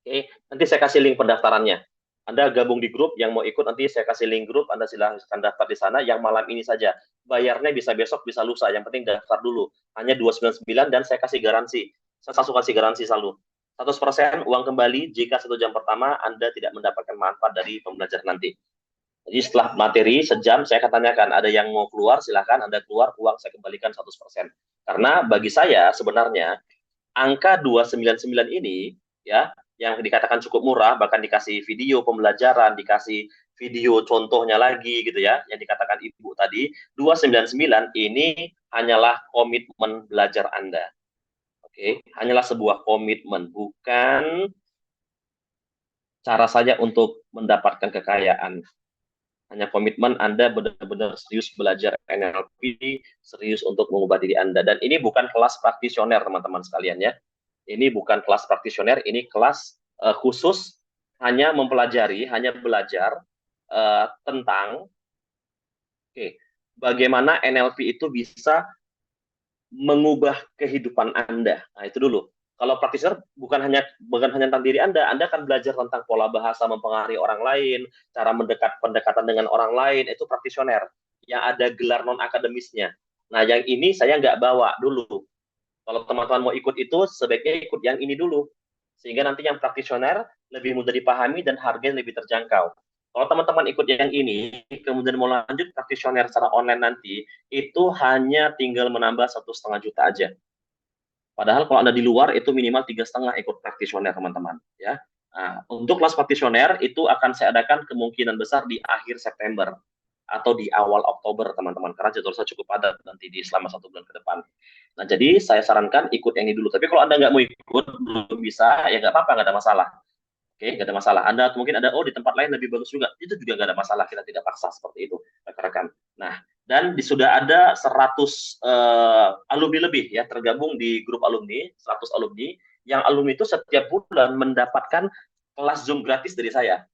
Oke, nanti saya kasih link pendaftarannya. Anda gabung di grup, yang mau ikut nanti saya kasih link grup, Anda silahkan daftar di sana, yang malam ini saja. Bayarnya bisa besok, bisa lusa, yang penting daftar dulu. Hanya 299 dan saya kasih garansi. Saya selalu kasih garansi selalu. 100% uang kembali jika 1 jam pertama Anda tidak mendapatkan manfaat dari pembelajaran nanti. Jadi setelah materi sejam, saya akan tanyakan, ada yang mau keluar, silahkan Anda keluar, uang saya kembalikan 100%. Karena bagi saya sebenarnya, angka 299 ini, ya, yang dikatakan cukup murah, bahkan dikasih video pembelajaran, dikasih video contohnya lagi, gitu ya, yang dikatakan Ibu tadi, 299 ini hanyalah komitmen belajar Anda. Oke, hanyalah sebuah komitmen, bukan cara saja untuk mendapatkan kekayaan. Hanya komitmen Anda benar-benar serius belajar NLP, serius untuk mengubah diri Anda. Dan ini bukan kelas praktisioner, teman-teman sekalian ya. Ini bukan kelas praktisioner, ini kelas khusus hanya mempelajari, hanya belajar tentang bagaimana NLP itu bisa mengubah kehidupan Anda. Nah, itu dulu. Kalau praktisioner bukan hanya tentang diri Anda akan belajar tentang pola bahasa mempengaruhi orang lain, cara pendekatan dengan orang lain, itu praktisioner. Yang ada gelar non-akademisnya. Nah, yang ini saya nggak bawa dulu. Kalau teman-teman mau ikut itu, sebaiknya ikut yang ini dulu. Sehingga nanti yang praktisioner lebih mudah dipahami dan harganya lebih terjangkau. Kalau teman-teman ikut yang ini, kemudian mau lanjut praktisioner secara online nanti, itu hanya tinggal menambah 1,5 juta aja. Padahal kalau Anda di luar, itu minimal 3,5 ikut praktisioner, teman-teman. Ya. Nah, untuk kelas praktisioner, itu akan saya adakan kemungkinan besar di akhir September. Atau di awal Oktober, teman-teman. Karena jadwal saya cukup padat nanti selama 1 bulan ke depan. Nah, jadi saya sarankan ikut yang ini dulu. Tapi kalau Anda nggak mau ikut, belum bisa, ya nggak apa-apa, nggak ada masalah. Oke, nggak ada masalah. Anda mungkin ada, di tempat lain lebih bagus juga. Itu juga nggak ada masalah. Kita tidak paksa seperti itu, rekan-rekan. Nah, dan sudah ada 100 alumni lebih ya tergabung di grup alumni, 100 alumni. Yang alumni itu setiap bulan mendapatkan kelas Zoom gratis dari saya.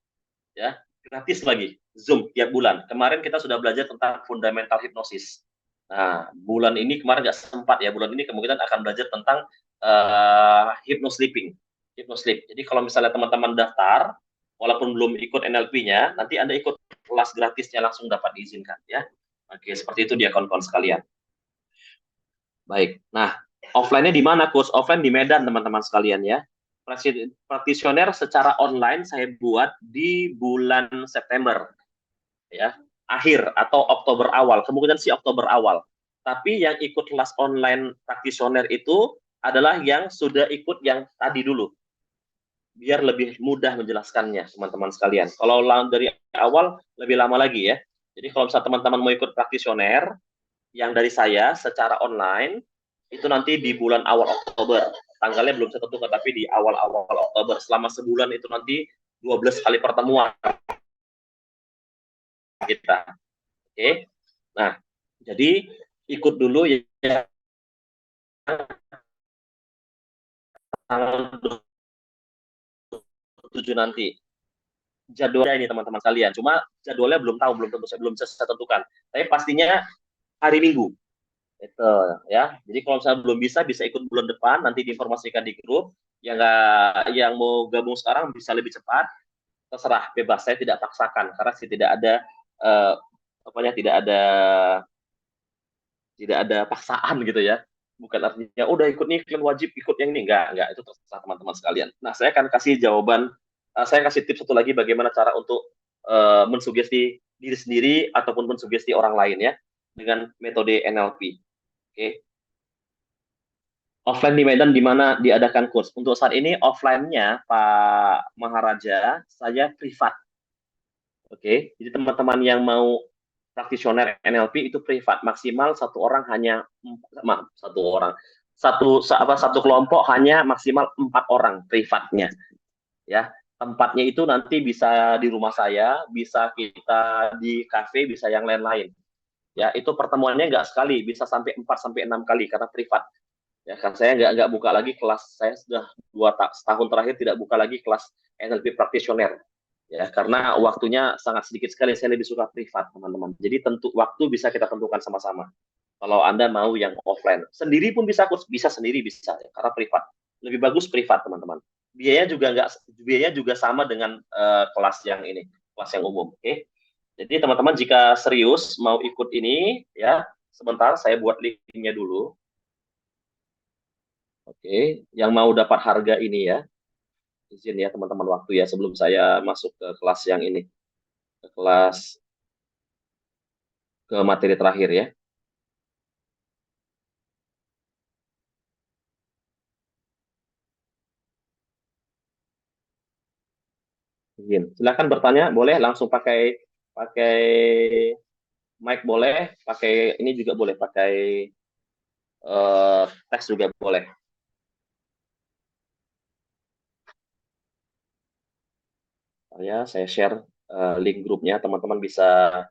Ya, gratis lagi. Zoom tiap bulan. Kemarin kita sudah belajar tentang fundamental hipnosis. Nah, bulan ini kemarin nggak sempat ya. Bulan ini kemungkinan akan belajar tentang hypnosleeping. Hypnosleep. Jadi kalau misalnya teman-teman daftar, walaupun belum ikut NLP-nya, nanti Anda ikut kelas gratisnya langsung dapat diizinkan ya. Oke, seperti itu dia kawan-kawan sekalian. Baik. Nah, offline-nya di mana, Coach? Offline di Medan, teman-teman sekalian ya. Praktisioner secara online saya buat di bulan September ya, akhir atau Oktober awal, kemungkinan sih Oktober awal. Tapi yang ikut kelas online praktisioner itu adalah yang sudah ikut yang tadi dulu, biar lebih mudah menjelaskannya teman-teman sekalian. Kalau dari awal lebih lama lagi ya. Jadi kalau misalnya teman-teman mau ikut praktisioner yang dari saya secara online, itu nanti di bulan awal Oktober. Tanggalnya belum saya tentukan, tapi di awal-awal Oktober. Selama sebulan itu nanti 12 kali pertemuan kita. Oke. Nah, jadi ikut dulu ya tanggal 7 nanti. Jadwalnya ini teman-teman sekalian. Cuma jadwalnya belum tahu, belum saya tentukan. Tapi pastinya hari Minggu. Itu ya. Jadi kalau misalnya belum bisa ikut bulan depan, nanti diinformasikan di grup. Yang mau gabung sekarang bisa lebih cepat, terserah, bebas. Saya tidak paksakan karena saya tidak ada paksaan gitu ya. Bukan artinya udah ikut nih kalian wajib ikut yang ini, enggak, itu terserah teman-teman sekalian. Nah, saya akan kasih jawaban, saya kasih tips satu lagi bagaimana cara untuk mensugesti diri sendiri ataupun mensugesti orang lain ya dengan metode NLP. Oke. Offline di Medan di mana diadakan kurs. Untuk saat ini offline-nya Pak Maharaja saya privat. Oke. Jadi teman-teman yang mau praktisioner NLP itu privat, maksimal satu kelompok hanya maksimal 4 orang privatnya ya. Tempatnya itu nanti bisa di rumah saya, bisa kita di kafe, bisa yang lain-lain ya. Itu pertemuannya nggak sekali, bisa sampai 4-6 kali karena privat ya. Kan saya nggak buka lagi kelas, saya sudah 2 tahun terakhir tidak buka lagi kelas NLP praktisioner ya, karena waktunya sangat sedikit sekali. Saya lebih suka privat teman-teman. Jadi waktu bisa kita tentukan sama-sama. Kalau Anda mau yang offline, sendiri pun bisa, bisa sendiri bisa ya, karena privat. Lebih bagus privat teman-teman. Biayanya juga sama dengan kelas yang ini, kelas yang umum. Oke. Jadi teman-teman jika serius mau ikut ini ya, sebentar saya buat linknya dulu. Oke, yang mau dapat harga ini ya, izin ya teman-teman waktu ya sebelum saya masuk ke kelas yang ini, ke materi terakhir ya. Izin. Silakan bertanya, boleh langsung pakai mic, boleh pakai ini juga boleh, pakai teks juga boleh. Saya share link grupnya, teman-teman bisa